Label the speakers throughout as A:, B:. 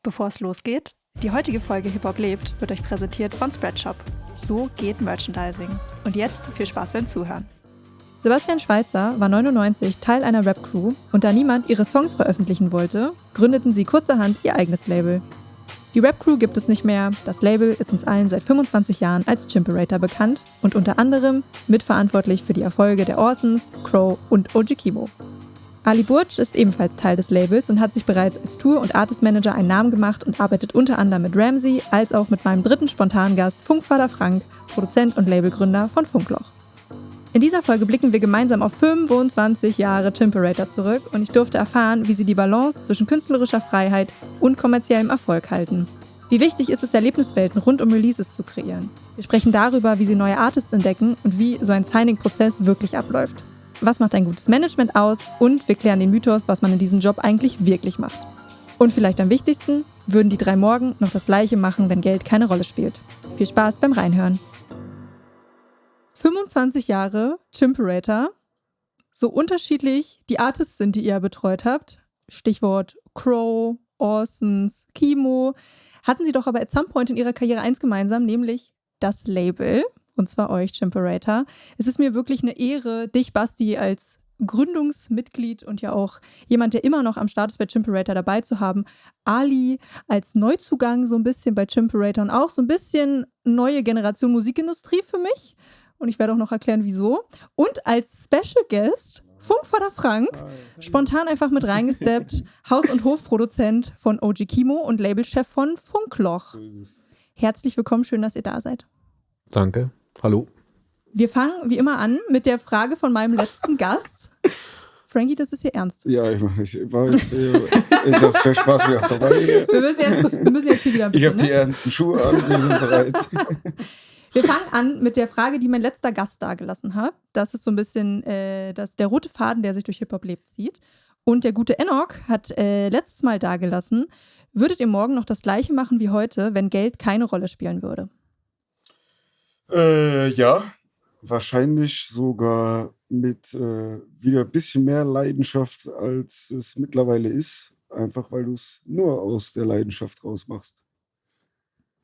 A: Bevor es losgeht, die heutige Folge Hip-Hop lebt wird euch präsentiert von Spreadshop. So geht Merchandising. Und jetzt viel Spaß beim Zuhören. Sebastian Schweitzer war 99 Teil einer Rap-Crew und da niemand ihre Songs veröffentlichen wollte, gründeten sie kurzerhand ihr eigenes Label. Die Rap-Crew gibt es nicht mehr, das Label ist uns allen seit 25 Jahren als Chimperator bekannt und unter anderem mitverantwortlich für die Erfolge der Orsons, Crow und OG Kimo. Ali Burch ist ebenfalls Teil des Labels und hat sich bereits als Tour- und Artist-Manager einen Namen gemacht und arbeitet unter anderem mit Ramsey als auch mit meinem dritten Spontangast Funkvater Frank, Produzent und Labelgründer von Funkloch. In dieser Folge blicken wir gemeinsam auf 25 Jahre Chimperator zurück und ich durfte erfahren, wie sie die Balance zwischen künstlerischer Freiheit und kommerziellem Erfolg halten. Wie wichtig ist es, Erlebniswelten rund um Releases zu kreieren? Wir sprechen darüber, wie sie neue Artists entdecken und wie so ein Signing-Prozess wirklich abläuft. Was macht ein gutes Management aus? Und wir klären den Mythos, was man in diesem Job eigentlich wirklich macht. Und vielleicht am wichtigsten, würden die drei morgen noch das Gleiche machen, wenn Geld keine Rolle spielt. Viel Spaß beim Reinhören. 25 Jahre Chimperator, so unterschiedlich die Artists sind, die ihr betreut habt, Stichwort Crow, Orsons, Kimo, hatten sie doch aber at some point in ihrer Karriere eins gemeinsam, nämlich das Label. Und zwar euch, Chimperator. Es ist mir wirklich eine Ehre, dich, Basti, als Gründungsmitglied und ja auch jemand, der immer noch am Start ist bei Chimperator, dabei zu haben. Ali als Neuzugang so ein bisschen bei Chimperator und auch so ein bisschen neue Generation Musikindustrie für mich. Und ich werde auch noch erklären, wieso. Und als Special Guest Funkvater Frank, spontan einfach mit reingesteppt, Haus- und Hofproduzent von OG Kimo und Labelchef von Funkloch. Herzlich willkommen, schön, dass ihr da seid.
B: Danke. Hallo.
A: Wir fangen wie immer an mit der Frage von meinem letzten Gast. Frankie, das ist hier ernst.
C: Ja, ich war jetzt ist für Spaß wieder vorbei.
A: Wir müssen jetzt hier wieder ein bisschen.
C: Ich habe die ernsten Schuhe an, wir sind bereit.
A: Wir fangen an mit der Frage, die mein letzter Gast dagelassen hat. Das ist so ein bisschen der rote Faden, der sich durch Hip-Hop lebt, zieht. Und der gute Enoch hat letztes Mal dagelassen, würdet ihr morgen noch das Gleiche machen wie heute, wenn Geld keine Rolle spielen würde?
C: Ja, wahrscheinlich sogar mit wieder ein bisschen mehr Leidenschaft, als es mittlerweile ist. Einfach weil du es nur aus der Leidenschaft rausmachst.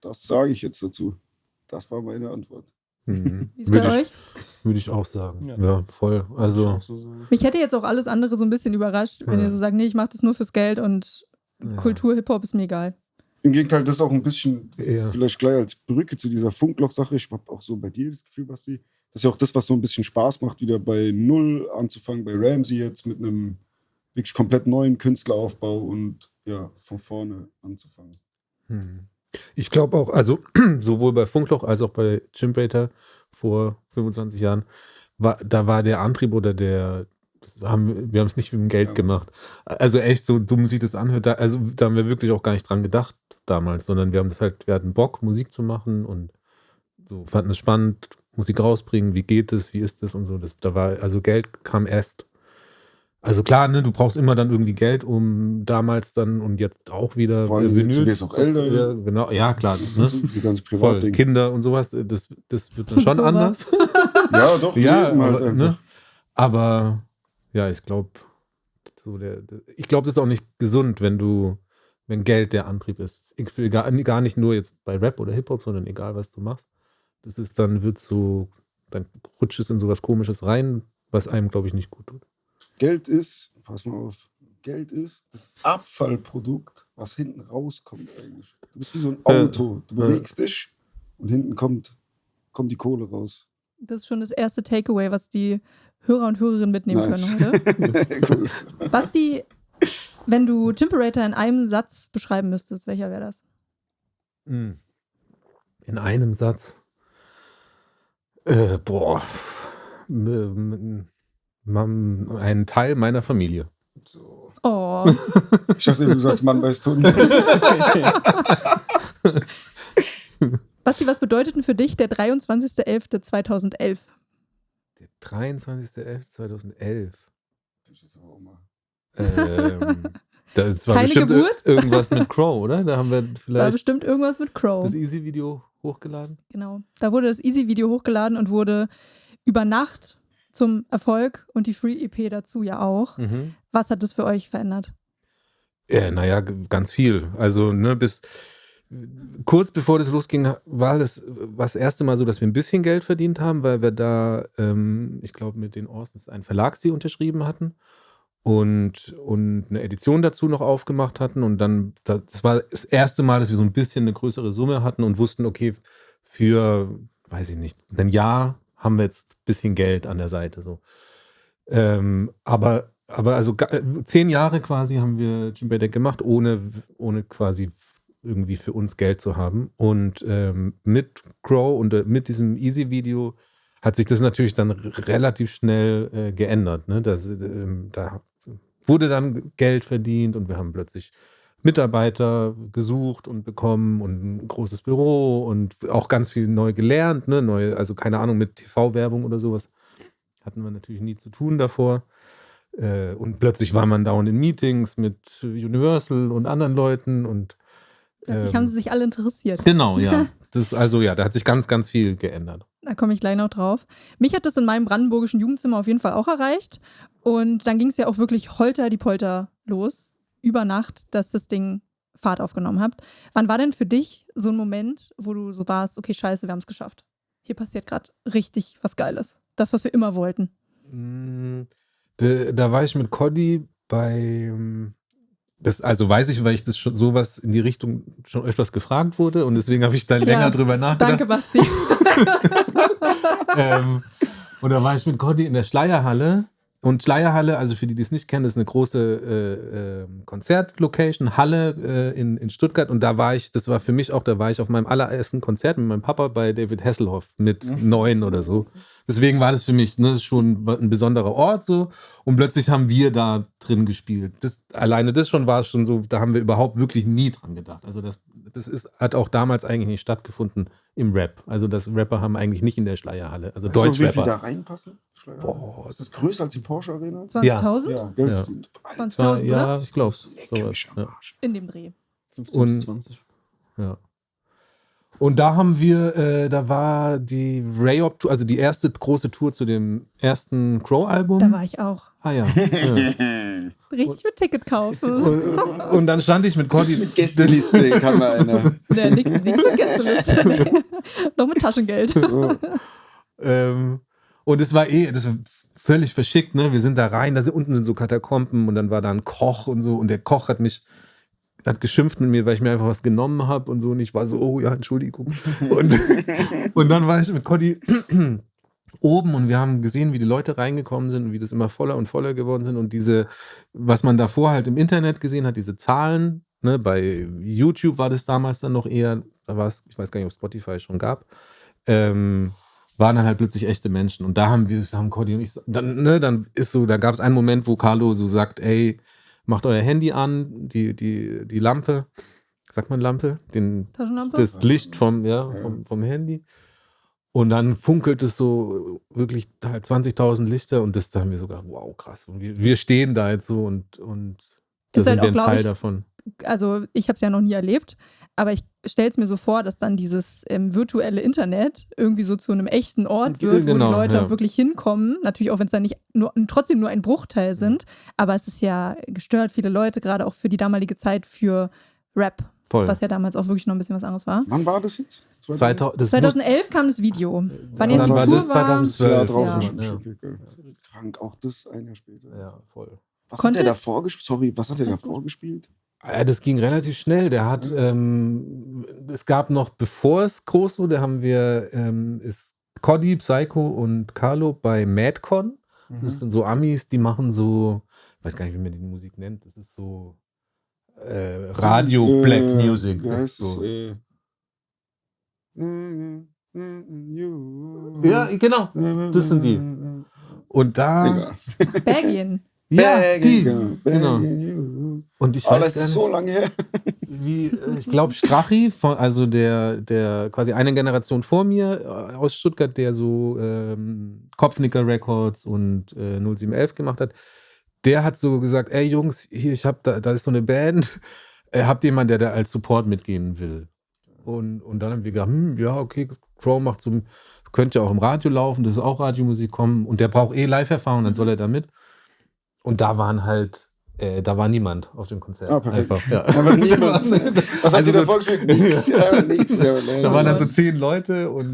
C: Das sage ich jetzt dazu. Das war meine Antwort.
B: Mhm.
A: Wie ist es bei euch?
B: Würde ich auch sagen. Ja, voll. Also,
A: Mich hätte jetzt auch alles andere so ein bisschen überrascht, wenn ihr so sagt, nee, ich mache das nur fürs Geld und Kultur, Hip-Hop ist mir egal.
C: Im Gegenteil, das ist auch ein bisschen,
B: Ja.
C: vielleicht gleich als Brücke zu dieser Funkloch-Sache. Ich habe auch so bei dir das Gefühl, Basti, das ist ja auch das, was so ein bisschen Spaß macht, wieder bei Null anzufangen, bei Ramsey jetzt mit einem wirklich komplett neuen Künstleraufbau und ja, von vorne anzufangen.
B: ich glaube auch, also sowohl bei Funkloch als auch bei Chimperator vor 25 Jahren, da war der Antrieb oder wir haben es nicht mit dem Geld gemacht. Also echt, so dumm sich das anhört, da haben wir wirklich auch gar nicht dran gedacht damals, sondern wir hatten Bock, Musik zu machen und so fanden es spannend, Musik rausbringen, wie geht es, wie ist es und so. Also Geld kam erst. Also klar, ne, du brauchst immer dann irgendwie Geld, um damals dann und jetzt auch wieder
C: Vor allem, du wirst auch älter.
B: Ja, genau, ja klar. Ne?
C: Die ganze
B: Voll,
C: Privatdinge.
B: Kinder und sowas, das wird dann schon
A: Sowas.
B: anders.
C: Ja, doch,
B: Ja,
C: Leben halt
B: aber,
C: einfach.
B: ne? Aber ja, ich glaube, das ist auch nicht gesund, wenn Geld der Antrieb ist. Ich will gar nicht nur jetzt bei Rap oder Hip-Hop, sondern egal, was du machst. Dann rutscht es in sowas Komisches rein, was einem, glaube ich, nicht gut tut.
C: Geld ist, pass mal auf, Geld ist das Abfallprodukt, was hinten rauskommt eigentlich. Du bist wie so ein Auto. Du bewegst dich und hinten kommt die Kohle raus.
A: Das ist schon das erste Takeaway, was die Hörer und Hörerinnen mitnehmen
C: Nice.
A: können heute.
C: Cool.
A: Basti, wenn du Chimperator in einem Satz beschreiben müsstest, welcher wäre das?
B: In einem Satz. Ein Teil meiner Familie.
C: So.
A: Oh,
C: Ich dachte, du sagst Mann bei Stunden.
A: Basti, was bedeutet denn für dich der 23.11.2011?
B: Der 23.11.2011. Das war
A: Keine
B: bestimmt
A: Geburt?
B: irgendwas mit Crow, oder? Da haben wir
A: Das war
B: vielleicht
A: bestimmt irgendwas mit Crow.
B: das Easy-Video hochgeladen.
A: Genau. Da wurde das Easy-Video hochgeladen und wurde über Nacht zum Erfolg und die Free-EP dazu ja auch. Was hat das für euch verändert?
B: Naja, ganz viel. Also, ne, kurz bevor das losging, war das erste Mal so, dass wir ein bisschen Geld verdient haben, weil wir da, ich glaube, mit den Orsons einen Verlagsdeal unterschrieben hatten und eine Edition dazu noch aufgemacht hatten. Und dann, das war das erste Mal, dass wir so ein bisschen eine größere Summe hatten und wussten, okay, für, weiß ich nicht, ein Jahr haben wir jetzt ein bisschen Geld an der Seite. So. Aber also 10 Jahre quasi haben wir Jim Deck gemacht, ohne quasi irgendwie für uns Geld zu haben. Und mit Crow und mit diesem Easy-Video hat sich das natürlich dann relativ schnell geändert. Ne? Da wurde dann Geld verdient und wir haben plötzlich Mitarbeiter gesucht und bekommen und ein großes Büro und auch ganz viel neu gelernt. Ne? Also keine Ahnung, mit TV-Werbung oder sowas hatten wir natürlich nie zu tun davor. Und plötzlich war man dauernd in Meetings mit Universal und anderen Leuten und
A: plötzlich haben sie sich alle interessiert.
B: Genau, ja. Da hat sich ganz, ganz viel geändert.
A: Da komme ich gleich noch drauf. Mich hat das in meinem brandenburgischen Jugendzimmer auf jeden Fall auch erreicht. Und dann ging es ja auch wirklich holter die Polter los, über Nacht, dass das Ding Fahrt aufgenommen hat. Wann war denn für dich so ein Moment, wo du so warst, okay, scheiße, wir haben es geschafft. Hier passiert gerade richtig was Geiles. Das, was wir immer wollten.
B: Da war ich mit Coddy bei... Das, also weiß ich, weil ich das schon sowas in die Richtung schon öfters gefragt wurde und deswegen habe ich da länger drüber nachgedacht.
A: Danke, Basti.
B: Und da war ich mit Coddy in der Schleierhalle. Und Schleierhalle, also für die, die es nicht kennen, ist eine große Konzertlocation, Halle in Stuttgart. Und da war ich auf meinem allerersten Konzert mit meinem Papa bei David Hasselhoff mit 9 oder so. Deswegen war das für mich schon ein besonderer Ort so. Und plötzlich haben wir da drin gespielt. Alleine das schon war es schon so, da haben wir überhaupt wirklich nie dran gedacht. Also das hat auch damals eigentlich nicht stattgefunden im Rap. Also das Rapper haben eigentlich nicht in der Schleierhalle. Also Deutschrapper.
C: Wie viel da reinpassen? Boah, ist das größer als die Porsche Arena?
A: 20.000?
C: Ja, Geld.
B: Ja.
A: 20.000,
B: ja,
A: oder?
B: ich glaube.
A: In dem Dreh.
D: 15 bis 20.
B: Ja. Und da haben wir, da war die Rayop-Tour, also die erste große Tour zu dem ersten Crow-Album.
A: Da war ich auch.
B: Ah ja.
A: Richtig mit Ticket kaufen.
B: Und dann stand ich mit Coddy.
C: Mit Gästeliste kann man einer.
A: Nee, nix mit Gästeliste. Nee. Noch mit Taschengeld.
B: Und das war völlig verschickt, ne? Wir sind da rein, unten sind so Katakomben und dann war da ein Koch und so und der Koch hat geschimpft mit mir, weil ich mir einfach was genommen habe und so und ich war so, oh ja, Entschuldigung. Und dann war ich mit Coddy oben und wir haben gesehen, wie die Leute reingekommen sind und wie das immer voller und voller geworden sind und was man davor halt im Internet gesehen hat, diese Zahlen, ne? Bei YouTube war das damals dann noch eher, ich weiß gar nicht, ob Spotify schon gab, waren dann halt plötzlich echte Menschen. Und da haben Coddy und ich, dann gab es einen Moment, wo Carlo so sagt, ey, macht euer Handy an, die Lampe, sagt man Lampe?
A: Taschenlampe?
B: Das Licht vom Handy. Und dann funkelt es so wirklich halt 20.000 Lichter und da haben wir sogar, wow, krass. Und wir stehen da jetzt so und da sind wir ein Teil davon.
A: Also ich habe es ja noch nie erlebt, aber ich stelle es mir so vor, dass dann dieses virtuelle Internet irgendwie so zu einem echten Ort wird, wo die Leute auch wirklich hinkommen. Natürlich auch, wenn es dann trotzdem nur ein Bruchteil sind, aber es ist ja gestört, viele Leute, gerade auch für die damalige Zeit für Rap,
B: voll.
A: Was ja damals auch wirklich noch ein bisschen was anderes war.
C: Wann war das jetzt?
A: 2011 kam das Video. Wann jetzt
B: dann
A: die
B: war
A: Tour
B: das 2012.
C: Ja,
A: Ja.
C: Krank, auch das ein Jahr später.
B: Ja, voll.
C: Was hat der davor gespielt? Sorry, was hat der davor gespielt?
B: Ja, das ging relativ schnell. Der hat, es gab noch, bevor es groß wurde, haben wir, ist Coddy, Psycho und Carlo bei Madcon. Das sind so Amis, die machen so, ich weiß gar nicht, wie man die Musik nennt. Das ist so Radio Black Music.
C: Wie heißt
B: so.
C: es?
B: Ja, genau. Das sind die. Und da.
A: Belgien.
B: Ja, die.
C: Genau.
B: Und ich
C: Aber
B: weiß
C: das
B: gar
C: ist
B: nicht,
C: so lange her.
B: ich glaube, Strachi, also der quasi eine Generation vor mir aus Stuttgart, der so Kopfnicker Records und 0711 gemacht hat, der hat so gesagt, ey Jungs, hier, da ist so eine Band, habt jemanden, der da als Support mitgehen will? Und dann haben wir gesagt, ja, okay, Crow macht so, könnte ja auch im Radio laufen, das ist auch Radiomusik kommen und der braucht Live-Erfahrung, dann soll er da mit. Und da waren halt Da war niemand auf dem Konzert.
C: Perfekt.
B: Einfach, ja.
C: Aber niemand. Was hat sie da vorgespielt? Nichts.
B: Da waren dann so 10 Leute und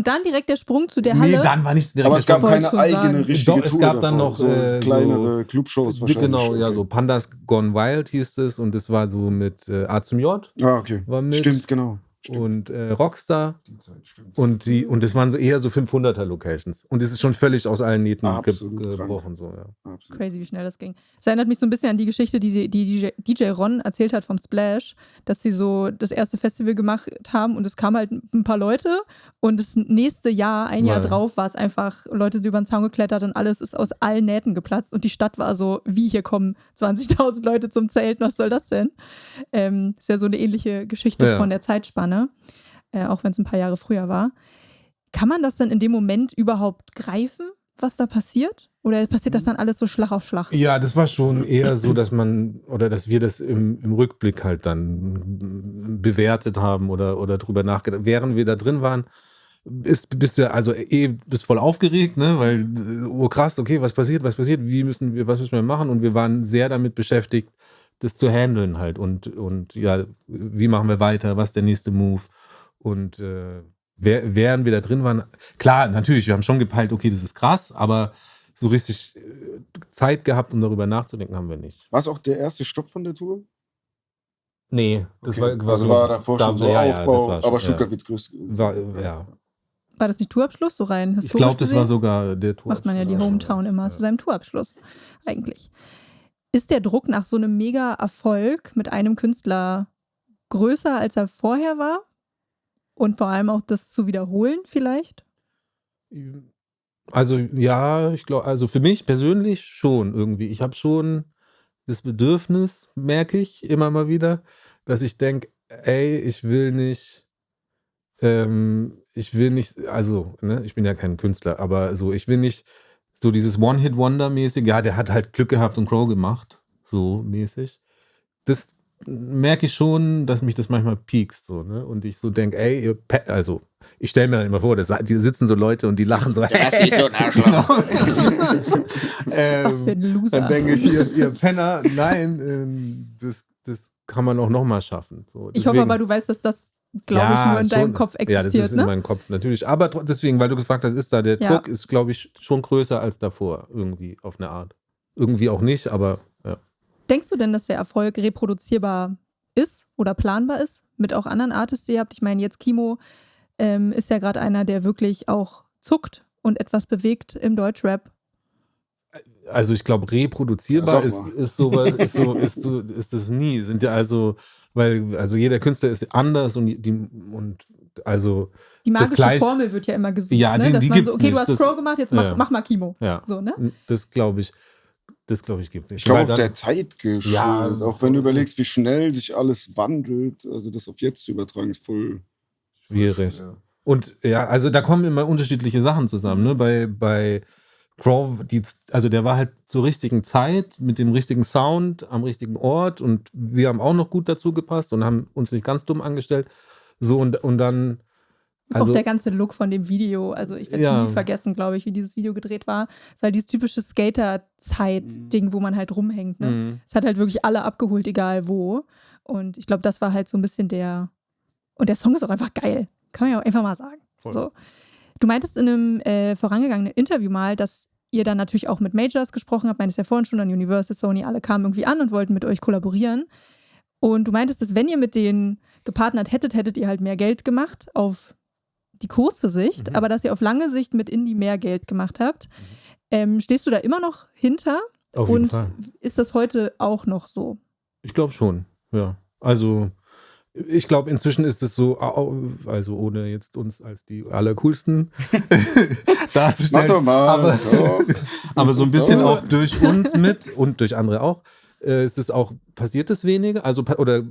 A: dann direkt der Sprung zu der Halle.
B: Nee, dann war nicht direkt.
C: Aber es gab keine
A: schon
C: eigene
A: sagen.
C: richtige
B: Doch, es
C: Tour
B: gab dann
C: davor.
B: noch
C: so kleinere Clubshows wahrscheinlich.
B: Genau, ja, so Pandas Gone Wild hieß es und es war so mit A zum J.
C: Okay.
B: War mit.
C: Stimmt, genau.
B: Und Rockstar.
C: Die Zeit, stimmt.
B: Und es waren so eher so 500er Locations. Und es ist schon völlig aus allen Nähten
C: Absolut
B: gebrochen. So, ja.
C: Absolut.
A: Crazy, wie schnell das ging. Es erinnert mich so ein bisschen an die Geschichte, die DJ Ron erzählt hat vom Splash, dass sie so das erste Festival gemacht haben und es kamen halt ein paar Leute und das nächste Jahr, ein Jahr drauf, war es einfach, Leute sind über den Zaun geklettert und alles ist aus allen Nähten geplatzt und die Stadt war so, wie hier kommen 20.000 Leute zum Zelten, was soll das denn? Ist ja so eine ähnliche Geschichte von der Zeitspanne. Auch wenn es ein paar Jahre früher war. Kann man das dann in dem Moment überhaupt greifen, was da passiert? Oder passiert das dann alles so Schlag auf Schlag?
B: Ja, das war schon eher so, dass wir das im Rückblick halt dann bewertet haben oder drüber nachgedacht. Während wir da drin waren, bist du bist voll aufgeregt, ne? Weil, oh krass, okay, was passiert, was müssen wir machen? Und wir waren sehr damit beschäftigt, das zu handeln halt und ja, wie machen wir weiter, was ist der nächste Move? Und während wir da drin waren, klar, natürlich, wir haben schon gepeilt, okay, das ist krass, aber so richtig Zeit gehabt, um darüber nachzudenken, haben wir nicht.
C: War es auch der erste Stopp von der Tour?
B: Nee, das
C: Okay.
B: war
C: Also war davor schon so Aufbau,
B: das war schon,
C: aber Stuttgart wird's größer.
A: War das nicht Tourabschluss, so rein historisch
B: Ich glaube, das
A: gesehen?
B: war sogar der Tour.
A: Macht man ja die Hometown immer zu seinem Tourabschluss, eigentlich. Ist der Druck nach so einem Mega-Erfolg mit einem Künstler größer, als er vorher war? Und vor allem auch das zu wiederholen vielleicht?
B: Also ja, ich glaube, also für mich persönlich schon irgendwie. Ich habe schon das Bedürfnis, merke ich immer mal wieder, dass ich denke, ey, ich will nicht, also, ne, ich bin ja kein Künstler, aber so, ich will nicht so dieses One-Hit-Wonder-mäßig, ja, der hat halt Glück gehabt und Crow gemacht, so mäßig. Das merke ich schon, dass mich das manchmal piekst, so, ne? Und ich so denke, ey, also, ich stelle mir dann immer vor, die sitzen so Leute und die lachen so,
D: Das ist so ein Arschloch.
A: Was für ein Loser.
B: Dann denke ich, ihr Penner, nein, das kann man auch nochmal schaffen. So,
A: ich hoffe aber, du weißt, dass das, glaube ich, nur in deinem Kopf existiert.
B: Ja, das ist in meinem Kopf natürlich. Aber deswegen, weil du gefragt hast, der Druck ist, glaube ich, schon größer als davor, irgendwie auf eine Art. Irgendwie auch nicht, aber ja.
A: Denkst du denn, dass der Erfolg reproduzierbar ist oder planbar ist mit auch anderen Artists, die ihr habt? Ich meine, jetzt Kimo ist ja gerade einer, der wirklich auch zuckt und etwas bewegt im Deutschrap.
B: Also ich glaube, reproduzierbar ist das nie. Sind ja weil jeder Künstler ist anders und
A: die magische Formel wird ja immer gesucht,
B: ja,
A: ne? Dass man so, okay,
B: nicht.
A: du hast Crow gemacht, jetzt mach mal Kimo.
B: Ja.
A: So, ne?
B: Das glaube ich gibt es nicht.
C: Ich glaube auch der Zeit geschuldet.
B: Ja,
C: auch wenn du überlegst, wie schnell sich alles wandelt, also das auf jetzt zu übertragen, ist voll
B: schwierig. Ja. Und ja, also da kommen immer unterschiedliche Sachen zusammen. Ne? Bei Crow, der war halt zur richtigen Zeit, mit dem richtigen Sound, am richtigen Ort und wir haben auch noch gut dazu gepasst und haben uns nicht ganz dumm angestellt. So und dann
A: auch der ganze Look von dem Video, also ich werde nie vergessen, glaube ich, wie dieses Video gedreht war. Es war halt dieses typische Skater-Zeit-Ding, wo man halt rumhängt. Ne? Es hat halt wirklich alle abgeholt, egal wo. Und ich glaube, das war halt so ein bisschen und der Song ist auch einfach geil. Kann man ja auch einfach mal sagen. So. Du meintest in einem vorangegangenen Interview mal, dass ihr dann natürlich auch mit Majors gesprochen habt, meintest ja vorhin schon, dann Universal, Sony, alle kamen irgendwie an und wollten mit euch kollaborieren. Und du meintest, dass wenn ihr mit denen gepartnert hättet ihr halt mehr Geld gemacht auf die kurze Sicht, aber dass ihr auf lange Sicht mit Indie mehr Geld gemacht habt. Stehst du da immer noch hinter?
B: Auf jeden Fall.
A: Ist das heute auch noch so?
B: Ich glaube schon, ja. Also ich glaube, inzwischen ist es so, also ohne jetzt uns als die Allercoolsten darzustellen,
C: mach doch mal,
B: aber so ein bisschen auch durch uns mit und durch andere auch, passiert es weniger? Also, oder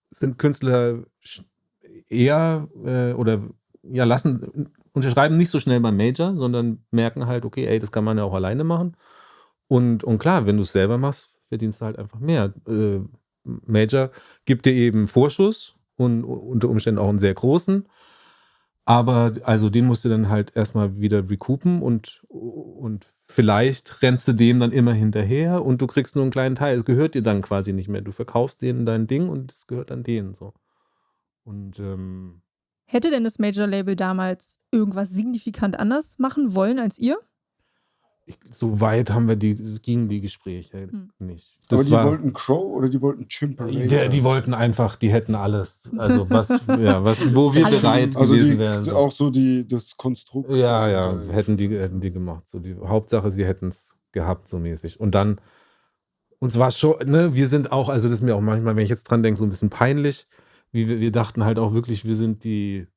B: sind Künstler eher unterschreiben nicht so schnell beim Major, sondern merken halt, okay, ey, das kann man ja auch alleine machen. Und klar, wenn du es selber machst, verdienst du halt einfach mehr. Major gibt dir eben Vorschuss und unter Umständen auch einen sehr großen. Aber also den musst du dann halt erstmal wieder recoupen und vielleicht rennst du dem dann immer hinterher und du kriegst nur einen kleinen Teil. Es gehört dir dann quasi nicht mehr. Du verkaufst denen dein Ding und es gehört dann denen so. Und
A: Hätte denn das Major-Label damals irgendwas signifikant anders machen wollen als ihr?
B: so weit gingen die Gespräche nicht.
C: Aber die wollten Crow oder die wollten Chimperator?
B: Die wollten einfach, die hätten alles. Also wo wir
A: Alles.
B: bereit
C: Also
B: gewesen wären. So.
C: auch so das Konstrukt.
B: Ja, hätten die gemacht. So die Hauptsache, sie hätten es gehabt, so mäßig. Und dann, uns war schon, ne, wir sind auch, also das ist mir auch manchmal, wenn ich jetzt dran denke, so ein bisschen peinlich, wie wir dachten halt auch wirklich, wir sind die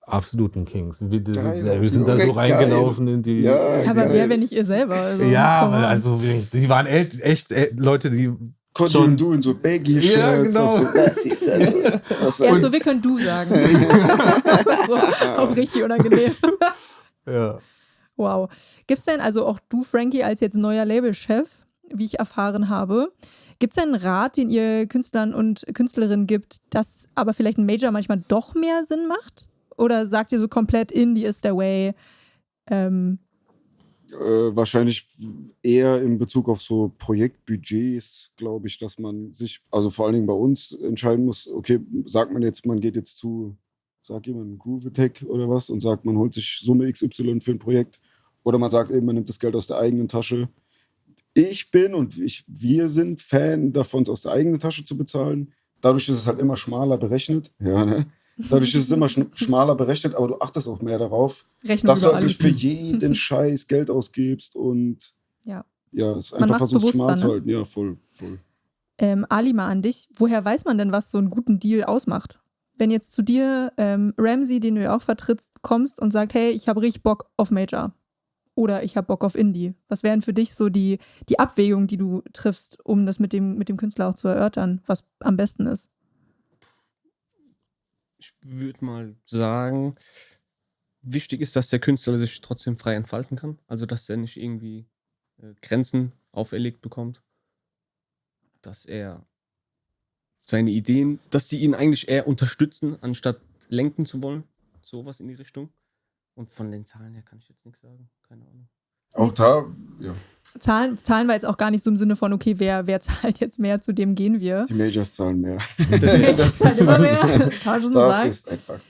B: absoluten Kings. Wir sind da so reingelaufen in die.
C: Ja,
A: aber wer, wenn nicht ihr selber? Also,
B: ja, also die waren echt Leute, die.
C: Conti und du in so Baggy-Shirts.
B: Ja, genau.
C: So,
A: ja, so wir können du sagen. So, auch richtig unangenehm.
B: Ja.
A: Wow. Gibt's denn, also auch du, Frankie, als jetzt neuer Labelchef, wie ich erfahren habe, gibt es einen Rat, den ihr Künstlern und Künstlerinnen gibt, dass aber vielleicht ein Major manchmal doch mehr Sinn macht? Oder sagt ihr so komplett, Indie is the way?
C: Wahrscheinlich eher in Bezug auf so Projektbudgets, glaube ich, dass man sich, also vor allen Dingen bei uns, entscheiden muss, okay, sagt man jetzt, man geht jetzt zu, sagt jemand, Groove Attack oder was und sagt, man holt sich Summe XY für ein Projekt. Oder man sagt eben, man nimmt das Geld aus der eigenen Tasche. Wir sind Fan davon, es aus der eigenen Tasche zu bezahlen. Dadurch ist es halt immer schmaler berechnet. Ja, ne? Dadurch ist es immer schmaler berechnet, aber du achtest auch mehr darauf, dass du eigentlich für jeden Scheiß Geld ausgibst und es einfach versuchst, schmal zu halten. Ja, voll.
A: Ali, mal an dich. Woher weiß man denn, was so einen guten Deal ausmacht? Wenn jetzt zu dir Ramsey, den du ja auch vertrittst, kommst und sagt, hey, ich habe richtig Bock auf Major oder ich habe Bock auf Indie. Was wären für dich so die Abwägungen, die du triffst, um das mit dem Künstler auch zu erörtern, was am besten ist?
D: Ich würde mal sagen, wichtig ist, dass der Künstler sich trotzdem frei entfalten kann. Also, dass er nicht irgendwie Grenzen auferlegt bekommt. Dass er seine Ideen, dass die ihn eigentlich eher unterstützen, anstatt lenken zu wollen. Sowas in die Richtung. Und von den Zahlen her kann ich jetzt nichts sagen. Keine Ahnung.
C: Auch da, ja.
A: Zahlen war jetzt auch gar nicht so im Sinne von, okay, wer zahlt jetzt mehr, zu dem gehen wir.
C: Die Majors zahlen mehr.
A: Die Majors zahlen immer mehr, kann man schon so sagen.
C: Das ist ein Fakt.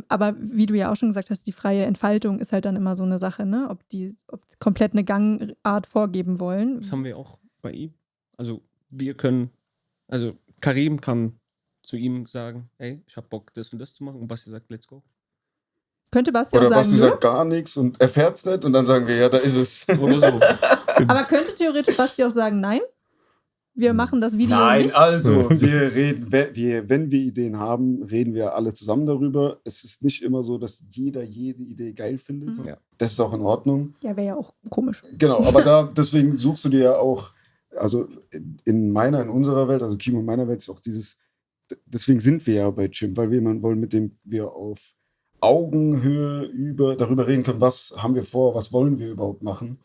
A: Aber wie du ja auch schon gesagt hast, die freie Entfaltung ist halt dann immer so eine Sache, ne? Ob die komplett eine Gangart vorgeben wollen.
D: Das haben wir auch bei ihm. Also Karim kann zu ihm sagen, hey, ich hab Bock, das und das zu machen. Und Basti sagt, let's go.
A: Könnte Basti auch
C: oder
A: sagen,
C: Basti sagt gar nichts und erfährt's nicht und dann sagen wir, ja, da ist es. Oder so.
A: Aber könnte theoretisch Basti auch sagen, nein? Wir machen das Video nicht?
C: Nein, also, wir reden, wenn wir Ideen haben, reden wir alle zusammen darüber. Es ist nicht immer so, dass jede Idee geil findet.
D: Ja.
C: Das ist auch in Ordnung.
A: Ja, wäre ja auch komisch.
C: Genau, aber deswegen suchst du dir ja auch, also in unserer Welt, also Kimo in meiner Welt ist auch deswegen sind wir ja bei Chimp, weil wir jemanden wollen, mit dem wir auf Augenhöhe darüber reden können, was haben wir vor, was wollen wir überhaupt machen,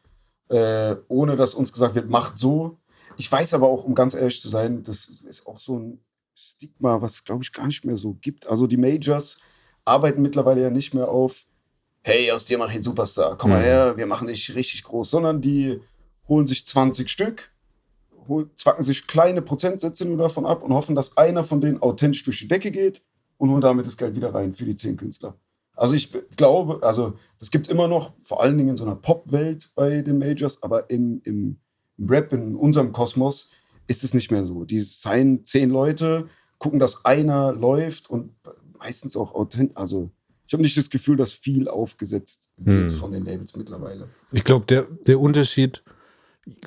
C: ohne dass uns gesagt wird, macht so. Ich weiß aber auch, um ganz ehrlich zu sein, das ist auch so ein Stigma, was es, glaube ich, gar nicht mehr so gibt. Also die Majors arbeiten mittlerweile ja nicht mehr auf, hey, aus dir mache ich einen Superstar, komm mal her, wir machen dich richtig groß, sondern die holen sich 20 Stück, zwacken sich kleine Prozentsätze nur davon ab und hoffen, dass einer von denen authentisch durch die Decke geht und holen damit das Geld wieder rein für die 10 Künstler. Also ich glaube, das gibt es immer noch, vor allen Dingen in so einer Pop-Welt bei den Majors, aber im Rap, in unserem Kosmos, ist es nicht mehr so. Die signen 10 Leute, gucken, dass einer läuft und meistens auch authentisch. Also ich habe nicht das Gefühl, dass viel aufgesetzt wird von den Labels mittlerweile.
B: Ich glaube, der Unterschied,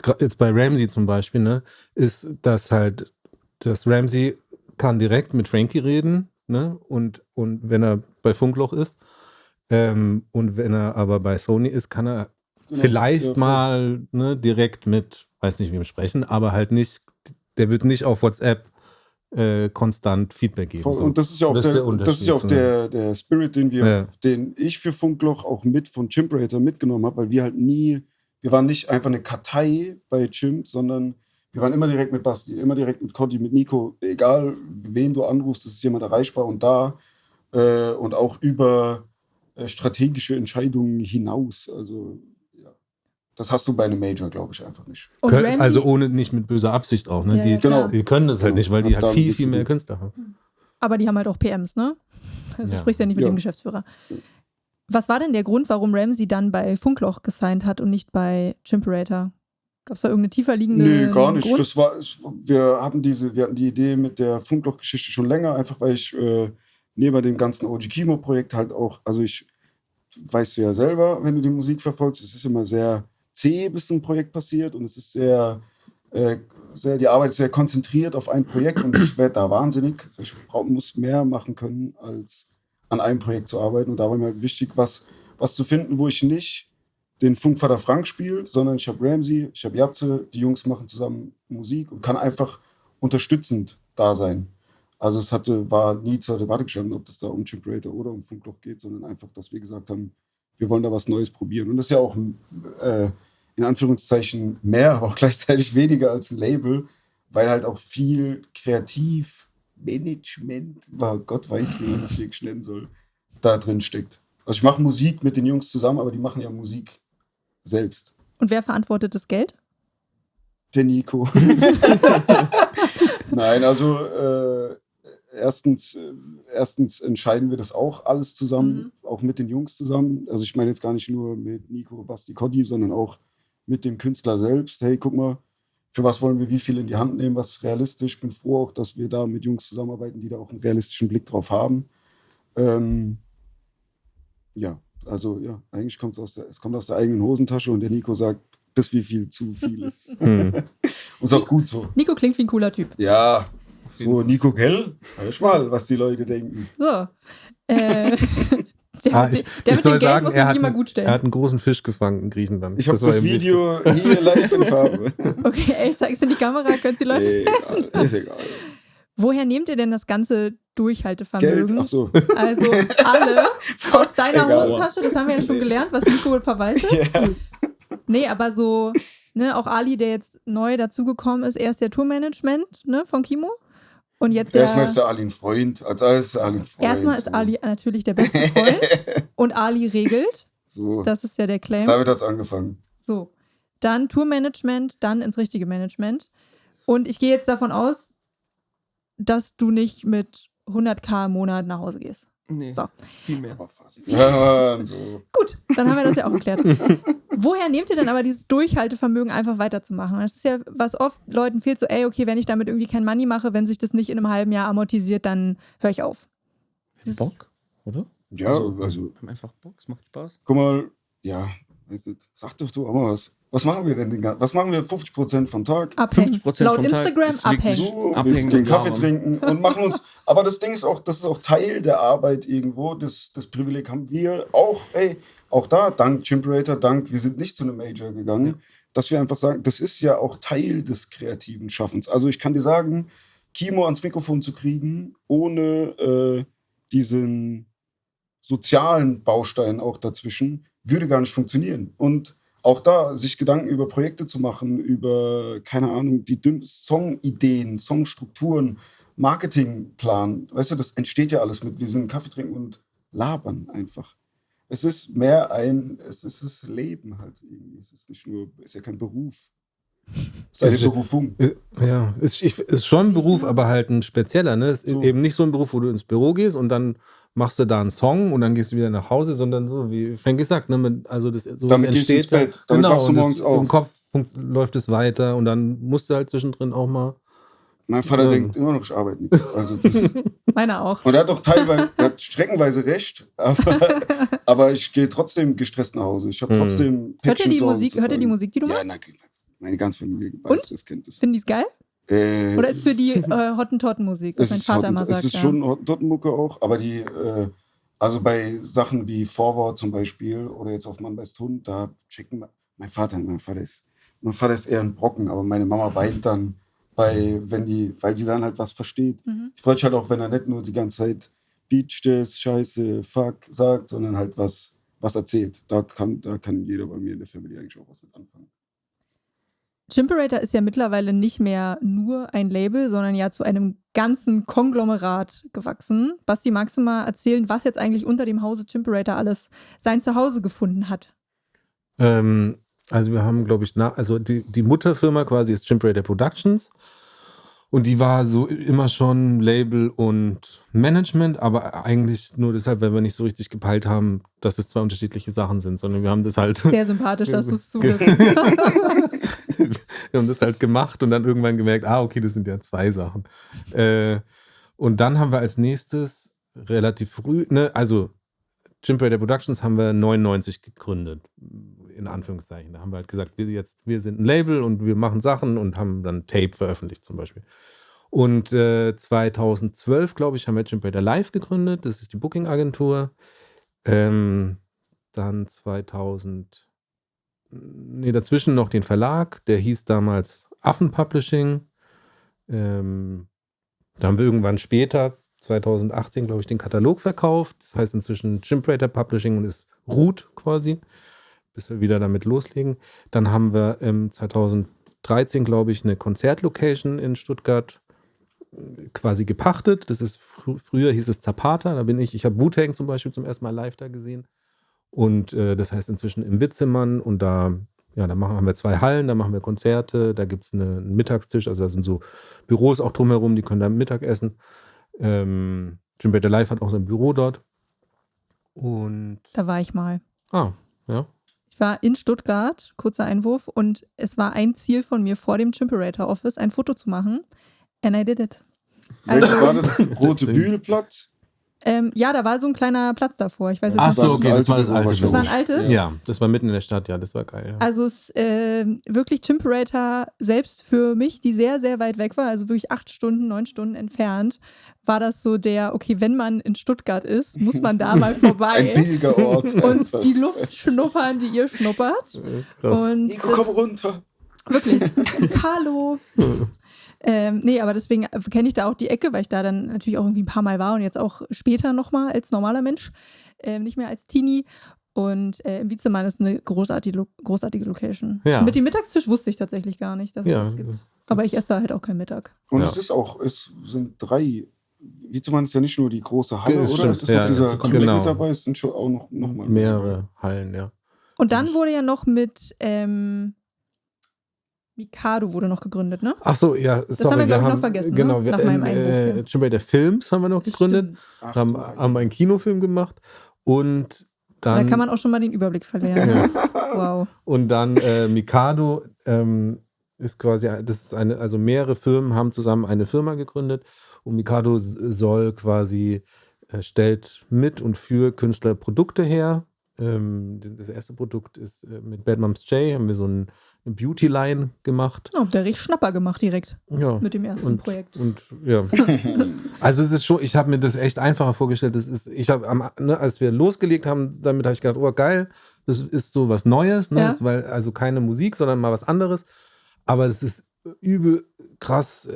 B: gerade jetzt bei Ramsey zum Beispiel, ne, ist, dass Ramsey kann direkt mit Frankie reden, ne, und wenn er bei Funkloch ist, und wenn er aber bei Sony ist, kann er vielleicht mal direkt mit, weiß nicht wem sprechen, aber halt nicht, der wird nicht auf WhatsApp konstant Feedback geben.
C: So. Und das ist ja auch der Spirit, den ich für Funkloch auch mit von Chimperator mitgenommen habe, weil wir waren nicht einfach eine Kartei bei Chimp, sondern wir waren immer direkt mit Basti, immer direkt mit Conti, mit Nico, egal wen du anrufst, es ist jemand erreichbar und da. und auch über strategische Entscheidungen hinaus. Also ja, das hast du bei einem Major, glaube ich, einfach nicht.
A: Und Ramsey,
B: also ohne nicht mit böser Absicht auch. Ne?
A: Ja,
B: die,
A: ja, klar.
B: die können das halt nicht, weil die
C: Ab
B: halt
C: da
B: viel,
C: geht's
B: viel mehr
C: dir.
B: Künstler haben.
A: aber die haben halt auch PMs, ne? Also du
B: Ja.
A: sprichst ja nicht mit
C: Ja.
A: dem Geschäftsführer. Was war denn der Grund, warum Ramsey dann bei Funkloch gesigned hat und nicht bei Chimperator? Gab es da irgendeine tiefer liegende
C: Nee, gar nicht.
A: Grund?
C: Wir hatten die Idee mit der Funkloch-Geschichte schon länger, einfach weil ich neben dem ganzen OG Kimo-Projekt halt auch, also ich weißt du ja selber, wenn du die Musik verfolgst, es ist immer sehr zäh, bis ein Projekt passiert und es ist sehr, die Arbeit ist sehr konzentriert auf ein Projekt und ich werde da wahnsinnig. Ich muss mehr machen können, als an einem Projekt zu arbeiten und da war mir halt wichtig, was zu finden, wo ich nicht den Funkvater Frank spiele, sondern ich habe Ramsey, ich habe Jatze, die Jungs machen zusammen Musik und kann einfach unterstützend da sein. Also es war nie zur Debatte gestanden, ob das da um Chimperator oder um Funkloch geht, sondern einfach, dass wir gesagt haben, wir wollen da was Neues probieren. Und das ist ja auch in Anführungszeichen mehr, aber auch gleichzeitig weniger als ein Label, weil halt auch viel Kreativmanagement, Gott weiß, wie man das wirklich nennen soll, da drin steckt. Also ich mache Musik mit den Jungs zusammen, aber die machen ja Musik selbst.
A: Und wer verantwortet das Geld?
C: Der Nico. Nein, also erstens entscheiden wir das auch alles zusammen, auch mit den Jungs zusammen. Also ich meine jetzt gar nicht nur mit Nico, Basti, Coddy, sondern auch mit dem Künstler selbst. Hey, guck mal, für was wollen wir wie viel in die Hand nehmen, was ist realistisch. Ich bin froh auch, dass wir da mit Jungs zusammenarbeiten, die da auch einen realistischen Blick drauf haben. Ja, also ja, eigentlich kommt es kommt aus der eigenen Hosentasche und der Nico sagt, bis wie viel zu viel ist. Und ist auch gut so.
A: Nico klingt wie ein cooler Typ.
C: Ja, so Nico, gell? Hör mal, was die Leute denken.
A: So. Der mit dem
B: soll
A: Geld
B: sagen,
A: muss man sich immer gut
B: er
A: stellen.
B: hat einen großen Fisch gefangen in Griechenland.
C: Ich habe
B: war
C: das
B: ihm
C: Video hier live in Farbe.
A: Okay, ey, zeig's in die Kamera, können die Leute.
C: Ist egal.
A: Woher nehmt ihr denn das ganze
C: Geld,
A: Durchhaltevermögen?
C: ach so.
A: Also alle aus deiner
C: Egal.
A: Hosentasche, das haben wir ja schon gelernt, was Nico verwaltet.
C: Ja.
A: Nee, aber so, ne, auch Ali, der jetzt neu dazugekommen ist, er ist ja Tourmanagement, ne, von Kimo. Und jetzt
C: Erstmal ist der Ali ein Freund. Als alles ist Ali ein Freund.
A: Erstmal ist Ali natürlich der beste Freund und Ali regelt.
C: So,
A: Das ist ja der Claim.
C: damit hat es angefangen.
A: So. Dann Tourmanagement, dann ins richtige Management. Und ich gehe jetzt davon aus, dass du nicht mit 100.000 im Monat nach Hause gehst.
D: Nee,
A: So.
D: viel mehr.
C: Aber fast. Ja, Mann, so.
A: Gut, dann haben wir das ja auch geklärt. Woher nehmt ihr denn aber dieses Durchhaltevermögen, einfach weiterzumachen? Das ist ja, was oft Leuten fehlt, so, ey, okay, wenn ich damit irgendwie kein Money mache, wenn sich das nicht in einem halben Jahr amortisiert, dann höre ich auf.
D: Bock, oder?
C: Ja, also,
D: Wir haben einfach Bock, es macht Spaß.
C: guck mal, ja, weißt du, sag doch du auch mal was. Was machen wir denn was machen wir 50% vom Tag?
A: Abhängen.
D: 50%
A: Laut
D: vom Tag
A: Instagram
D: ist wirklich
A: abhängen.
C: So, wir
D: Abhängen
C: gehen
D: und
C: Kaffee
D: labern.
C: trinken und machen uns. Aber das Ding ist auch, das ist auch Teil der Arbeit irgendwo. Das Privileg haben wir auch, auch da, dank Chimperator, wir sind nicht zu einem Major gegangen, dass wir einfach sagen, das ist ja auch Teil des kreativen Schaffens. Also ich kann dir sagen, Kimo ans Mikrofon zu kriegen, ohne diesen sozialen Baustein auch dazwischen, würde gar nicht funktionieren. Und auch da, sich Gedanken über Projekte zu machen, über, keine Ahnung, die Songideen, Songstrukturen, Marketingplan, weißt du, das entsteht ja alles mit, wir sind Kaffee trinken und labern einfach. Es ist mehr es ist das Leben halt irgendwie. Es ist nicht nur, ist ja kein Beruf. Es ist eine Berufung.
B: Ja, ist schon ein Beruf, aber halt ein spezieller. Ne? Es ist
C: So.
B: eben nicht so ein Beruf, wo du ins Büro gehst und dann machst du da einen Song und dann gehst du wieder nach Hause, sondern so, wie Frank gesagt, ne, also das so
C: Damit gehst du ins Bett, damit wachst du
B: und
C: morgens auf.
B: im Kopf läuft es weiter und dann musst du halt zwischendrin auch mal.
C: Mein Vater denkt immer noch, ich arbeite nicht. Also
A: Meiner auch.
C: und er hat auch streckenweise recht, aber ich gehe trotzdem gestresst nach Hause. Ich habe trotzdem
A: Hört ihr die
C: Sorgen
A: Musik,
C: zu
A: hört ihr die
C: tragen.
A: Musik, die du
C: Ja,
A: machst?
C: na, meine ganze Familie weiß, das kennt es.
A: Finden die es geil? Oder ist für die Hottentotten-Musik, was mein Vater immer sagt?
C: Es ist schon Hottentotten-Mucke auch, aber die, also bei Sachen wie Forward zum Beispiel oder jetzt auf Mann beißt Hund, da checken mein Vater ist eher ein Brocken, aber meine Mama weint dann, weil sie dann halt was versteht. Ich freue mich halt auch, wenn er nicht nur die ganze Zeit Beach das, Scheiße, Fuck sagt, sondern halt was erzählt. Da kann jeder bei mir in der Familie eigentlich auch was mit anfangen.
A: Chimperator ist ja mittlerweile nicht mehr nur ein Label, sondern ja zu einem ganzen Konglomerat gewachsen. Basti, magst du mal erzählen, was jetzt eigentlich unter dem Hause Chimperator alles sein Zuhause gefunden hat?
B: Also wir haben, glaube ich, also die Mutterfirma quasi ist Chimperator Productions. Und die war so immer schon Label und Management, aber eigentlich nur deshalb, weil wir nicht so richtig gepeilt haben, dass es zwei unterschiedliche Sachen sind, sondern wir haben das halt...
A: Sehr sympathisch, dass du es zugibst.
B: Wir haben das halt gemacht und dann irgendwann gemerkt, okay, das sind ja zwei Sachen. Und dann haben wir als nächstes relativ früh, also Chimperator Productions haben wir 99 gegründet, in Anführungszeichen. Da haben wir halt gesagt, wir sind ein Label und wir machen Sachen und haben dann Tape veröffentlicht zum Beispiel. Und 2012, glaube ich, haben wir Chimperator Live gegründet. Das ist die Booking-Agentur. Dann dazwischen noch den Verlag, der hieß damals Affen Publishing. Da haben wir irgendwann später, 2018, glaube ich, den Katalog verkauft. Das heißt inzwischen Chimperator Publishing und ist Root quasi, bis wir wieder damit loslegen. Dann haben wir 2013, glaube ich, eine Konzertlocation in Stuttgart quasi gepachtet. Das ist früher hieß es Zapata, ich habe Wu-Tang zum Beispiel zum ersten Mal live da gesehen. Und das heißt inzwischen im Witzemann und da haben wir 2 Hallen, da machen wir Konzerte, da gibt es einen Mittagstisch, also da sind so Büros auch drumherum, die können da Mittag essen. Chimperator Live hat auch sein Büro dort. Und
A: da war ich mal.
B: Ja.
A: Ich war in Stuttgart, kurzer Einwurf, und es war ein Ziel von mir vor dem Chimperator Office, ein Foto zu machen. And I did it.
C: Also, war das Rote Bühlplatz?
A: Ja, da war so ein kleiner Platz davor. Ich weiß jetzt
B: Ach so, okay, das war das alte.
A: Das war ein altes?
B: Ja, das war mitten in der Stadt, ja, das war geil. Ja.
A: Also es wirklich Chimperator, selbst für mich, die sehr, sehr weit weg war, also wirklich 8 Stunden, 9 Stunden entfernt, war das so okay, wenn man in Stuttgart ist, muss man da mal vorbei.
C: Ein billiger Ort.
A: Und die Luft schnuppern, die ihr schnuppert. Und
C: Nico, komm runter.
A: Wirklich, so Carlo. Nee, aber deswegen kenne ich da auch die Ecke, weil ich da dann natürlich auch irgendwie ein paar Mal war und jetzt auch später nochmal als normaler Mensch, nicht mehr als Teenie. Und im Witzemann ist eine großartige Location.
B: Ja.
A: Mit dem Mittagstisch wusste ich tatsächlich gar nicht, dass es das gibt. Aber ich esse da halt auch keinen Mittag.
C: Und es sind 3. Witzemann ist ja nicht nur die große Halle,
B: das
C: oder?
B: Stimmt.
C: Es ist noch dieser Komplex
B: genau.
C: dabei, es sind schon auch noch mal
B: mehrere Hallen, ja.
A: Und dann wurde ja noch mit Mikado wurde noch gegründet, ne?
B: Ach so, ja.
A: Das haben wir, glaube ich, noch vergessen,
B: genau,
A: ne? Nach meinem Einwurf.
B: Chimperator Films haben wir noch gegründet. Haben einen Kinofilm gemacht. Und dann...
A: Da kann man auch schon mal den Überblick verlieren.
B: Ja.
A: Wow.
B: Und dann Mikado ist quasi, also mehrere Firmen haben zusammen eine Firma gegründet. Und Mikado soll quasi, stellt mit und für Künstler Produkte her. Das erste Produkt ist mit Bad Moms J, haben wir so eine Beauty-Line gemacht.
A: Oh, der richtig Schnapper gemacht direkt.
B: Ja.
A: Mit dem ersten Projekt.
B: Und ja. Also es ist schon, ich habe mir das echt einfacher vorgestellt. Als wir losgelegt haben, damit habe ich gedacht, oh geil, das ist so was Neues, ne? Ja. Also keine Musik, sondern mal was anderes. Aber es ist übel krass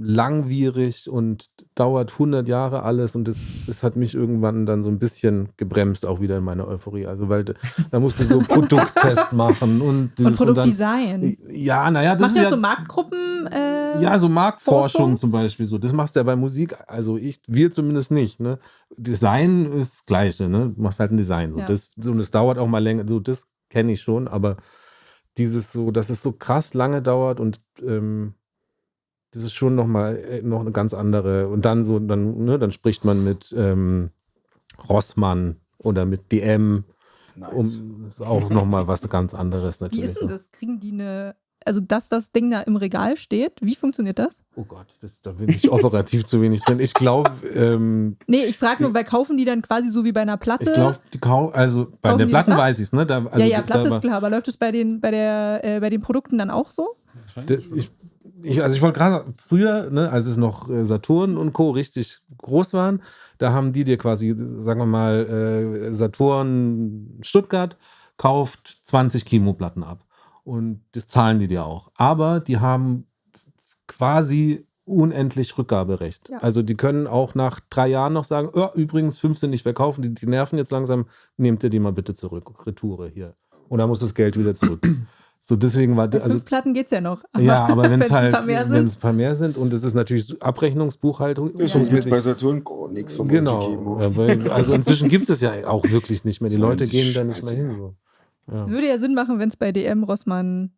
B: langwierig und dauert 100 Jahre alles und das hat mich irgendwann dann so ein bisschen gebremst, auch wieder in meiner Euphorie. Also weil da musst du so Produkttest machen und
A: Produktdesign.
B: Ja, naja, das
A: machst
B: ist
A: du ja so Marktgruppen?
B: Ja, so Marktforschung zum Beispiel. So. Das machst du ja bei Musik, also wir zumindest nicht. Ne? Design ist das Gleiche, ne? Du machst halt ein Design. So. Ja. Das dauert auch mal länger, so das kenne ich schon, aber dass es so krass lange dauert und das ist schon noch eine ganz andere. Und dann spricht man mit Rossmann oder mit DM. Nice. Ist auch nochmal was ganz anderes natürlich.
A: Wie ist denn das? Kriegen die dass das Ding da im Regal steht, wie funktioniert das?
B: Oh Gott, da bin ich operativ zu wenig drin. Ich glaube...
A: nee, ich frage nur, weil kaufen die dann quasi so wie bei einer Platte?
B: Ich glaube, bei den Platten weiß ich es, ne?
A: Platte ist klar, aber läuft es bei den Produkten dann auch so?
B: Ich wollte gerade früher, ne, als es noch Saturn und Co. richtig groß waren, da haben die dir quasi, sagen wir mal, Saturn Stuttgart kauft 20 Chemoplatten ab. Und das zahlen die dir auch. Aber die haben quasi unendlich Rückgaberecht. Ja. Also die können auch nach 3 Jahren noch sagen, übrigens 5 sind nicht verkaufen, die nerven jetzt langsam, nehmt ihr die mal bitte zurück. Retoure hier. Und dann muss das Geld wieder zurück. So, deswegen war
A: Bei
B: also
A: 5 Platten geht's ja noch.
B: ja, aber wenn es
A: wenn's
B: halt,
A: ein paar mehr
B: wenn
A: sind.
B: es ein paar mehr sind und es ist natürlich so Abrechnungsbuchhaltung.
C: Das
A: Ja,
C: ist jetzt
A: ja.
C: bei Saturn gar nichts von
B: Genau. Ja, also inzwischen gibt es ja auch wirklich nicht mehr. Die Leute gehen da nicht mehr hin. So. Ja.
A: Es würde ja Sinn machen, wenn es bei DM, Rossmann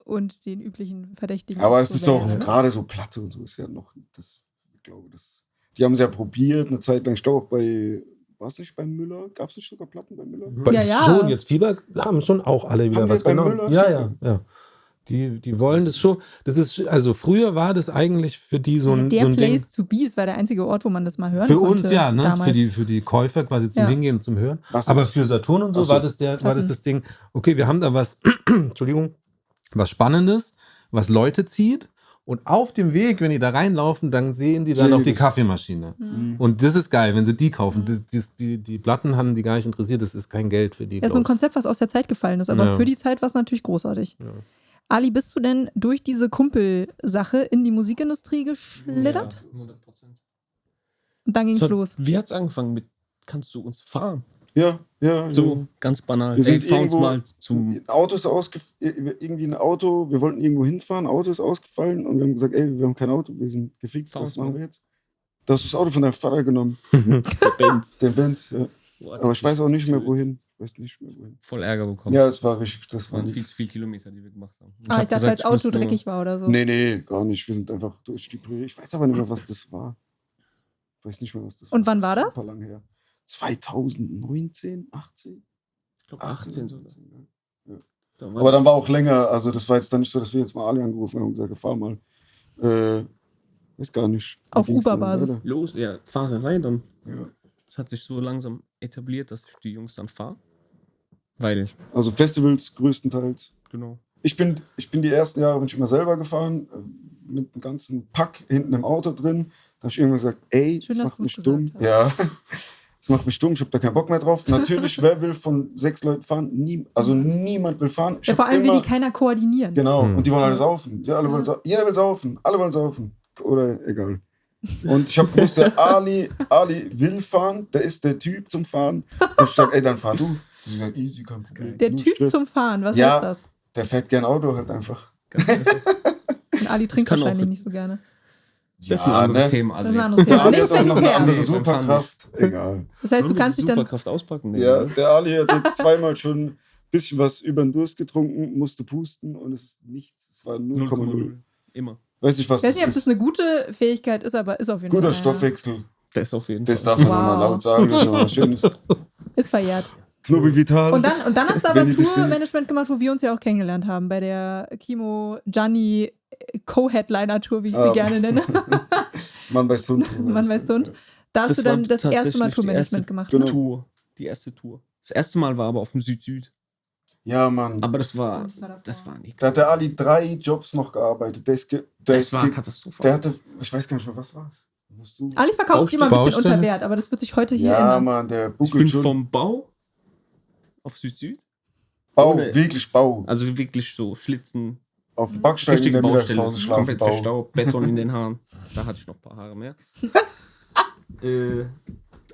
A: und den üblichen Verdächtigen
C: Aber
A: auch
C: es
A: so
C: ist auch
A: wäre.
C: gerade so Platte und so ist ja noch, das, ich glaube, das. Die haben es ja probiert, eine Zeit lang, ich glaube auch bei, war es nicht bei Müller? Gab es nicht sogar Platten bei Müller?
A: Ja, ja.
B: Schon, jetzt Fieber haben schon auch alle wieder
C: Haben wir
B: was
C: bei
B: genommen.
C: Müller
B: Ja,
C: Fieber?
B: ja. Die wollen das schon. Das ist, also früher war das eigentlich für die so ein,
A: Der
B: so ein Ding.
A: Place to be, es war der einzige Ort, wo man das mal hören
B: Für
A: konnte.
B: uns ja, ne?
A: Damals.
B: Für die Käufer quasi zum
A: Ja.
B: Hingehen und zum Hören.
C: Was
B: Aber
C: jetzt?
B: für Saturn und so,
C: Ach so.
B: war das Ding, okay, wir haben da was, Entschuldigung, was Spannendes, was Leute zieht. Und auf dem Weg, wenn die da reinlaufen, dann sehen die dann
C: Sehen
B: noch
C: die
B: die
C: das.
B: Kaffeemaschine.
A: Mhm.
B: Und das ist geil, wenn sie die kaufen.
A: Mhm.
B: Die Platten haben die gar nicht interessiert, das ist kein Geld für die.
A: Ja, so ein
B: glaub
A: Konzept, was aus der Zeit gefallen ist, aber
B: Ja.
A: für die Zeit war es natürlich großartig.
B: ich. Ja.
A: Ali, bist du denn durch diese Kumpelsache in die Musikindustrie geschlittert?
D: Ja, 100%.
A: Und dann ging's
D: So,
A: los.
D: wie hat's angefangen mit, kannst du uns fahren?
C: Ja.
D: So, ganz banal.
C: Wir sind
D: fahr uns
C: irgendwo-
D: mal zum...
C: Ein Auto ist irgendwie ein Auto, wir wollten irgendwo hinfahren, Auto ist ausgefallen und wir haben gesagt, ey, wir haben kein Auto, wir sind gefickt,
D: Fahrst
C: was
D: du
C: machen
D: mal?
C: wir jetzt? Da hast du das Auto von deinem Vater genommen,
D: Benz.
C: den Benz, ja. Aber ich weiß auch nicht mehr wohin.
D: Voll Ärger bekommen.
C: Ja, es war richtig, das
D: Das
C: war
D: waren viel
C: nicht.
D: zu viele Kilometer, die wir gemacht haben.
A: Ich dachte, weil das Auto dreckig war oder so.
C: Nee, gar nicht. Wir sind einfach durch die Prairie. Ich weiß aber nicht mehr, was das war. Ich weiß nicht mehr, was das war.
A: Und wann war das?
C: Super lang her. 2019, 18?
D: Ich glaube 18 sogar.
C: Ja.
D: Da war
C: Aber dann war auch länger, also das war jetzt dann nicht so, dass wir jetzt mal alle angerufen haben und gesagt, fahr mal. Weiß gar nicht.
A: Auf
C: Wie ging's dann
A: Uber-Basis.
C: weiter?
D: los, ja, Fahrerei dann.
C: Ja.
D: Es hat sich so langsam etabliert, dass ich die Jungs dann fahre. Weil,
C: Also Festivals größtenteils.
D: genau.
C: Ich bin die ersten Jahre bin ich immer selber gefahren, mit einem ganzen Pack hinten im Auto drin. Da habe ich irgendwann gesagt, ey,
A: Schön,
C: das
A: dass
C: macht
A: du's
C: mich
A: gesagt
C: dumm.
A: hast.
C: Ja, das macht mich dumm, ich habe da keinen Bock mehr drauf. Natürlich, wer will von 6 Leuten fahren? Niemand will fahren. Ich
A: Ja, vor
C: hab
A: allem will
C: immer-
A: die keiner koordinieren.
C: Genau,
B: Hm.
C: und die wollen alle saufen. Ja,
A: Ja.
C: jeder will saufen, alle wollen saufen. Oder egal. Und ich habe gewusst, der Ali will fahren, der ist der Typ zum Fahren. Da hab ich gesagt, ey, dann fahr du. Die gesagt, easy, kein Problem.
A: Der
C: Nur
A: Typ
C: Stress.
A: zum Fahren, was
C: Ja.
A: heißt das?
C: Der fährt gern Auto halt einfach.
D: Ganz einfach.
A: Und Ali trinkt
D: kann auch
A: wahrscheinlich
D: mit-
A: nicht so gerne.
D: Das ist ein anderes
C: ne?
D: Thema.
A: Das ist ein
D: jetzt.
A: anderes Thema.
C: Ali
A: Nicht,
C: hat auch
A: wenn
C: noch
A: du
C: eine
A: fährst.
C: andere
D: Nee, beim Fahren
C: Superkraft. Egal.
A: Das heißt, du
D: Wollen wir
A: kannst
D: die
A: dich dann.
D: Superkraft auspacken? Nee,
C: Ja,
D: ne?
C: der Ali hat jetzt zweimal schon ein bisschen was über den Durst getrunken, musste pusten und es ist nichts. Es war 0,0.
D: 0,0. Immer.
C: Weiß nicht, was
A: Ich weiß nicht, ob
C: das
A: das
C: ist.
A: eine gute Fähigkeit ist, aber ist auf jeden
C: Guter
A: Fall.
C: Stoffwechsel.
D: Das auf jeden
C: Das
D: Fall.
C: darf man
A: Wow.
C: nochmal laut sagen. Das ist noch was Schönes.
A: Ist verjährt.
C: Knubbel Vital.
A: Und dann hast du aber
C: Benny DC.
A: Tourmanagement gemacht, wo wir uns ja auch kennengelernt haben, bei der Kimo Gianni Co-Headliner-Tour, wie ich sie gerne nenne.
C: Mann weiß Hund.
A: Mann weiß Hund. Da hast du dann das erste Mal Tourmanagement gemacht.
C: Genau.
A: Ne?
D: Die erste Tour. Das erste Mal war aber auf dem Süd-Süd.
C: Ja, Mann.
D: Aber das war
A: davor.
D: nichts.
C: Da hat der Ali 3 Jobs noch gearbeitet.
D: Das war katastrophal.
C: Der hatte, ich weiß gar nicht mehr, was war's. Musst du-
A: Ali verkauft sich immer ein bisschen
B: Baustelle?
A: unter Wert, aber das wird sich heute hier
C: Ja,
A: ändern.
C: Mann, der
D: Ich
C: buckelt
D: bin
C: schon.
D: vom Bau auf Süd-Süd.
C: Bau,
D: ohne-
C: wirklich Bau.
D: Also wirklich so Schlitzen,
C: Auf dem Backstein in
D: richtige
C: der
D: Baustelle,
C: Mittagspause schlafen.
D: komplett
C: Bau.
D: verstaubt, Beton in den Haaren. Da hatte ich noch ein paar Haare mehr.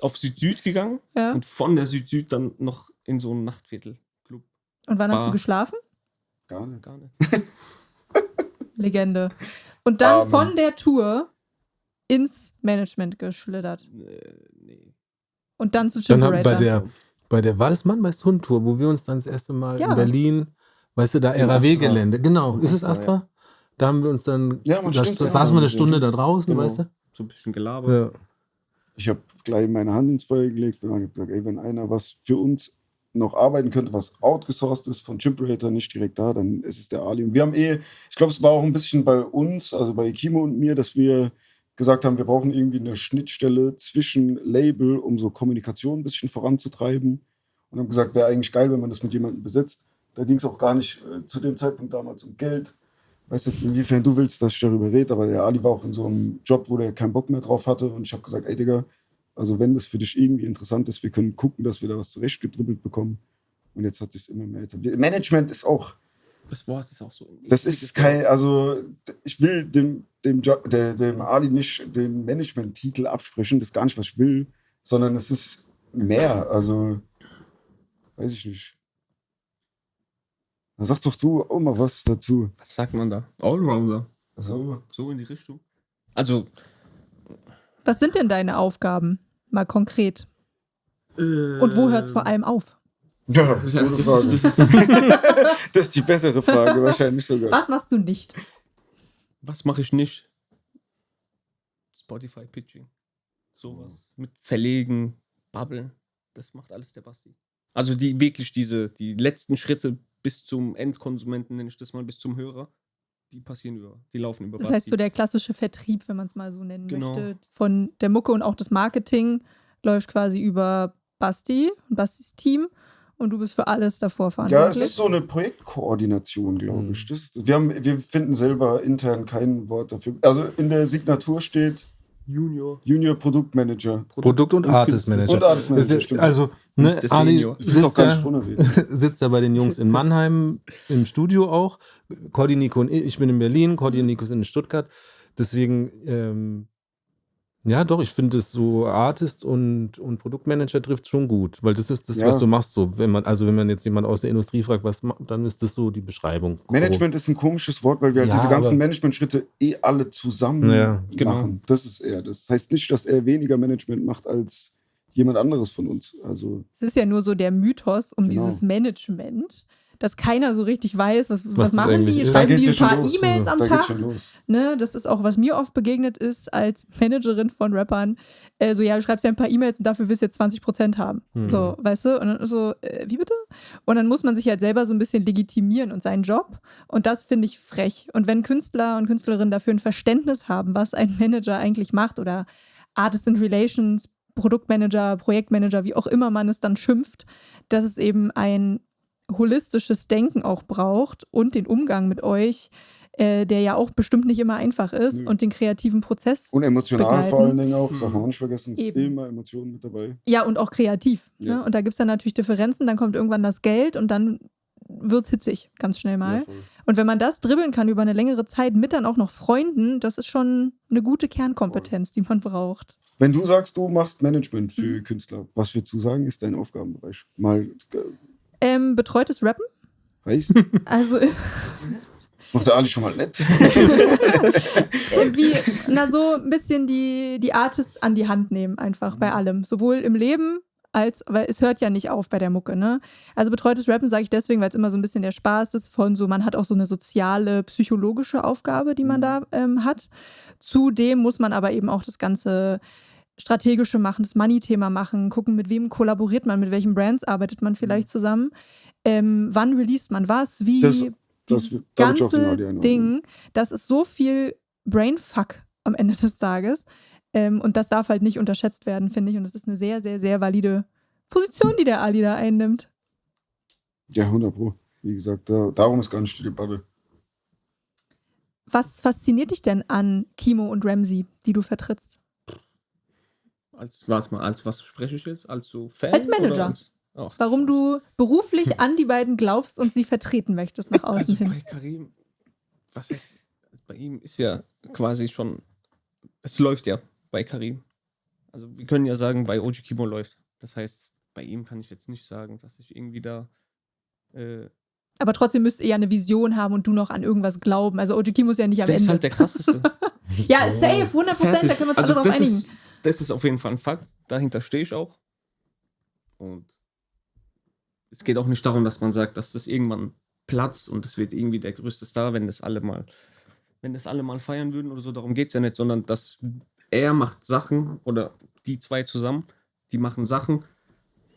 D: Auf Süd-Süd gegangen
A: Ja.
D: und von der Süd-Süd dann noch in so einen Nachtviertel-Club.
A: Und wann hast
D: Bar.
A: du geschlafen?
C: Gar nicht.
D: Gar nicht.
A: Legende. Und dann
C: Amen.
A: von der Tour ins Management geschlittert.
D: Nee.
A: Und dann zu
B: Dann haben
A: Chimperator.
B: bei der war das Mann bei Hundtour, wo wir uns dann das erste Mal
A: Ja.
B: in Berlin, weißt du, da
C: Im
B: RAW-Gelände, genau,
C: Im
B: ist es
C: Astra,
B: Astra? Da haben wir uns dann,
C: Ja, man,
B: da
C: stimmt,
B: saßen
C: ja.
B: wir eine Stunde da draußen,
D: Genau.
B: weißt du?
D: So ein bisschen gelabert.
B: Ja.
C: Ich habe gleich meine Hand ins Feuer gelegt und habe gesagt, ey, wenn einer was für uns noch arbeiten könnte, was outgesourced ist von Chimperator, nicht direkt da, dann ist es der Ali. Und wir haben ich glaube, es war auch ein bisschen bei uns, also bei Kimo und mir, dass wir gesagt haben, wir brauchen irgendwie eine Schnittstelle zwischen Label, um so Kommunikation ein bisschen voranzutreiben. Und haben gesagt, wäre eigentlich geil, wenn man das mit jemandem besetzt. Da ging es auch gar nicht zu dem Zeitpunkt damals um Geld. Weiß nicht, inwiefern du willst, dass ich darüber rede, aber der Ali war auch in so einem Job, wo der keinen Bock mehr drauf hatte. Und ich habe gesagt, ey Digga, also wenn das für dich irgendwie interessant ist, wir können gucken, dass wir da was zurechtgedribbelt bekommen. Und jetzt hat sich immer mehr etabliert. Management ist auch,
D: Das Wort ist auch so.
C: das ist kein, also ich will dem Ali nicht den Management-Titel absprechen, das ist gar nicht, was ich will, sondern es ist mehr, also weiß ich nicht. Da sag doch du auch mal was dazu.
D: Was sagt man da? Allrounder.
C: Also,
D: So in die Richtung. Also.
A: Was sind denn deine Aufgaben? Mal konkret. Und wo hört es vor allem auf?
C: ja, gute Frage. Das ist die bessere Frage, wahrscheinlich sogar.
A: Was machst du nicht?
D: Was mache ich nicht? Spotify-Pitching. Sowas. Mit Verlegen, Babbeln. Das macht alles der Basti. Also die letzten Schritte bis zum Endkonsumenten, nenne ich das mal, bis zum Hörer, die laufen über
A: Das
D: Basti.
A: heißt, so der klassische Vertrieb, wenn man es mal so nennen
D: Genau.
A: möchte, von der Mucke und auch das Marketing läuft quasi über Basti und Bastis Team und du bist für alles davor
C: Ja,
A: verantwortlich.
C: es ist so eine Projektkoordination, glaube ich. Wir finden selber intern kein Wort dafür. Also in der Signatur steht Junior Produktmanager.
B: Produkt- und Artist-Manager.
C: Und Artist-Manager, stimmt.
B: Also, ne,
D: Mr.
B: Ali
D: Senior.
C: Ich will auch
B: sitzt
C: gar
B: da,
C: nicht runterreden.
B: sitzt da bei den Jungs in Mannheim im Studio auch. Cordi, Nico und ich bin in Berlin, Cordi und Nico sind in Stuttgart. Deswegen, ja doch, ich finde es so Artist und Produktmanager trifft schon gut, weil das ist das,
C: Ja.
B: was du machst. So, wenn man jetzt jemand aus der Industrie fragt, was macht, dann ist das so die Beschreibung.
C: Management ist ein komisches Wort, weil wir halt
B: Ja,
C: diese ganzen
B: aber-
C: Management-Schritte alle zusammen
B: Ja,
D: genau.
C: machen. Das ist er. Das heißt nicht, dass er weniger Management macht als jemand anderes von uns. Also
A: Es ist ja nur so der Mythos um
C: Genau.
A: dieses Management, dass keiner so richtig weiß, was
B: das
A: machen
B: eigentlich
A: die?
B: ist.
A: Schreiben
C: Da
A: die ein
C: geht's ja
A: paar
C: schon los.
A: E-Mails am
C: da geht's
A: Tag?
C: schon los.
A: Ne, das ist auch, was mir oft begegnet ist als Managerin von Rappern. So, ja, du schreibst ja ein paar E-Mails und dafür willst du jetzt 20% haben. So, weißt du? Und dann ist so, wie bitte? Und dann muss man sich halt selber so ein bisschen legitimieren und seinen Job. Und das finde ich frech. Und wenn Künstler und Künstlerinnen dafür ein Verständnis haben, was ein Manager eigentlich macht oder Artist in Relations, Produktmanager, Projektmanager, wie auch immer man es dann schimpft, dass es eben ein holistisches Denken auch braucht und den Umgang mit euch, der ja auch bestimmt nicht immer einfach ist und den kreativen Prozess.
C: Und emotional
A: begleiten.
C: vor allen Dingen auch, das darf man auch nicht vergessen, ist
A: Eben.
C: immer Emotionen mit dabei.
A: Ja, und auch kreativ.
C: Ja.
A: Ne? Und da gibt es dann natürlich Differenzen, dann kommt irgendwann das Geld und dann wird es hitzig, ganz schnell mal.
C: Ja, voll.
A: Und wenn man das dribbeln kann über eine längere Zeit mit dann auch noch Freunden, das ist schon eine gute Kernkompetenz, die man braucht.
C: Wenn du sagst, du machst Management für Künstler, was würdest du sagen, ist dein Aufgabenbereich? Mal
A: Betreutes Rappen,
C: heißt,
A: also
C: macht der Ali schon mal nett.
A: so ein bisschen die Artists an die Hand nehmen, einfach bei allem. Sowohl im Leben weil es hört ja nicht auf bei der Mucke, ne? Also betreutes Rappen sage ich deswegen, weil es immer so ein bisschen der Spaß ist von so, man hat auch so eine soziale, psychologische Aufgabe, die man da hat. Zudem muss man aber eben auch das ganze Strategische machen, das Money-Thema machen, gucken, mit wem kollaboriert man, mit welchen Brands arbeitet man vielleicht zusammen, wann released man was, wie, dieses
C: da würd ich auch
A: ganze
C: den Adi einordnen.
A: Ding, das ist so viel Brainfuck am Ende des Tages. Und das darf halt nicht unterschätzt werden, finde ich. Und das ist eine sehr, sehr, sehr valide Position, die der Ali da einnimmt.
C: Ja, 100 Pro. Wie gesagt, darum ist gar nicht die Debatte.
A: Was fasziniert dich denn an Kimo und Ramsey, die du vertrittst?
D: Als was spreche ich jetzt? Als so Fan?
A: Als Manager.
D: Ach,
A: Warum du beruflich an die beiden glaubst und sie vertreten möchtest nach außen
D: also
A: hin?
D: bei Karim, was heißt, bei ihm ist ja quasi schon, es läuft ja bei Karim. Also wir können ja sagen, bei OG Kimo läuft. Das heißt, bei ihm kann ich jetzt nicht sagen, dass ich irgendwie da
A: Aber trotzdem müsst ihr ja eine Vision haben und du noch an irgendwas glauben. Also OG Kimo ist ja nicht am
D: der ist
A: Ende.
D: halt der krasseste.
A: Ja, safe, 100%, da
D: Fertig.
A: können wir uns
D: Also
A: alle drauf einigen.
D: Das ist auf jeden Fall ein Fakt. Dahinter stehe ich auch. Und es geht auch nicht darum, dass man sagt, dass das irgendwann platzt und es wird irgendwie der größte Star, wenn das alle mal feiern würden oder so. Darum geht es ja nicht, sondern dass er macht Sachen oder die zwei zusammen, die machen Sachen,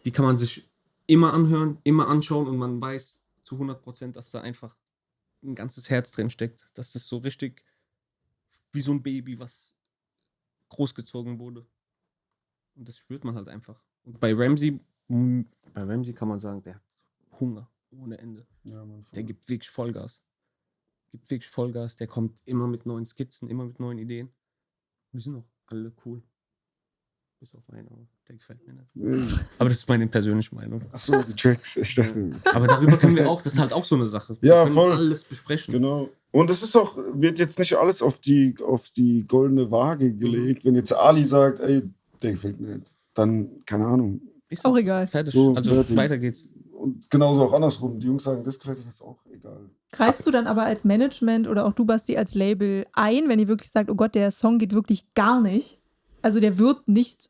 D: die kann man sich immer anhören, immer anschauen und man weiß zu 100%, dass da einfach ein ganzes Herz drin steckt. Dass das so richtig wie so ein Baby, was großgezogen wurde. Und das spürt man halt einfach. Und bei Ramsey kann man sagen, der hat Hunger ohne Ende.
C: Ja, Mann,
D: Der gibt wirklich Vollgas. Der kommt immer mit neuen Skizzen, immer mit neuen Ideen. Und die sind auch alle cool. Bis auf einen, aber der gefällt mir nicht. Aber das ist meine persönliche Meinung.
C: Achso, die Tracks. Ich dachte,
D: Aber darüber können wir auch, das ist halt auch so eine Sache.
C: Ja,
D: wir können
C: voll.
D: alles besprechen.
C: genau. Und es ist auch, wird jetzt nicht alles auf die goldene Waage gelegt. Wenn jetzt Ali sagt, ey, der gefällt mir nicht, dann, keine Ahnung.
D: Ist
A: Auch egal.
D: Fertig.
C: So,
D: Also
C: fertig.
D: weiter geht's.
C: Und genauso auch andersrum. Die Jungs sagen, das gefällt dir jetzt auch. Ey,
A: Greifst du dann aber als Management oder auch du, Basti, als Label ein, wenn ihr wirklich sagt, oh Gott, der Song geht wirklich gar nicht? Also der wird nicht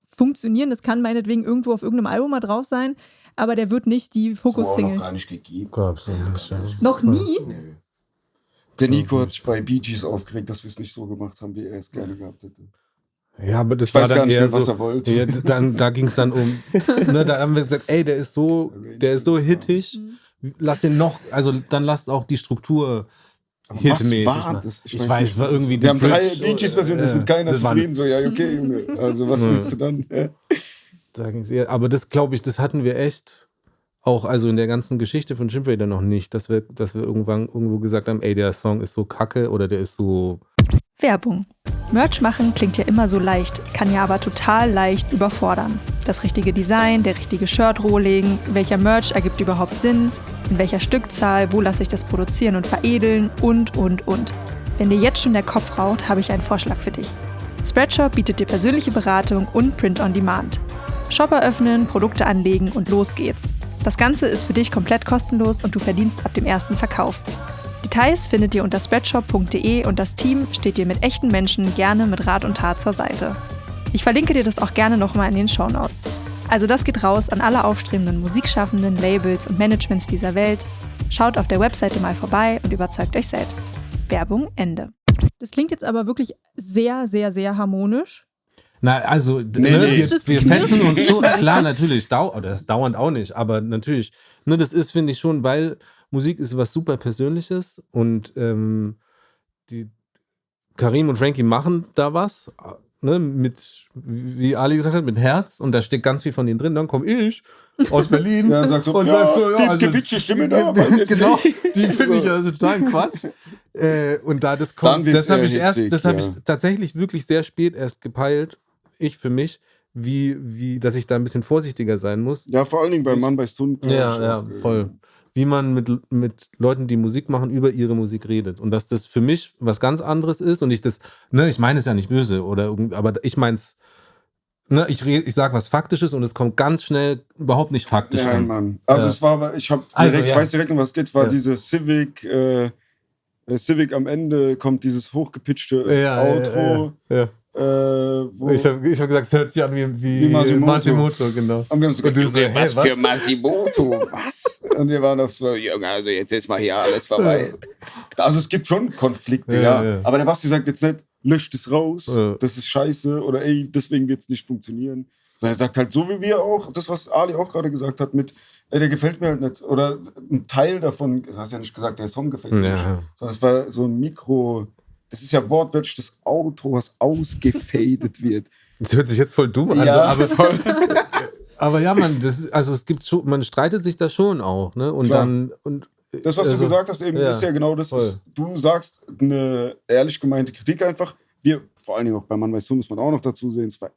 A: funktionieren, das kann meinetwegen irgendwo auf irgendeinem Album mal drauf sein, aber der wird nicht die
C: So auch
A: Fokus-Single.
C: noch gar nicht gegeben.
B: Gab's nicht, ja.
A: Noch nie?
C: Nö. Der Nico hat sich bei Bee Gees aufgeregt, dass wir es nicht so gemacht haben, wie er es gerne gehabt hätte.
B: Ja, aber das
C: Ich
B: war
C: weiß
B: dann
C: gar nicht
B: eher
C: mehr, was
B: so,
C: er wollte.
B: ja, da ging es dann um, ne, da haben wir gesagt, ey, der ist so hittig, lass ihn noch, also dann lasst auch die Struktur
C: Aber
B: hitmäßig.
C: was war
B: machen.
C: das?
B: Ich weiß,
C: nicht,
B: war
C: was
B: irgendwie
C: das war.
B: die
C: Wir haben 3
B: Bridge,
C: Bee Gees Versionen, das ist mit keiner
B: das war-
C: zufrieden. So, ja, okay, Junge. Also, was willst du dann? Ja.
B: Da ging's eher, aber das glaube ich, das hatten wir echt auch, also in der ganzen Geschichte von Chimp Raider noch nicht, dass wir irgendwann irgendwo gesagt haben, ey, der Song ist so kacke oder der ist so.
A: Werbung. Merch machen klingt ja immer so leicht, kann ja aber total leicht überfordern. Das richtige Design, der richtige Shirt-Rolling, welcher Merch ergibt überhaupt Sinn, in welcher Stückzahl, wo lasse ich das produzieren und veredeln und. Wenn dir jetzt schon der Kopf raucht, habe ich einen Vorschlag für dich. Spreadshop bietet dir persönliche Beratung und Print on Demand. Shop eröffnen, Produkte anlegen und los geht's. Das Ganze ist für dich komplett kostenlos und du verdienst ab dem ersten Verkauf. Details findet ihr unter spreadshop.de und das Team steht dir mit echten Menschen gerne mit Rat und Tat zur Seite. Ich verlinke dir das auch gerne nochmal in den Shownotes. Also das geht raus an alle aufstrebenden Musikschaffenden, Labels und Managements dieser Welt. Schaut auf der Webseite mal vorbei und überzeugt euch selbst. Werbung Ende. Das klingt jetzt aber wirklich sehr, sehr, sehr harmonisch.
B: Na, also,
C: nee.
B: wir fetzen uns so, klar, natürlich, das dauernd auch nicht, aber natürlich, ne, das ist, finde ich schon, weil Musik ist was super Persönliches und die Karim und Frankie machen da was, ne, mit, wie Ali gesagt hat, mit Herz und da steckt ganz viel von denen drin, dann komme ich aus Berlin
C: Ja, sagt so,
B: und
C: ja,
B: sag so,
C: die
B: also,
C: gebitsche Stimme da, weiß jetzt
B: genau,
C: nicht.
B: die finde ich
C: So.
B: also total Quatsch. Und da das
C: Dann
B: kommt,
C: wird's
B: das habe ich
C: eher
B: erst,
C: hitzig,
B: das habe
C: ja.
B: ich tatsächlich wirklich sehr spät erst gepeilt, ich für mich, wie, dass ich da ein bisschen vorsichtiger sein muss.
C: Ja, vor allen Dingen beim Mann bei Stunden.
B: Ja, voll. Wie man mit Leuten, die Musik machen, über ihre Musik redet. Und dass das für mich was ganz anderes ist und ich das, ne, ich meine es ja nicht böse, aber ich meine es, ne, ich sage was Faktisches und es kommt ganz schnell überhaupt nicht faktisch
C: Nein,
B: an.
C: Mann. Also
B: Ja.
C: es war, aber ich habe direkt,
B: Also, ja.
C: ich weiß direkt, um was es geht, war
B: Ja.
C: diese Civic am Ende kommt dieses hochgepitchte Outro.
B: Ja.
C: Wo
B: Ich habe gesagt, es hört sich an wie
C: Masimoto.
B: Masimoto, genau.
C: und wir haben so
B: Und du
C: gesagt,
B: so,
C: Junge, was
B: hey,
C: für Masimoto, was? Und wir waren auf so, Junge, also jetzt ist mal hier alles vorbei. Also es gibt schon Konflikte, ja. Aber der Basti sagt jetzt nicht, löscht es raus, das ist scheiße oder ey, deswegen wird es nicht funktionieren. Sondern er sagt halt so wie wir auch, das was Ali auch gerade gesagt hat mit, ey, der gefällt mir halt nicht. Oder ein Teil davon, du hast ja nicht gesagt, der Song gefällt mir nicht. Sondern es war so ein Mikro, das ist ja wortwörtlich das Outro, was ausgefadet wird.
B: Das hört sich jetzt voll dumm an.
C: Ja,
B: Also, aber ja, man, es gibt schon, man streitet sich da schon auch, ne? Und
C: Klar.
B: dann. Und,
C: Das, was du gesagt hast, eben ist ja genau das. Ist, du sagst eine ehrlich gemeinte Kritik einfach. Wir, vor allen Dingen auch bei Mann weiß du, muss man auch noch dazu sehen, es war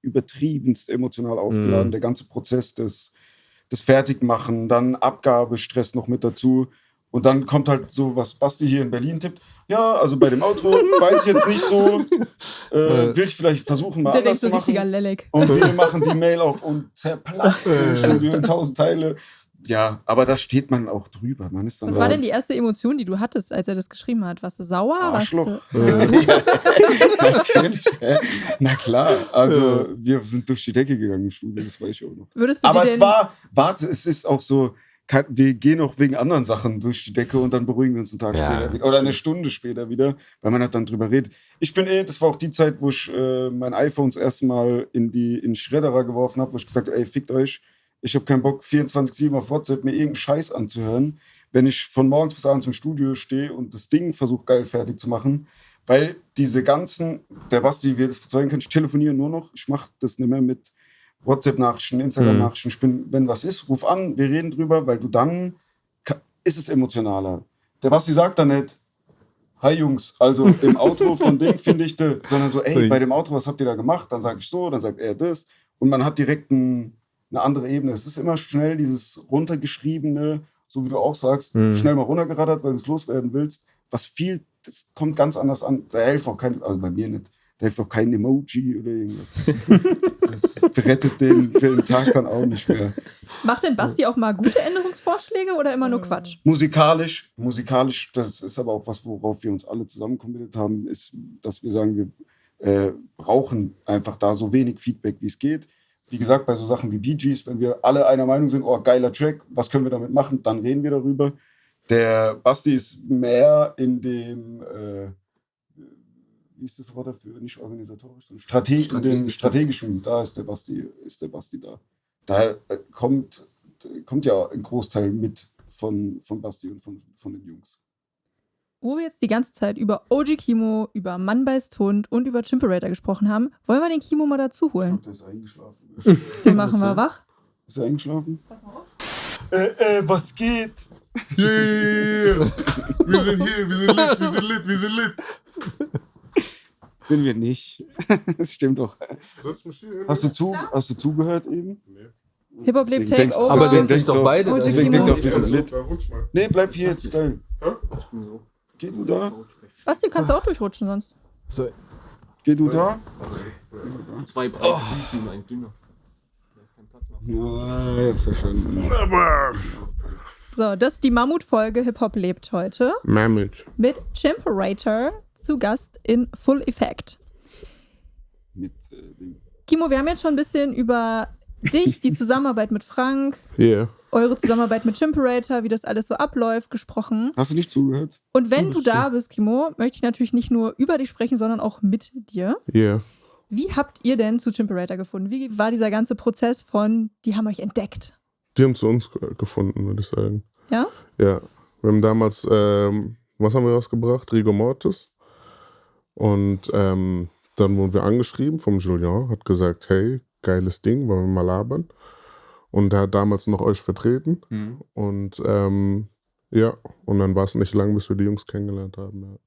C: übertriebenst emotional aufgeladen. Der ganze Prozess des Fertigmachen, dann Abgabestress noch mit dazu. Und dann kommt halt so, was Basti hier in Berlin tippt. Ja, also bei dem Outro weiß ich jetzt nicht so. Will ich vielleicht versuchen, mal
A: Der
C: anders
A: denkt so
C: zu machen.
A: richtiger Lelek.
C: Und wir machen die Mail auf und zerplatzen im Studio in 1000 Teile. Ja, aber da steht man auch drüber. Man ist dann
A: Was war denn die erste Emotion, die du hattest, als er das geschrieben hat? Warst du sauer?
C: Arschloch.
A: Warst du,
C: Natürlich. Na klar. Also wir sind durch die Decke gegangen im Studio, das weiß ich auch noch.
A: würdest du
C: Aber
A: dir
C: es
A: denn,
C: warte, es ist auch so, wir gehen auch wegen anderen Sachen durch die Decke und dann beruhigen wir uns einen Tag später wieder. Oder eine Stunde später wieder, weil man halt dann drüber redet. Ich bin das war auch die Zeit, wo ich mein iPhone das erste Mal in den Schredderer geworfen habe, wo ich gesagt habe, ey, fickt euch. Ich habe keinen Bock, 24/7 auf WhatsApp mir irgendeinen Scheiß anzuhören, wenn ich von morgens bis abends im Studio stehe und das Ding versuche geil fertig zu machen. Weil diese ganzen, der Basti wird es bezeugen können, ich telefoniere nur noch, ich mache das nicht mehr mit WhatsApp-Nachrichten, Instagram-Nachrichten. Ich bin, wenn was ist, ruf an, wir reden drüber, weil du dann, ist es emotionaler. Der Basti sagt dann nicht, hi Jungs, also im Outro von dem finde ich das, sondern so, ey, bei dem Outro, was habt ihr da gemacht? Dann sage ich so, dann sagt er das. Und man hat direkt eine andere Ebene. Es ist immer schnell dieses runtergeschriebene, so wie du auch sagst, schnell mal runtergerattert, weil du es loswerden willst. Was viel, das kommt ganz anders an. Da helfen auch keine, also bei mir nicht. Da hilft auch kein Emoji oder irgendwas. Das rettet den für den Tag dann auch nicht mehr.
A: Macht denn Basti auch mal gute Änderungsvorschläge oder immer nur Quatsch?
C: Musikalisch, das ist aber auch was, worauf wir uns alle zusammen kombiniert haben, ist, dass wir sagen, wir brauchen einfach da so wenig Feedback, wie es geht. Wie gesagt, bei so Sachen wie Bee Gees, wenn wir alle einer Meinung sind, oh, geiler Track, was können wir damit machen, dann reden wir darüber. Der Basti ist mehr in dem, wie ist das Wort dafür, nicht organisatorisch, sondern in den strategischen, da ist der Basti da. Da kommt ja ein Großteil mit von Basti und von den Jungs.
A: Wo wir jetzt die ganze Zeit über OG Kimo, über Mann beißt Hund und über Chimperator gesprochen haben, wollen wir den Kimo mal dazu holen.
C: Der ist eingeschlafen.
A: Den machen wir wach.
C: Ist er eingeschlafen?
A: Pass mal auf.
C: Was geht?
E: Yeah! Wir sind hier, wir sind lit.
C: Sind wir nicht. Das stimmt doch.
E: Setz mich hier hin.
C: Hast du zugehört eben?
E: Nee.
A: Hip-Hop lebt
C: Deswegen denkst-
A: Takeover.
B: Aber
C: Deswegen
B: den sind
C: denkst
B: doch
C: du-
B: beide.
A: Oh,
B: deswegen
A: Deswegen
C: denkt
A: denk
C: doch, wir sind lit.
E: Da rutsch mal.
C: Nee, bleib hier, ist geil. Geh du da?
A: Basti, du kannst auch durchrutschen sonst.
B: So,
C: Geh du da?
D: 2 breite Blüten, ein dünner. Da ist kein Platz mehr.
C: Ja, ich hab's verstanden.
A: So, das ist die Mammutfolge Hip-Hop lebt heute
E: Mammut.
A: mit Chimperator zu Gast in Full Effect.
C: Mit dem.
A: Kimo, wir haben jetzt schon ein bisschen über dich, die Zusammenarbeit mit Frank,
E: Yeah.
A: eure Zusammenarbeit mit Chimperator, wie das alles so abläuft, gesprochen.
C: Hast du nicht zugehört?
A: Und wenn du da bist, Kimo, möchte ich natürlich nicht nur über dich sprechen, sondern auch mit dir.
E: Yeah.
A: Wie habt ihr denn zu Chimperator gefunden? Wie war dieser ganze Prozess von, die haben euch entdeckt?
E: Die haben zu uns gefunden, würde ich sagen.
A: Ja?
E: Ja. Wir haben damals, was haben wir rausgebracht? Rigor Mortis. Und dann wurden wir angeschrieben vom Julien, hat gesagt, hey, geiles Ding, wollen wir mal labern. Und er hat damals noch euch vertreten. Und ja, und dann war es nicht lang, bis wir die Jungs kennengelernt haben. Ja.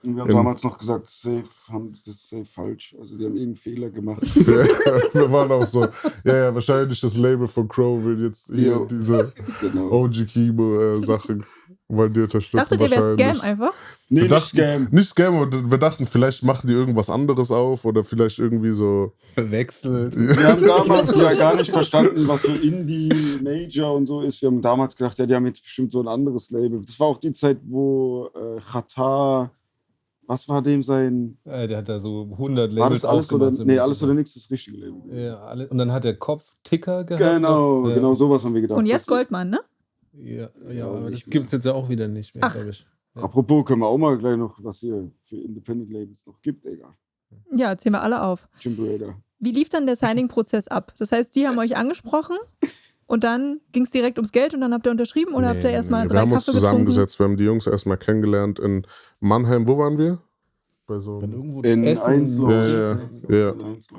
C: Und wir haben damals noch gesagt, das ist safe falsch. Also die haben irgendeinen Fehler gemacht.
E: Wir waren auch so, ja, wahrscheinlich das Label von Crow will jetzt hier
C: Jo.
E: diese
C: Genau.
E: OG Kimo-Sachen, wollen die unterstützen.
A: Dachtet ihr, wäre
E: wahrscheinlich.
A: Scam einfach?
C: Nee,
E: Wir
C: nicht
E: dachten,
C: Scam.
E: Nicht Scam, aber wir dachten, vielleicht machen die irgendwas anderes auf oder vielleicht irgendwie so.
B: verwechselt.
C: Wir haben damals ja gar nicht verstanden, was so Indie, Major und so ist. Wir haben damals gedacht, ja, die haben jetzt bestimmt so ein anderes Label. Das war auch die Zeit, wo Qatar, was war dem sein...
B: Der hat da so 100
C: War
B: Labels
C: das alles oder...
B: aufgemacht.
C: Nee, alles oder nichts, das richtige Label.
B: Ja, und dann hat der Kopf Ticker gehabt.
C: Genau,
B: Ja.
C: genau sowas haben wir gedacht.
A: Und jetzt
C: Das-
A: Goldmann, ne?
B: Ja,
C: Ja,
B: aber
C: nicht
B: das gibt es jetzt ja auch wieder nicht mehr,
A: Ach.
B: glaube ich. Ja.
C: Apropos, können wir auch mal gleich noch, was hier für Independent Labels noch gibt, egal.
A: Ja, zählen wir alle auf.
C: Chimperator.
A: Wie lief dann der Signing-Prozess ab? Das heißt, die haben euch angesprochen und dann ging es direkt ums Geld und dann habt ihr unterschrieben oder habt ihr erstmal
E: Wir
A: 3
E: haben uns
A: Kaffee getrunken?
E: zusammengesetzt, wir haben die Jungs erstmal kennengelernt in Mannheim. Wo waren wir? Bei so.
B: Wenn irgendwo
C: In
B: Essen-
C: Einsloch.
E: Ja.
C: In Einsloch.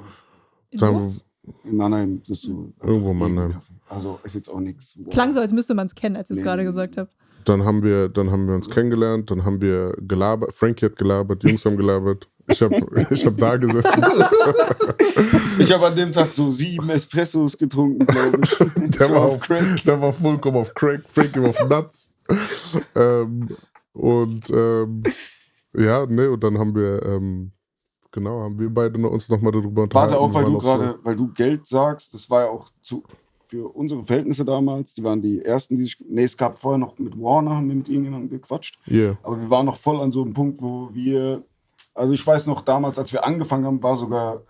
A: In
E: Da
A: wo?
E: haben
C: In Mannheim, das ist so.
E: Irgendwo in Mannheim.
C: Also ist jetzt auch nichts. Wow.
A: Klang so, als müsste man es kennen, als ihr es
C: Nee.
A: gerade gesagt habt.
E: Dann haben wir uns kennengelernt, dann haben wir gelabert, Frankie hat gelabert, die Jungs haben gelabert. Ich hab da gesessen.
C: Ich habe an dem Tag so 7 Espressos getrunken, glaube ich.
E: Der war vollkommen auf Crack, Frankie war auf Nuts. Ja, ne, und dann haben wir, haben wir beide uns nochmal darüber unterhalten.
C: Warte auch, weil
E: War
C: du
E: noch
C: gerade, weil du Geld sagst, das war ja auch für unsere Verhältnisse damals, die waren die ersten, die sich, es gab vorher noch mit Warner, haben wir mit irgendjemandem gequatscht,
E: So. Yeah.
C: aber wir waren noch voll an so einem Punkt, wo wir, also ich weiß noch damals, als wir angefangen haben, war sogar,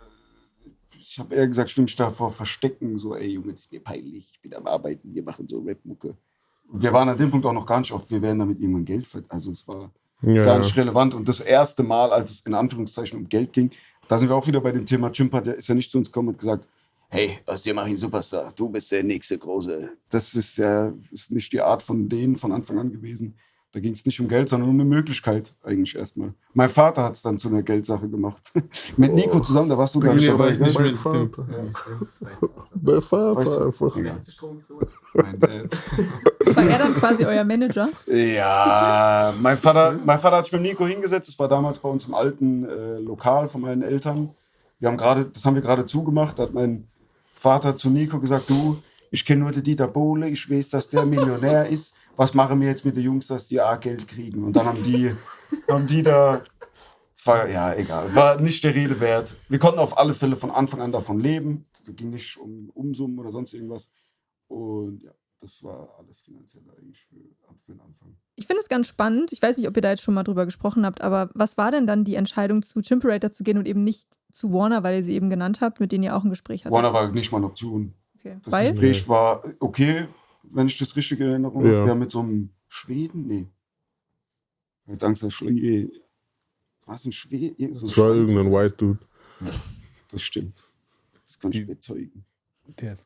C: ich habe eher gesagt, ich will mich davor verstecken, so, ey Junge, das ist mir peinlich, ich bin am Arbeiten, wir machen so Rap-Mucke. Und wir waren an dem Punkt auch noch gar nicht auf, wir werden damit irgendwann Geld verdienen, also es war
E: Ja,
C: gar nicht relevant. Und das erste Mal, als es in Anführungszeichen um Geld ging, da sind wir auch wieder bei dem Thema, Chimpa, der ist ja nicht zu uns gekommen und gesagt, hey, aus dir mach ich einen Superstar, du bist der nächste Große. Das ist ja ist nicht die Art von denen von Anfang an gewesen. Da ging es nicht um Geld, sondern um eine Möglichkeit eigentlich erstmal. Mein Vater hat es dann zu einer Geldsache gemacht. Mit Nico zusammen, da warst du gar nicht dabei.
B: ich nicht
E: Mein
B: mit dem.
E: Vater. Der
C: Weißt
E: Vater
C: du?
E: einfach.
C: Egal. Mein Dad.
A: War er dann quasi euer Manager?
C: Ja, mein Vater hat sich mit Nico hingesetzt. Das war damals bei uns im alten Lokal von meinen Eltern. Das haben wir gerade zugemacht. Da hat mein Vater zu Nico gesagt, du, ich kenne nur den Dieter Bohle, ich weiß, dass der Millionär ist. Was machen wir jetzt mit den Jungs, dass die A-Geld kriegen? Und dann haben die da Es war, ja, egal. War nicht der Rede wert. Wir konnten auf alle Fälle von Anfang an davon leben. Es ging nicht um Umsummen oder sonst irgendwas. Und ja, das war alles finanziell eigentlich für den Anfang.
A: Ich finde es ganz spannend. Ich weiß nicht, ob ihr da jetzt schon mal drüber gesprochen habt, aber was war denn dann die Entscheidung, zu Chimperator zu gehen und eben nicht zu Warner, weil ihr sie eben genannt habt, mit denen ihr auch ein Gespräch hattet?
C: Warner war nicht mal eine Option.
A: Okay.
C: Das
A: Weil?
C: Gespräch war okay, wenn ich das richtig in Erinnerung habe.
E: Ja.
C: Wir haben mit so einem Schweden, nee. Jetzt Angst, dass was ein Schwede? So ein
E: Das war
C: Schweizer.
E: irgendein White Dude.
C: Das stimmt. Das kann ich bezeugen.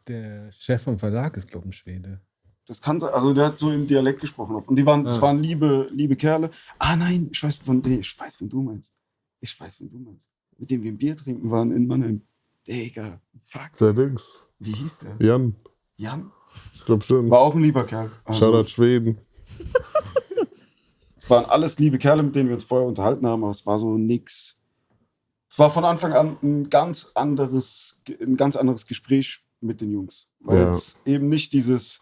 B: Der Chef vom Verlag ist, glaube ich, ein Schwede.
C: Das kann sein, also der hat so im Dialekt gesprochen. Und die das waren liebe Kerle. Ah nein, ich weiß, wen du meinst. Mit dem wir ein Bier trinken waren in Mannheim. Digga, fuck.
E: Der Dings.
C: Wie hieß der?
E: Jan.
C: Jan?
E: Ich glaube schon.
C: War auch ein lieber Kerl.
E: Shoutout Schweden.
C: Es waren alles liebe Kerle, mit denen wir uns vorher unterhalten haben, aber es war so nix. Es war von Anfang an ein ganz anderes Gespräch mit den Jungs. Weil es eben nicht dieses,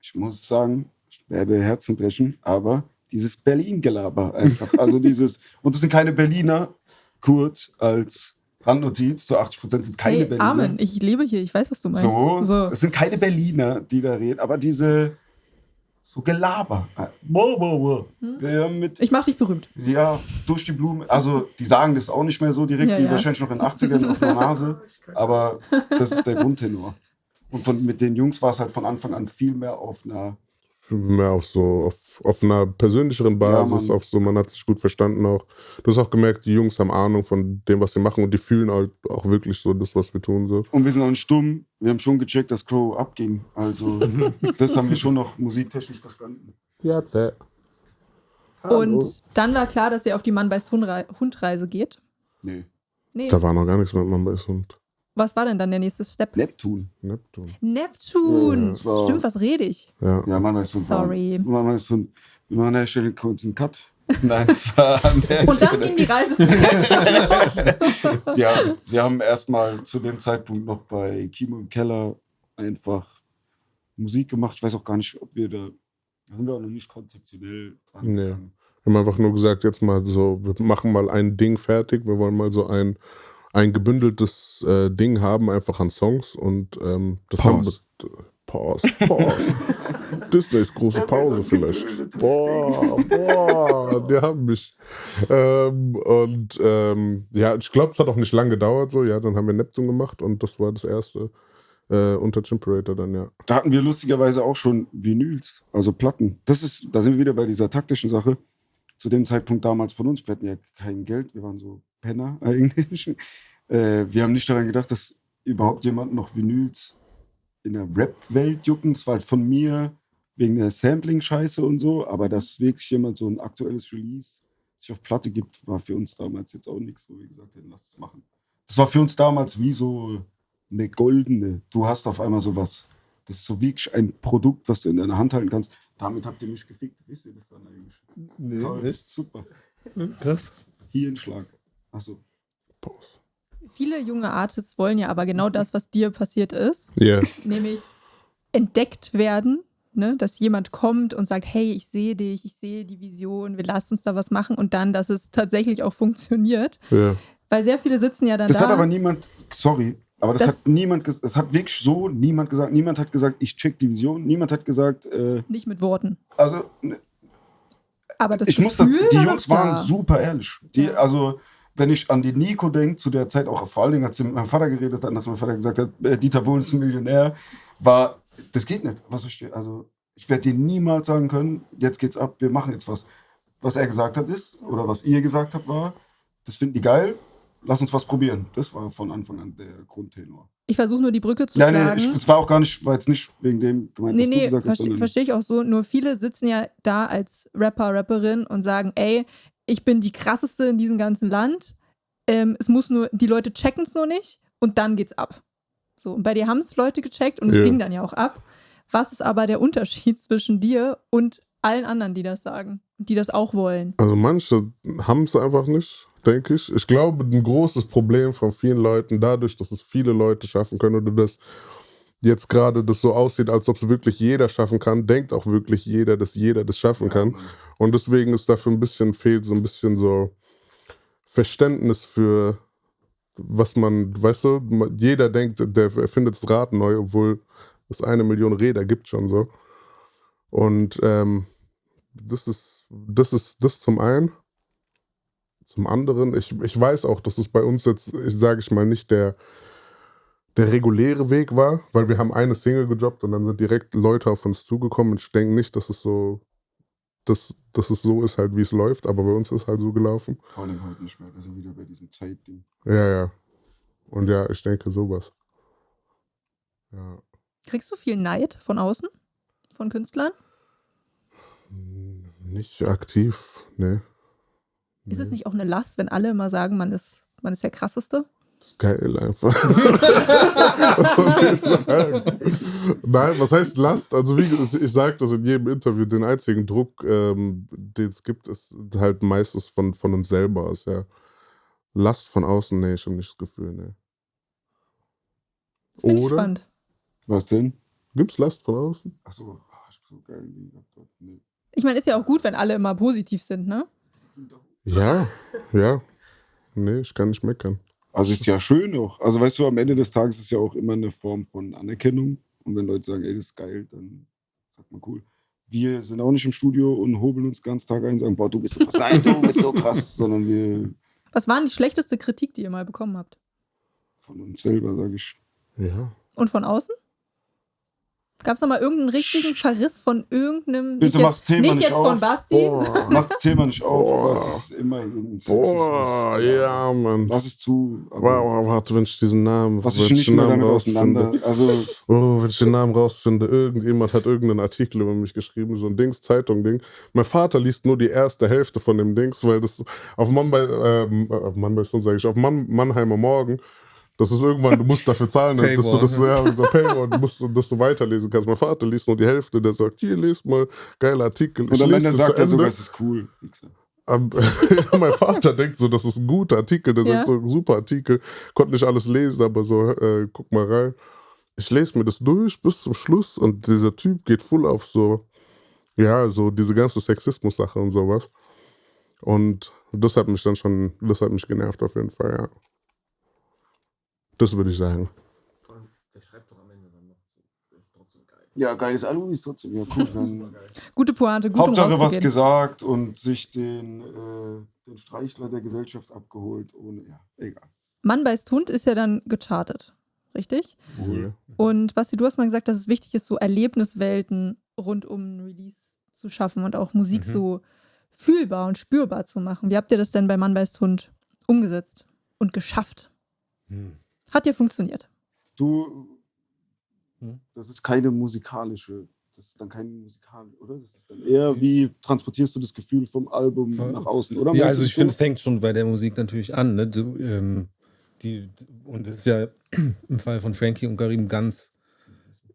C: ich muss sagen, ich werde Herzen brechen, aber dieses Berlin-Gelaber einfach. Also dieses, und das sind keine Berliner, kurz als Randnotiz, zu 80% sind keine
A: Hey,
C: Berliner.
A: Amen, ich lebe hier, ich weiß, was du meinst.
C: So, es sind keine Berliner, die da reden, aber diese so Gelaber. Wir haben mit,
A: Ich mach dich berühmt.
C: ja, durch die Blume, also die sagen das auch nicht mehr so direkt,
A: Ja,
C: wie
A: ja.
C: wahrscheinlich noch in den 80ern auf der Nase, aber das ist der Grundtenor. Und mit den Jungs war es halt von Anfang an viel mehr auf einer,
E: Mehr auf einer persönlicheren Basis,
C: Mann.
E: man hat sich gut verstanden auch. Du hast auch gemerkt, die Jungs haben Ahnung von dem, was sie machen und die fühlen halt auch wirklich so das, was wir tun. So.
C: und wir sind auch nicht stumm, wir haben schon gecheckt, dass Crow abging, also das haben wir schon noch musiktechnisch verstanden.
E: Ja,
A: Und dann war klar, dass ihr auf die Mann-beißt-Hund-Reise geht.
C: Nee.
A: Nee.
E: Da war noch gar nichts mit Mamba ist und
A: Was war denn dann der nächste Step?
C: Neptun.
E: Neptun.
A: Neptun!
C: das war-
A: Stimmt, was rede ich?
C: Ja, man weiß so
A: Sorry.
C: Man weiß so, wir machen an der Stelle kurz einen Cut. Nein, es war an der
A: Und dann
C: Stelle.
A: ging die Reise zu
C: Ja, wir haben erstmal zu dem Zeitpunkt noch bei Kimo im Keller einfach Musik gemacht. Ich weiß auch gar nicht, ob wir da sind wir auch noch nicht konzeptionell dran
E: Nee.
C: gegangen.
E: Wir haben einfach nur gesagt, jetzt mal so, wir machen mal ein Ding fertig. Wir wollen mal so ein gebündeltes Ding haben, einfach an Songs. Und das
C: Pause.
E: haben wir. Pause. Disneys große Pause vielleicht. Boah, die haben mich. Ja, ich glaube, es hat auch nicht lange gedauert so. Ja, dann haben wir Neptun gemacht und das war das erste unter Chimperator dann, ja.
C: Da hatten wir lustigerweise auch schon Vinyls, also Platten. Da sind wir wieder bei dieser taktischen Sache. Zu dem Zeitpunkt damals von uns, wir hatten ja kein Geld, wir waren so Penner eigentlich. Wir haben nicht daran gedacht, dass überhaupt jemand noch Vinyls in der Rap-Welt jucken. Das war halt von mir wegen der Sampling-Scheiße und so, aber dass wirklich jemand so ein aktuelles Release sich auf Platte gibt, war für uns damals jetzt auch nichts, wo wir gesagt hätten, lass es machen. Das war für uns damals wie so eine goldene. Du hast auf einmal sowas. Das ist so wirklich ein Produkt, was du in deiner Hand halten kannst. Damit habt ihr mich gefickt. Wisst ihr das dann eigentlich?
B: Nee,
C: Toll, super.
B: Krass.
C: Hier ein Schlag. Achso.
E: Pause.
A: Viele junge Artists wollen ja aber genau das, was dir passiert ist,
E: Ja.
A: nämlich entdeckt werden, ne? Dass jemand kommt und sagt, hey, ich sehe dich, ich sehe die Vision, wir lassen uns da was machen und dann, dass es tatsächlich auch funktioniert.
E: Ja.
A: Weil sehr viele sitzen ja dann
C: Das
A: da.
C: hat aber niemand, sorry, aber das hat niemand, es hat wirklich so niemand gesagt. Niemand hat gesagt, ich check die Vision. Niemand hat gesagt,
A: Nicht mit Worten.
C: also
A: Aber das
C: ich muss das,
A: Gefühl
C: die
A: war
C: Jungs
A: doch
C: waren
A: da.
C: super ehrlich. Also, wenn ich an die Nico denke, zu der Zeit auch vor allen Dingen, als sie mit meinem Vater geredet hat, als mein Vater gesagt hat, Dieter Bohlen ist ein Millionär, war, das geht nicht. Also, ich werde dir niemals sagen können, jetzt geht's ab, wir machen jetzt was. Was er gesagt hat ist, oder was ihr gesagt habt, war, das finden die geil, lass uns was probieren. Das war von Anfang an der Grundtenor.
A: Ich versuche nur die Brücke zu
C: Nee,
A: schlagen.
C: es war auch gar nicht, war jetzt nicht wegen dem gemeint, was du gesagt hast, sondern
A: verstehe ich auch so. Nur viele sitzen ja da als Rapper, Rapperin und sagen, ey, ich bin die krasseste in diesem ganzen Land. Es muss nur, die Leute checken es nur nicht und dann geht's ab. So, und bei dir haben es Leute gecheckt und es
E: Ja.
A: ging dann ja auch ab. Was ist aber der Unterschied zwischen dir und allen anderen, die das sagen, die das auch wollen?
E: Also manche haben es einfach nicht, denke ich. Ich glaube, ein großes Problem von vielen Leuten, dadurch, dass es viele Leute schaffen können oder dass jetzt gerade das so aussieht, als ob es wirklich jeder schaffen kann, denkt auch wirklich jeder das schaffen kann. Und deswegen ist dafür fehlt so ein bisschen so Verständnis für was man, weißt du, jeder denkt, der erfindet das Rad neu, obwohl es 1 Million Räder gibt schon so. Und das ist zum einen. Zum anderen, ich weiß auch, dass es bei uns jetzt, sage ich mal, nicht der reguläre Weg war, weil wir haben eine Single gedroppt und dann sind direkt Leute auf uns zugekommen. Und ich denke nicht, dass es so, dass es so ist halt, wie es läuft, aber bei uns ist halt so gelaufen.
C: Vor allem heute nicht mehr, also wieder bei diesem Zeitding.
E: Ja. Und ja, ich denke sowas. Ja.
A: Kriegst du viel Neid von außen? Von Künstlern?
E: Nicht aktiv, ne.
A: Ist es nicht auch eine Last, wenn alle immer sagen, man ist der Krasseste?
E: Das ist geil einfach. Nein, was heißt Last? Also wie ich sage das in jedem Interview, den einzigen Druck, den es gibt, ist halt meistens von uns selber aus, ja. Last von außen, nee, ich habe nicht das Gefühl, nee.
A: Das finde ich
E: Oder?
A: spannend.
C: Was denn?
E: Gibt's Last von außen?
C: Achso, ich hab so geil. Nee.
A: Ich meine, ist ja auch gut, wenn alle immer positiv sind, ne?
E: Ja. Nee, ich kann nicht meckern.
C: Also ist ja schön auch. Also weißt du, am Ende des Tages ist ja auch immer eine Form von Anerkennung. Und wenn Leute sagen, ey, das ist geil, dann sagt man cool. Wir sind auch nicht im Studio und hobeln uns den ganzen Tag ein und sagen, boah, du bist so krass, nein, du bist so krass. Sondern wir
A: Was war denn die schlechteste Kritik, die ihr mal bekommen habt?
C: von uns selber, sage ich.
E: Ja.
A: Und von außen? Gab es noch mal irgendeinen richtigen Verriss von irgendeinem...
C: Bitte mach's Thema
A: nicht
C: nicht
A: jetzt
C: auf.
A: von Basti.
C: Mach das Thema nicht auf,
E: Boah.
C: aber es ist immerhin
E: Boah, ja, Mann.
C: Lass es zu. Aber
E: Wow, warte, wenn ich diesen Namen,
C: was ich nicht mehr damit auseinander. Also,
E: wenn ich den Namen rausfinde, irgendjemand hat irgendeinen Artikel über mich geschrieben, so ein Dings, Zeitung-Ding. Mein Vater liest nur die erste Hälfte von dem Dings, weil das auf Mannheimer Morgen, das ist irgendwann, du musst dafür zahlen, dass du das, Paywall, du musst das so weiterlesen kannst. Mein Vater liest nur die Hälfte, der sagt, hier, lest mal, geiler Artikel.
C: und am Ende sagt er sogar, es ist cool.
E: Mein Vater denkt so, das ist ein guter Artikel, der sagt so, ein super Artikel, konnte nicht alles lesen, aber so, guck mal rein. Ich lese mir das durch bis zum Schluss und dieser Typ geht voll auf so, ja, so diese ganze Sexismus-Sache und sowas. Und das hat mich genervt auf jeden Fall, ja. Das würde ich sagen.
D: Der schreibt doch am Ende dann noch. Ist trotzdem geil.
C: Ja, geiles Album ist trotzdem. Ja, cool. Dann
A: Gute Pointe, gut
C: Hauptsache
A: um
C: was
A: rauszugehen.
C: gesagt und sich den Streichler der Gesellschaft abgeholt. Ohne, ja, egal.
A: Mann beißt Hund ist ja dann gechartet, richtig?
E: Cool.
A: Und Basti, du hast mal gesagt, dass es wichtig ist, so Erlebniswelten rund um ein Release zu schaffen und auch Musik so fühlbar und spürbar zu machen. Wie habt ihr das denn bei Mann beißt Hund umgesetzt und geschafft? Hat ja funktioniert.
C: Das ist keine musikalische, das ist dann kein musikalisch, oder? Das ist dann eher, wie transportierst du das Gefühl vom Album nach außen, oder?
B: Ja,
C: Meinst
B: also
C: du
B: ich finde, es fängt schon bei der Musik natürlich an. Ne? Und das ist ja im Fall von Frankie und Karim ganz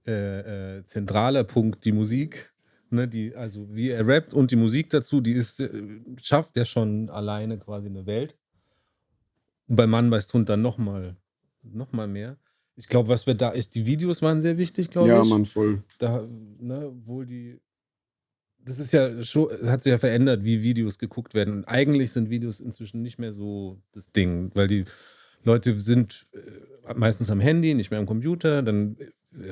B: zentraler Punkt, die Musik. Ne? Also wie er rappt und die Musik dazu, die schafft ja schon alleine quasi eine Welt. Und bei Mann beißt Hund dann noch mal mehr. Ich glaube, was wir da ist, die Videos waren sehr wichtig, glaube ich.
C: Ja, Mann, voll.
B: Da, ne, das ist ja schon, hat sich ja verändert, wie Videos geguckt werden. Und eigentlich sind Videos inzwischen nicht mehr so das Ding, weil die Leute sind meistens am Handy, nicht mehr am Computer, dann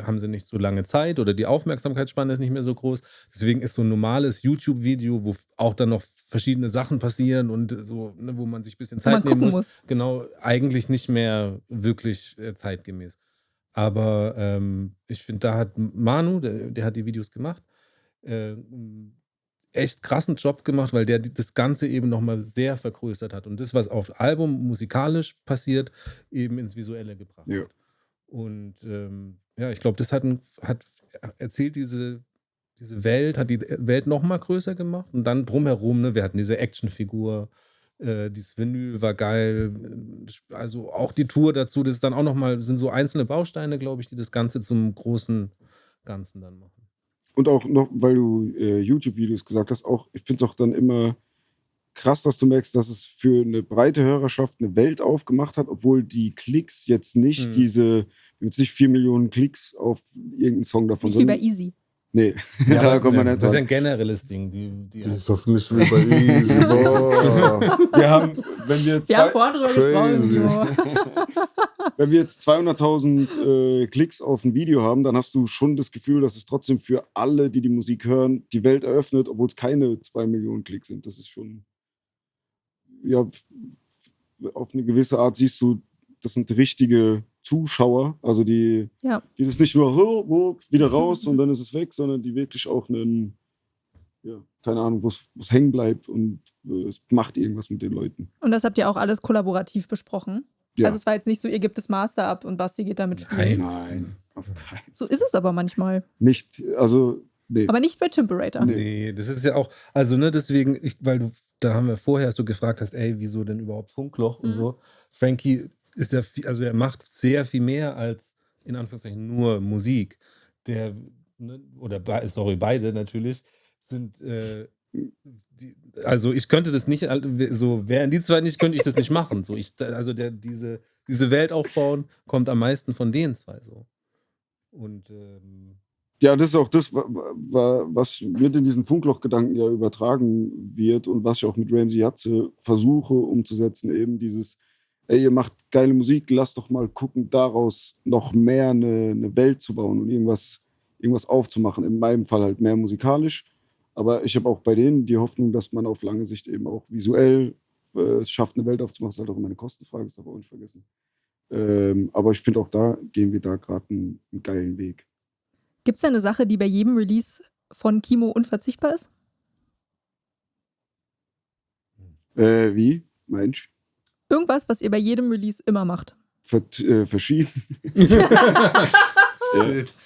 B: haben sie nicht so lange Zeit oder die Aufmerksamkeitsspanne ist nicht mehr so groß. Deswegen ist so ein normales YouTube-Video, wo auch dann noch verschiedene Sachen passieren und so, ne, wo man sich ein bisschen Zeit nehmen muss. Genau, eigentlich nicht mehr wirklich zeitgemäß. Aber ich finde, da hat Manu, der hat die Videos gemacht, echt krassen Job gemacht, weil der das Ganze eben nochmal sehr vergrößert hat. Und das, was auf Album musikalisch passiert, eben ins Visuelle gebracht hat. Und ich glaube, das hat erzählt diese Welt, hat die Welt nochmal größer gemacht. Und dann drumherum, ne, wir hatten diese Actionfigur, dieses Vinyl war geil. Also auch die Tour dazu, das ist dann auch nochmal, sind so einzelne Bausteine, glaube ich, die das Ganze zum großen Ganzen dann machen.
C: Und auch noch, weil du YouTube-Videos gesagt hast, auch, ich finde es auch dann immer krass, dass du merkst, dass es für eine breite Hörerschaft eine Welt aufgemacht hat, obwohl die Klicks jetzt nicht 4 Millionen Klicks auf irgendeinen Song davon
A: sind. Nicht wie bei Easy.
C: Nee,
B: Ja,
C: da
B: aber,
C: kommt man nicht
B: das ist ja
C: dran.
B: ein generelles Ding.
E: Die ist hoffentlich wie bei Easy. Boah.
C: Wir haben, wenn wir
A: Wir haben vorhin drüber gesprochen,
E: Crazy.
A: Simo.
C: Wenn wir jetzt 200.000 Klicks auf ein Video haben, dann hast du schon das Gefühl, dass es trotzdem für alle, die die Musik hören, die Welt eröffnet, obwohl es keine 2 Millionen Klicks sind. Das ist schon, ja, auf eine gewisse Art siehst du, das sind richtige Zuschauer, also die das nicht nur wieder raus und dann ist es weg, sondern die wirklich auch einen, ja, keine Ahnung, wo es hängen bleibt und es macht irgendwas mit den Leuten.
A: Und das habt ihr auch alles kollaborativ besprochen?
C: Ja.
A: Also es war jetzt nicht so, ihr gebt das Master ab und Basti geht damit spielen.
C: Nein, auf keinen.
A: So ist es aber manchmal.
C: Nicht, also, nee.
A: Aber nicht bei Chimperator.
B: Nee, das ist ja auch, also ne, deswegen, weil da haben wir vorher so gefragt hast, ey, wieso denn überhaupt Funkloch und so. Frankie ist ja viel, also er macht sehr viel mehr als in Anführungszeichen nur Musik. Der, ne, oder beide natürlich, sind, also ich könnte das nicht, so wären die zwei nicht, könnte ich das nicht machen. So, also diese Welt aufbauen, kommt am meisten von den zwei so. Und
C: ja, das ist auch das, was mit in diesen Funkloch-Gedanken ja übertragen wird und was ich auch mit Ramsey Jatze versuche umzusetzen, eben dieses, ey, ihr macht geile Musik, lasst doch mal gucken, daraus noch mehr eine Welt zu bauen und irgendwas aufzumachen. In meinem Fall halt mehr musikalisch, aber ich habe auch bei denen die Hoffnung, dass man auf lange Sicht eben auch visuell es schafft, eine Welt aufzumachen. Das ist halt auch immer eine Kostenfrage, das darf man auch nicht vergessen. Aber ich finde auch da gehen wir da gerade einen geilen Weg.
A: Gibt es eine Sache, die bei jedem Release von Kimo unverzichtbar ist?
C: Wie? Mensch?
A: Irgendwas, was ihr bei jedem Release immer macht.
C: Verschieden. Ja.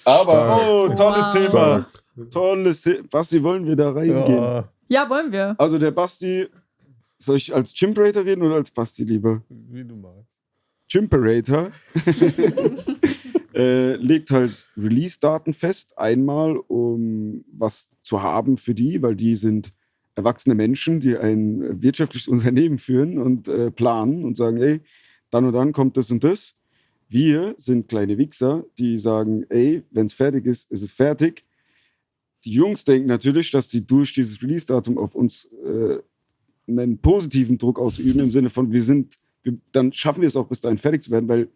C: Aber, tolles
A: Wow.
C: Thema. Tolles Thema. Basti, wollen wir da reingehen?
B: ja,
A: Ja, wollen wir.
C: Also der Basti, soll ich als Chimperator reden oder als Basti lieber?
B: wie du magst.
C: Chimperator legt halt Release-Daten fest, einmal um was zu haben für die, weil die sind erwachsene Menschen, die ein wirtschaftliches Unternehmen führen und planen und sagen, ey, dann und dann kommt das und das. Wir sind kleine Wichser, die sagen, ey, wenn es fertig ist, ist es fertig. Die Jungs denken natürlich, dass die durch dieses Release-Datum auf uns einen positiven Druck ausüben, im Sinne von, dann schaffen wir es auch bis dahin fertig zu werden, weil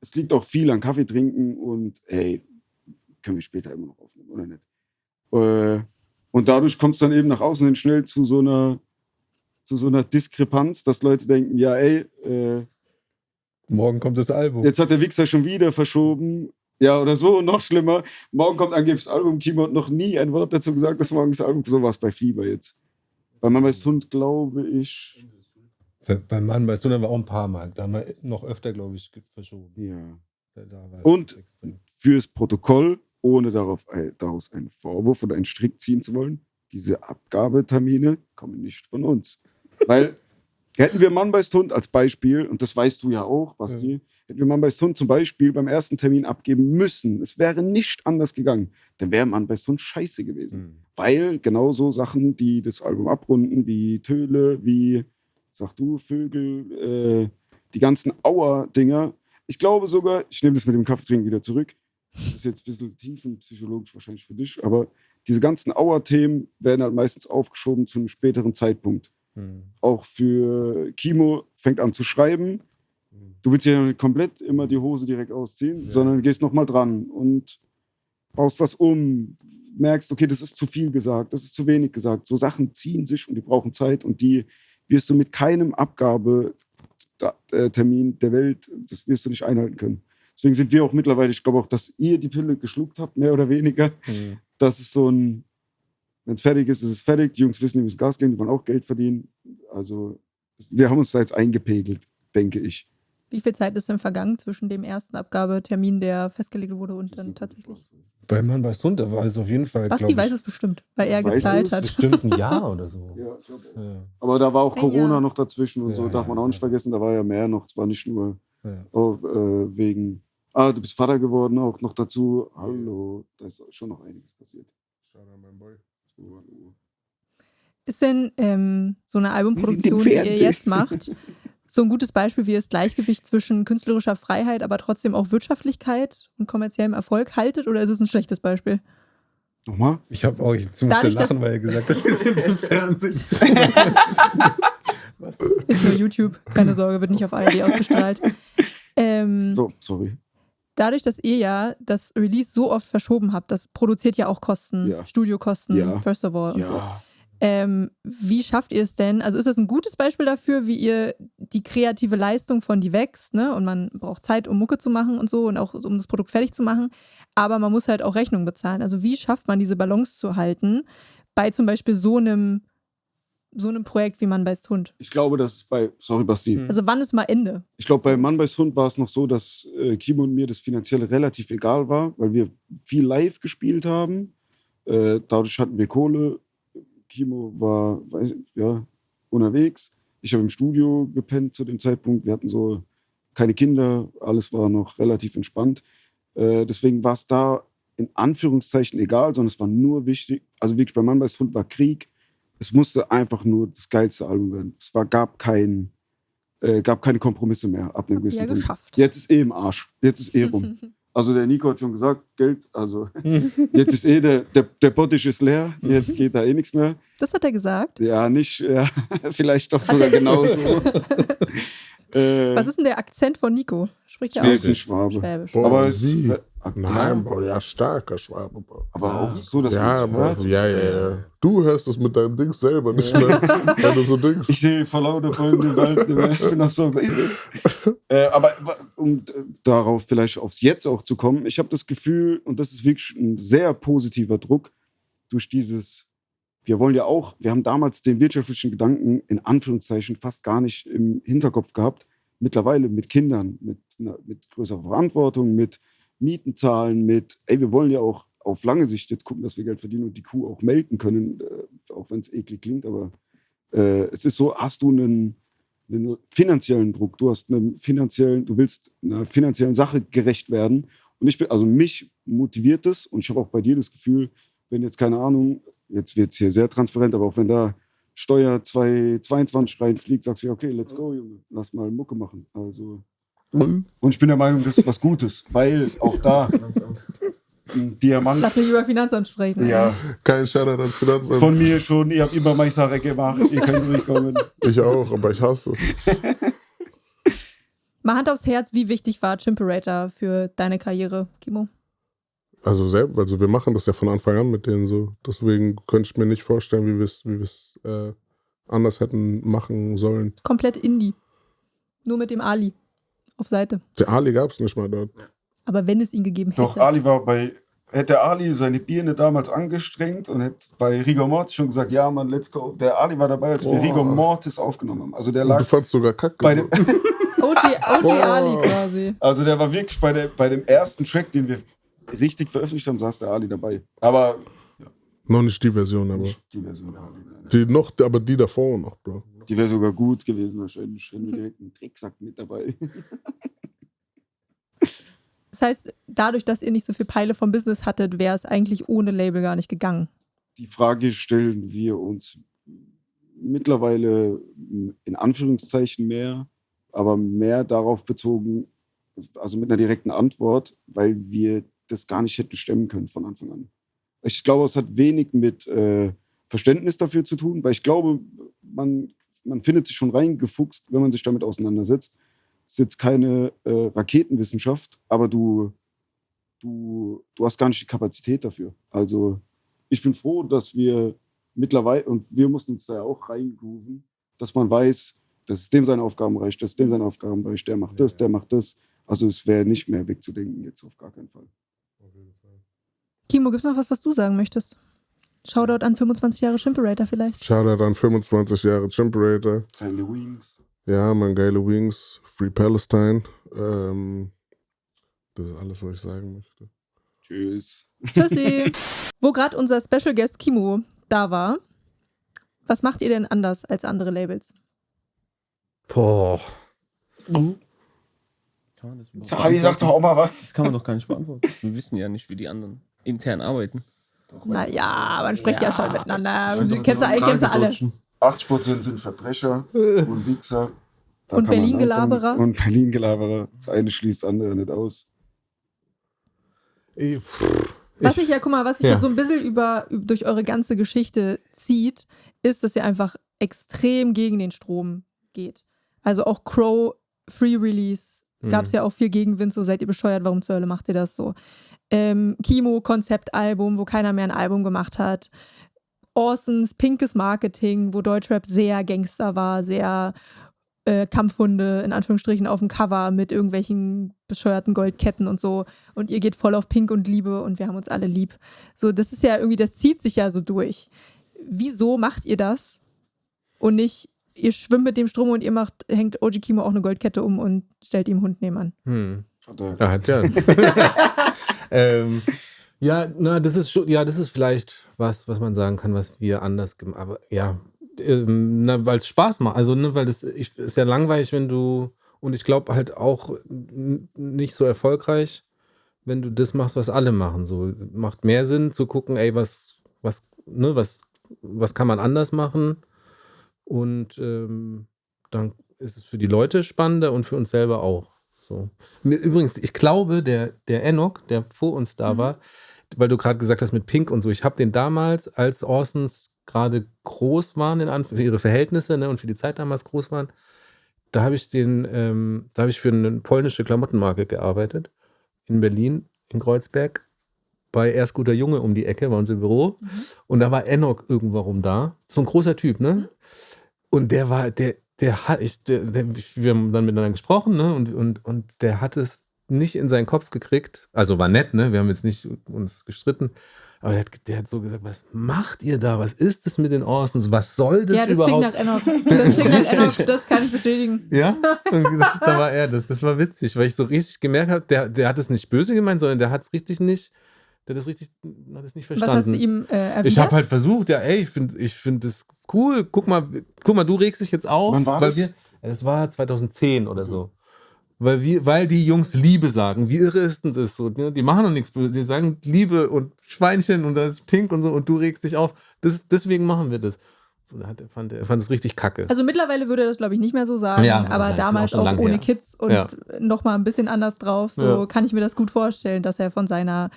C: es liegt auch viel an Kaffee trinken und ey, können wir später immer noch aufnehmen, oder nicht? Und dadurch kommt es dann eben nach außen hin schnell zu so einer Diskrepanz, dass Leute denken, ja ey,
B: Morgen kommt das Album.
C: jetzt hat der Wichser schon wieder verschoben. Ja, oder so, noch schlimmer. Morgen kommt angeblich das Album. Kimo hat noch nie ein Wort dazu gesagt, dass morgen das Album, so war es bei Fieber jetzt. Bei Mama ist Hund, glaube ich.
B: Beim Mann weißt du, dann war auch ein paar Mal. Da haben wir noch öfter, glaube ich, verschoben.
C: Ja.
B: Da war es
C: Und
B: extrem.
C: fürs Protokoll, ohne daraus einen Vorwurf oder einen Strick ziehen zu wollen, diese Abgabetermine kommen nicht von uns. Weil hätten wir Mann beißt Hund als Beispiel, und das weißt du ja auch, Basti, hätten wir Mann beißt Hund zum Beispiel beim ersten Termin abgeben müssen, es wäre nicht anders gegangen, dann wäre Mann beißt Hund scheiße gewesen. Weil genau so Sachen, die das Album abrunden, wie Töle, wie, sag du, Vögel, die ganzen Auer-Dinger, ich glaube sogar, ich nehme das mit dem Kaffeetrinken wieder zurück, das ist jetzt ein bisschen tiefenpsychologisch wahrscheinlich für dich, aber diese ganzen Auer-Themen werden halt meistens aufgeschoben zu einem späteren Zeitpunkt. Auch für Kimo fängt an zu schreiben. Du willst ja nicht komplett immer die Hose direkt ausziehen, sondern gehst nochmal dran und baust was um, merkst, okay, das ist zu viel gesagt, das ist zu wenig gesagt. So Sachen ziehen sich und die brauchen Zeit und die wirst du mit keinem Abgabetermin der Welt, das wirst du nicht einhalten können. Deswegen sind wir auch mittlerweile, ich glaube auch, dass ihr die Pille geschluckt habt, mehr oder weniger. Das ist so ein, wenn es fertig ist, ist es fertig. Die Jungs wissen, die müssen Gas geben, die wollen auch Geld verdienen. Also wir haben uns da jetzt eingepegelt, denke ich.
A: Wie viel Zeit ist denn vergangen zwischen dem ersten Abgabetermin, der festgelegt wurde, und dann tatsächlich?
B: Bei Mann beißt Hund, da war es auf jeden Fall.
A: Basti weiß es bestimmt, weil er
C: Weißt
A: gezahlt
C: du's?
A: hat.
B: Bestimmt ein Jahr oder so.
C: Ja, ich glaube auch.
B: Ja.
C: Aber da war auch
A: Ein
C: Corona
A: Jahr.
C: noch dazwischen und so,
B: Ja,
C: darf man
B: ja,
C: auch nicht
B: ja.
C: vergessen. Da war ja mehr noch, es war nicht nur
B: Ja.
C: wegen, du bist Vater geworden, auch noch dazu. Hallo, da ist schon noch einiges passiert.
A: Ist denn so eine Albumproduktion, die ihr jetzt macht, so ein gutes Beispiel, wie ihr das Gleichgewicht zwischen künstlerischer Freiheit, aber trotzdem auch Wirtschaftlichkeit und kommerziellem Erfolg haltet? Oder ist es ein schlechtes Beispiel?
C: Nochmal?
B: Ich habe auch, jetzt musste
A: Dadurch,
B: lachen,
A: dass-
B: weil er gesagt hat, wir sind im Fernsehen.
A: Ist nur YouTube, keine Sorge, wird nicht auf ARD ausgestrahlt.
C: So, sorry.
A: Dadurch, dass ihr ja das Release so oft verschoben habt, das produziert ja auch Kosten,
C: Ja.
A: Studiokosten,
C: Ja.
A: first of all. Und so.
C: Ja.
A: Wie schafft ihr es denn? Also ist das ein gutes Beispiel dafür, wie ihr die kreative Leistung von die wächst, ne? Und man braucht Zeit, um Mucke zu machen und so und auch um das Produkt fertig zu machen. Aber man muss halt auch Rechnung bezahlen. Also wie schafft man diese Balance zu halten bei zum Beispiel so einem Projekt wie Mann beißt Hund?
C: Ich glaube, dass bei, sorry Basti,
A: Also wann ist mal Ende?
C: ich glaube, bei Mann beißt Hund war es noch so, dass Kimo und mir das Finanzielle relativ egal war, weil wir viel live gespielt haben. Dadurch hatten wir Kohle. Kimo war unterwegs. Ich habe im Studio gepennt zu dem Zeitpunkt. Wir hatten so keine Kinder. Alles war noch relativ entspannt. Deswegen war es da in Anführungszeichen egal, sondern es war nur wichtig. Also wirklich bei Mann beißt Hund war Krieg. Es musste einfach nur das geilste Album werden. Gab keine Kompromisse mehr ab einem gewissen
A: Ja,
C: Punkt.
A: geschafft.
C: Jetzt ist im Arsch. Jetzt ist rum. Also der Nico hat schon gesagt, Geld, also jetzt ist der Bottich ist leer, jetzt geht da nichts mehr.
A: Das hat er gesagt.
C: Ja, nicht, ja, vielleicht doch
A: Hat
C: sogar
A: er-
C: genauso.
A: Was ist denn der Akzent von Nico? Spricht er
C: Der
A: auch
C: ist ein Schwabe.
A: Schwäbisch?
E: Boah,
C: Aber es
E: wie?
C: ja,
E: Nein, Bro, ja, starker Schwabe, Bro.
C: aber auch so, dass
E: Ja,
C: man
E: Bro,
C: hört.
E: ja. Du hörst es mit deinem Dings selber nicht mehr, wenn du so Dings.
C: Ich sehe vor lauter Bäumen den Wald, ich bin auch so. Aber um darauf vielleicht aufs Jetzt auch zu kommen, ich habe das Gefühl, und das ist wirklich ein sehr positiver Druck, durch dieses, wir haben damals den wirtschaftlichen Gedanken in Anführungszeichen fast gar nicht im Hinterkopf gehabt. Mittlerweile mit Kindern, mit größerer Verantwortung, mit Mieten zahlen, wir wollen ja auch auf lange Sicht jetzt gucken, dass wir Geld verdienen und die Kuh auch melken können, auch wenn es eklig klingt, aber es ist so, hast du einen finanziellen Druck, du willst einer finanziellen Sache gerecht werden und also mich motiviert es und ich habe auch bei dir das Gefühl, wenn jetzt, keine Ahnung, jetzt wird es hier sehr transparent, aber auch wenn da Steuer 22 reinfliegt, sagst du, ja, okay, let's go, Junge, lass mal Mucke machen. Also, und ich bin der Meinung, das ist was Gutes, weil auch da ein Diamant,
A: Lass nicht über Finanzamt sprechen.
C: ja,
E: Kein Shoutout ans Finanzamt.
C: von mir schon, ihr habt immer meine Sache gemacht, ihr könnt durchkommen.
E: Ich auch, aber ich hasse es.
A: Mal Hand aufs Herz, wie wichtig war Chimperator für deine Karriere, Kimo?
E: Also wir machen das ja von Anfang an mit denen so. Deswegen könnte ich mir nicht vorstellen, wie wir es anders hätten machen sollen.
A: Komplett Indie. Nur mit dem Ali auf Seite.
E: Der Ali gab es nicht mal dort.
A: Aber wenn es ihn gegeben hätte.
C: Doch, hätte Ali seine Birne damals angestrengt und hätte bei Rigor Mortis schon gesagt, ja Mann, let's go. Der Ali war dabei, als wir
E: Boah.
C: Rigor Mortis aufgenommen haben. Also der
E: Und
C: lag
E: du fandst sogar kacke.
C: bei dem,
A: OG Ali quasi.
C: also der war wirklich bei dem ersten Track, den wir richtig veröffentlicht haben, saß der Ali dabei. Aber
E: Noch nicht die Version, aber.
C: nicht die Version der Ali. Nein.
E: Aber die davor noch, Bro.
C: Die wäre sogar gut gewesen wahrscheinlich, wenn wir direkt einen Drecksack mit dabei.
A: Das heißt, dadurch, dass ihr nicht so viel Peile vom Business hattet, wäre es eigentlich ohne Label gar nicht gegangen.
C: Die Frage stellen wir uns mittlerweile in Anführungszeichen mehr, aber mehr darauf bezogen, also mit einer direkten Antwort, weil wir das gar nicht hätten stemmen können von Anfang an. Ich glaube, es hat wenig mit Verständnis dafür zu tun, weil ich glaube, man findet sich schon reingefuchst, wenn man sich damit auseinandersetzt. Es ist jetzt keine Raketenwissenschaft, aber du hast gar nicht die Kapazität dafür. Also ich bin froh, dass wir mittlerweile, und wir mussten uns da ja auch reingrooven, dass man weiß, das ist dem sein Aufgabenbereich, das ist dem sein Aufgabenbereich, der macht das, der macht das. Also es wäre nicht mehr wegzudenken jetzt auf gar keinen Fall.
A: Kimo, gibt's noch was du sagen möchtest? Shoutout an 25 Jahre Chimperator vielleicht.
E: Shoutout an 25 Jahre Chimperator.
C: Keine Wings.
E: Ja, man, geile Wings. Free Palestine. Das ist alles, was ich sagen möchte.
C: Tschüss.
A: Tschüssi. Wo gerade unser Special Guest Kimo da war, was macht ihr denn anders als andere Labels?
B: Boah.
D: Kann man das überhaupt
C: Sabi, sag doch auch mal was.
D: Das kann man doch gar nicht beantworten. Wir wissen ja nicht, wie die anderen intern arbeiten.
A: Naja, man spricht ja schon miteinander.
D: Kannst
A: Kennst du alle?
C: 80% sind Verbrecher und Wichser. Da
A: Und
C: kann man
A: Berlin-Gelaberer?
C: anfangen. Und Berlin-Gelaberer. Das eine schließt das andere nicht aus.
A: Was sich ja
B: Ja.
A: so ein bisschen durch eure ganze Geschichte zieht, ist, dass ihr einfach extrem gegen den Strom geht. Also auch Crow Free Release gab es ja auch viel Gegenwind, so seid ihr bescheuert, warum zur Hölle macht ihr das so? Kimo Konzeptalbum, wo keiner mehr ein Album gemacht hat. Orsons pinkes Marketing, wo Deutschrap sehr Gangster war, sehr Kampfhunde in Anführungsstrichen auf dem Cover mit irgendwelchen bescheuerten Goldketten und so. Und ihr geht voll auf Pink und Liebe und wir haben uns alle lieb. So, das ist ja irgendwie, das zieht sich ja so durch. Wieso macht ihr das und nicht, ihr schwimmt mit dem Strom und hängt OG Kimo auch eine Goldkette um und stellt ihm einen Hund nebenan?
B: Er hat ja. Das ist vielleicht was man sagen kann, was wir anders gemacht haben. Aber ja, weil es Spaß macht. Also, weil das ist ja langweilig, wenn du, und ich glaube halt auch nicht so erfolgreich, wenn du das machst, was alle machen. So macht mehr Sinn zu gucken, ey, was kann man anders machen? Und dann ist es für die Leute spannender und für uns selber auch. So. Übrigens, ich glaube, der Enoch, der vor uns da war, weil du gerade gesagt hast mit Pink und so, ich habe den damals, als Orsons gerade groß waren, für ihre Verhältnisse, ne, und für die Zeit damals groß waren, da habe ich für eine polnische Klamottenmarke gearbeitet, in Berlin, in Kreuzberg, bei Erst guter Junge um die Ecke, war unser Büro, und da war Enoch irgendwo rum da, so ein großer Typ, ne, und wir haben dann miteinander gesprochen, ne, und der hat es nicht in seinen Kopf gekriegt, also war nett, ne, wir haben jetzt nicht uns gestritten, aber der hat so gesagt, was macht ihr da, was ist das mit den Orsons, was soll das überhaupt?
A: Ja, das klingt nach Enoch, das kann ich bestätigen.
B: Ja, und da war er das war witzig, weil ich so richtig gemerkt habe, der hat es nicht böse gemeint, sondern der hat es nicht verstanden.
A: Was hast du ihm erwidert?
B: Ich habe halt versucht, ja, ey, ich finde das cool, guck mal, du regst dich jetzt auf.
C: Wann war
B: weil
C: das?
B: Das war 2010 oder so. Weil die Jungs Liebe sagen. Wie irre ist denn das so? Die machen doch nichts Böses. Die sagen Liebe und Schweinchen und da ist Pink und so und du regst dich auf. Deswegen machen wir das. So, er fand es richtig kacke.
A: Also mittlerweile würde er das, glaube ich, nicht mehr so sagen,
B: Ja,
A: aber
B: das ist
A: damals
B: auch schon
A: auch
B: lang
A: ohne
B: her.
A: Kids und
B: Ja.
A: nochmal ein bisschen anders drauf. So
B: Ja.
A: kann ich mir das gut vorstellen, dass er von seiner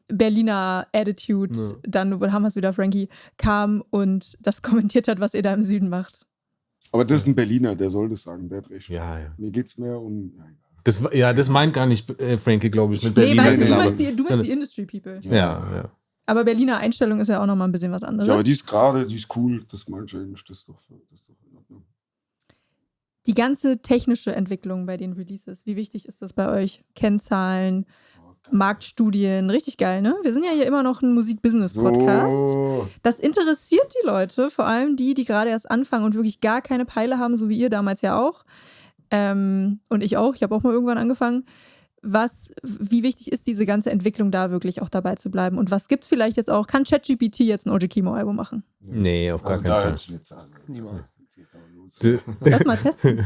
A: Berliner Attitude, dann haben wir es wieder, Frankie, kam und das kommentiert hat, was ihr da im Süden macht.
C: Aber das ist ein Berliner, der soll das sagen, der hat recht.
B: Ja.
C: Mir geht's mehr um.
B: Das meint gar nicht Frankie, glaube ich, mit
A: Nee,
B: Berliner.
A: weißt du,
B: aber-
A: du meinst die Industry People.
B: Ja.
A: Aber Berliner Einstellung ist ja auch nochmal ein bisschen was anderes.
C: Ja, aber die ist cool, das mag ich eigentlich, das ist doch in Ordnung.
A: Die ganze technische Entwicklung bei den Releases, wie wichtig ist das bei euch? Kennzahlen, Marktstudien, richtig geil, ne? Wir sind ja hier immer noch ein Musik-Business-Podcast.
C: So.
A: Das interessiert die Leute, vor allem die gerade erst anfangen und wirklich gar keine Peile haben, so wie ihr damals ja auch. Und ich auch. Ich habe auch mal irgendwann angefangen. Wie wichtig ist diese ganze Entwicklung da wirklich auch dabei zu bleiben? Und was gibt's vielleicht jetzt auch? Kann ChatGPT jetzt ein OG Kimo-Album machen?
B: Nee, auf gar
C: Also
B: keinen
C: da
B: Fall.
C: jetzt geht's aber los.
A: Lass mal testen.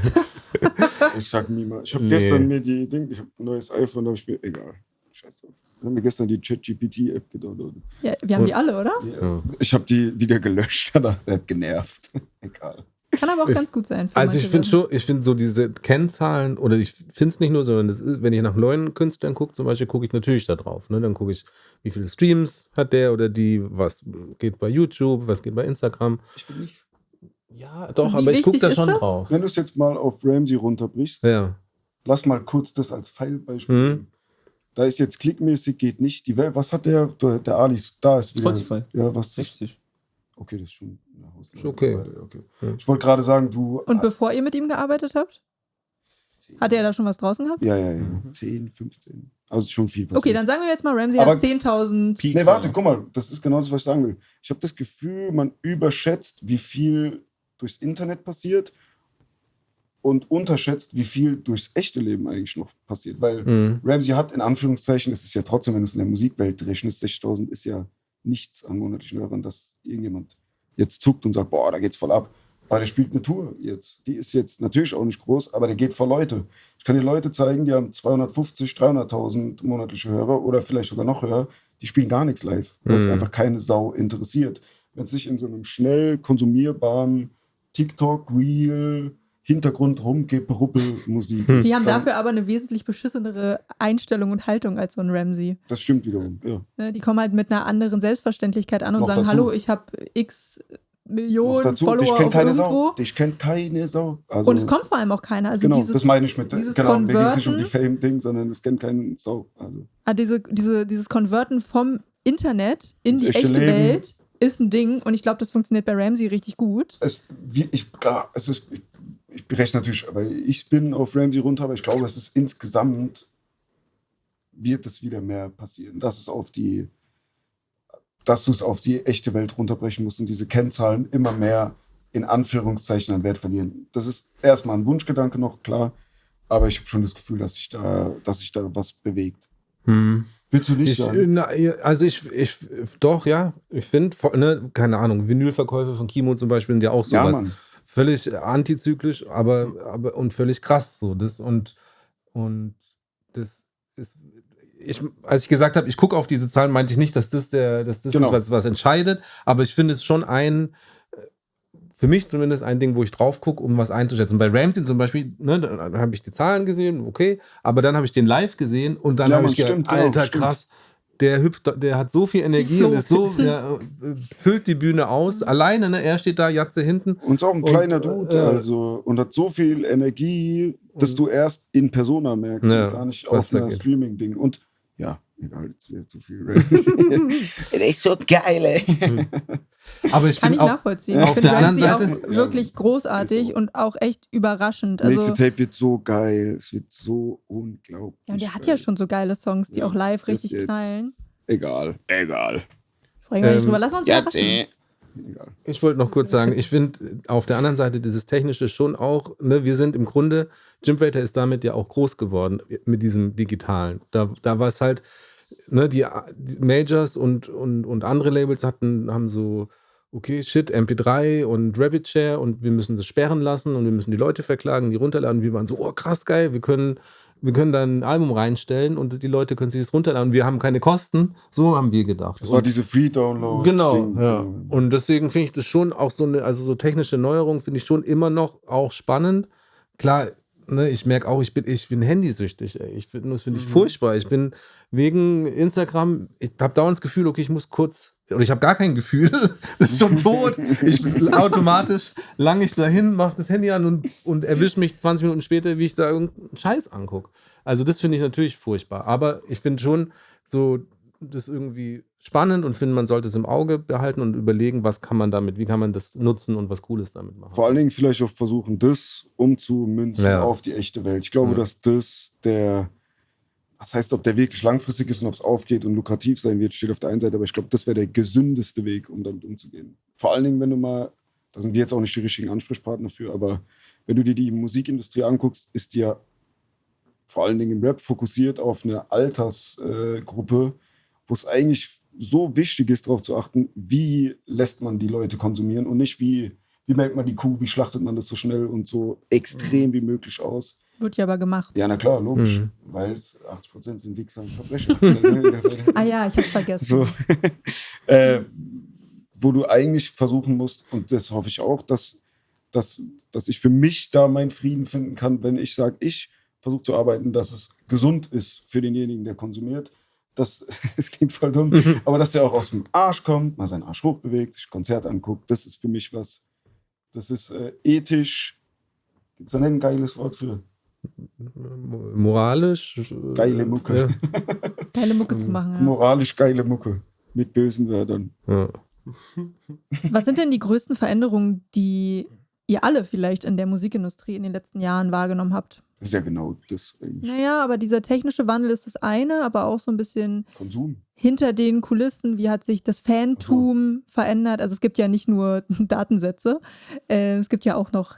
C: Ich sag niemals. Ich habe
B: Nee.
C: gestern mir ich habe ein neues iPhone, da habe ich mir, egal. Scheiß drauf. Ich habe mir gestern die ChatGPT-App gedownloadet.
A: Ja, wir haben die alle, oder?
C: Ja. Ich habe die wieder gelöscht, der hat genervt. Egal.
A: Kann aber auch ganz gut sein. für
B: Also
A: manche
B: ich finde so diese Kennzahlen, oder ich finde es nicht nur, sondern das ist, wenn ich nach neuen Künstlern gucke, zum Beispiel, gucke ich natürlich da drauf. Ne? Dann gucke ich, wie viele Streams hat der oder die, was geht bei YouTube, was geht bei Instagram.
C: Ich will nicht.
B: Ja, doch,
A: Wie
B: aber ich gucke
A: wichtig
B: da
A: ist
B: schon
A: das?
B: drauf.
C: Wenn du es jetzt mal auf Ramsey runterbrichst,
B: Ja.
C: lass mal kurz das als Pfeilbeispiel.
B: Mhm.
C: Da ist jetzt klickmäßig, geht nicht. Was hat der Ali? Da ist wieder.
D: Spotify.
C: Ja, was ist das?
D: 60.
C: Okay, das ist schon eine Hausnummer.
B: Ist okay.
C: Okay.
B: Ja.
C: Ich wollte gerade sagen, du.
A: Und bevor ihr mit ihm gearbeitet habt? Hat er da schon was draußen gehabt?
C: Ja. 10, 15. Also ist schon viel passiert.
A: Okay, dann sagen wir jetzt mal, Ramsey
C: Aber-
A: hat 10.000.
C: Nee, warte, guck mal, das ist genau das, was ich sagen will. Ich habe das Gefühl, man überschätzt, wie viel durchs Internet passiert und unterschätzt, wie viel durchs echte Leben eigentlich noch passiert. Weil
B: Mhm.
C: Ramsey hat in Anführungszeichen, es ist ja trotzdem, wenn du es in der Musikwelt rechnest, 60.000 ist ja nichts an monatlichen Hörern, dass irgendjemand jetzt zuckt und sagt, boah, da geht's voll ab. Weil der spielt eine Tour jetzt. Die ist jetzt natürlich auch nicht groß, aber der geht vor Leute. Ich kann dir Leute zeigen, die haben 250, 300.000 monatliche Hörer oder vielleicht sogar noch höher. Die spielen gar nichts live, weil es einfach keine Sau interessiert. Wenn es sich in so einem schnell konsumierbaren TikTok, Reel, Hintergrund Rumgebrubbel-Musik.
A: Die haben dafür aber eine wesentlich beschissenere Einstellung und Haltung als so ein Ramsey.
C: Das stimmt wiederum, ja.
A: Ne, die kommen halt mit einer anderen Selbstverständlichkeit an und
C: Noch
A: sagen,
C: dazu.
A: hallo, ich habe x
C: Noch
A: Millionen
C: dazu,
A: Follower
C: dich kennt
A: auf
C: keine
A: irgendwo.
C: Sau. Dich kennt keine Sau. Also,
A: Und es kommt vor allem auch keiner. Also
C: genau,
A: dieses,
C: das meine ich mit.
A: dieses
C: Genau, mir geht es nicht um
A: Converten-
C: die Fame-Ding, sondern es kennt keine Sau. Also,
A: dieses Converten vom Internet in
C: Ins
A: die
C: echte
A: echte
C: Leben.
A: Welt ist ein Ding und ich glaube, das funktioniert bei Ramsey richtig gut.
C: Ich berechne natürlich, weil ich bin auf Ramsey runter, aber ich glaube, es ist insgesamt wird es wieder mehr passieren, dass du es auf die echte Welt runterbrechen musst und diese Kennzahlen immer mehr in Anführungszeichen an Wert verlieren. Das ist erstmal ein Wunschgedanke noch, klar, aber ich habe schon das Gefühl, dass sich da was bewegt. Willst du nicht sagen?
B: Doch, ja. Ich finde, ne, keine Ahnung, Vinylverkäufe von Kimo zum Beispiel sind ja auch
C: Ja,
B: sowas.
C: Mann.
B: Völlig antizyklisch, aber und völlig krass. So. Das ist. Als ich gesagt habe, ich gucke auf diese Zahlen, meinte ich nicht, dass das
C: Genau.
B: ist, was entscheidet, aber ich finde es schon für mich zumindest ein Ding, wo ich drauf gucke, um was einzuschätzen. Bei Ramsey zum Beispiel, ne, da habe ich die Zahlen gesehen, okay, aber dann habe ich den live gesehen und dann
C: Ja,
B: habe
C: Mann,
B: ich gedacht,
C: stimmt, genau,
B: Alter,
C: stimmt.
B: krass, der hüpft, der hat so viel Energie und ist so, der füllt die Bühne aus. Alleine, ne, er steht da, Jatze hinten.
C: Und ist auch ein kleiner Dude, und hat so viel Energie, dass du erst in Persona merkst
B: Ja,
C: und gar nicht
B: was
C: auf
B: da
C: einer
B: geht.
C: Streaming-Ding. Und ja, egal, jetzt wird zu viel Rap. Der ist so geil, ey.
B: Aber ich
A: Kann
B: finde
A: ich
B: auch,
A: nachvollziehen.
B: auf
A: Ich finde
B: der anderen
A: Ramsey auch
B: Seite-
A: wirklich großartig
C: ist so.
A: und auch echt überraschend. Also,
C: Nächste Tape wird so geil. Es wird so unglaublich.
A: ja, und der hat
C: geil.
A: ja schon so geile Songs, die
C: Ja,
A: auch live
C: das
A: richtig
C: jetzt-
A: knallen.
C: Egal.
A: Sprechen wir nicht drüber. Lass uns überraschen.
C: Egal.
B: Ich wollte noch kurz sagen, ich finde auf der anderen Seite dieses Technische schon auch, ne, wir sind im Grunde, Jim Waiter ist damit ja auch groß geworden mit diesem Digitalen. Da war es halt, ne, die Majors und andere Labels haben so, okay, shit, MP3 und Rabbit Share und wir müssen das sperren lassen und wir müssen die Leute verklagen, die runterladen. Wir waren so, oh krass geil, wir können da ein Album reinstellen und die Leute können sich das runterladen. Wir haben keine Kosten. So haben wir gedacht.
C: Das war diese Free-Download.
B: Genau, ja. Und deswegen finde ich das schon auch so technische Neuerung finde ich schon immer noch auch spannend. Klar, ne, ich merke auch, ich bin handysüchtig, ey. Das finde ich furchtbar. Ich bin wegen Instagram, ich habe dauernd das Gefühl, okay, ich muss kurz, oder ich habe gar kein Gefühl, das ist schon tot. Ich bin automatisch lange ich dahin, mache das Handy an und erwische mich 20 Minuten später, wie ich da irgendeinen Scheiß angucke. Also das finde ich natürlich furchtbar. Aber ich finde schon so das irgendwie spannend und finde, man sollte es im Auge behalten und überlegen, wie kann man das nutzen und was Cooles damit machen.
C: Vor allen Dingen vielleicht auch versuchen, das umzumünzen
B: Ja.
C: auf die echte Welt. Ich glaube, dass das was heißt, ob der wirklich langfristig ist und ob es aufgeht und lukrativ sein wird, steht auf der einen Seite, aber ich glaube, das wäre der gesündeste Weg, um damit umzugehen. Vor allen Dingen, wenn du mal, da sind wir jetzt auch nicht die richtigen Ansprechpartner für, aber wenn du dir die Musikindustrie anguckst, ist die ja vor allen Dingen im Rap fokussiert auf eine Altersgruppe, wo es eigentlich so wichtig ist, darauf zu achten, wie lässt man die Leute konsumieren und nicht wie melkt man die Kuh, wie schlachtet man das so schnell und so extrem wie möglich aus.
A: Wird ja aber gemacht.
C: Ja, na klar, logisch. Weil 80% sind Wichser und Verbrecher.
A: Ah ja, ich hab's vergessen.
C: So. Wo du eigentlich versuchen musst, und das hoffe ich auch, dass ich für mich da meinen Frieden finden kann, wenn ich sage, ich versuche zu arbeiten, dass es gesund ist für denjenigen, der konsumiert. Das klingt voll dumm, aber dass der auch aus dem Arsch kommt, mal seinen Arsch hochbewegt, sich Konzert anguckt, das ist für mich was. Das ist ethisch. Gibt es da ein geiles Wort für?
B: Moralisch.
C: Geile Mucke.
B: Ja.
A: Geile Mucke zu machen, ja.
C: Moralisch geile Mucke. Mit bösen Wörtern.
B: Ja.
A: Was sind denn die größten Veränderungen, die ihr alle vielleicht in der Musikindustrie in den letzten Jahren wahrgenommen habt?
C: Das ist ja genau das eigentlich.
A: Naja, aber dieser technische Wandel ist das eine, aber auch so ein bisschen
C: Konsum.
A: hinter den Kulissen. Wie hat sich das Fantum verändert? Also es gibt ja nicht nur Datensätze, es gibt ja auch noch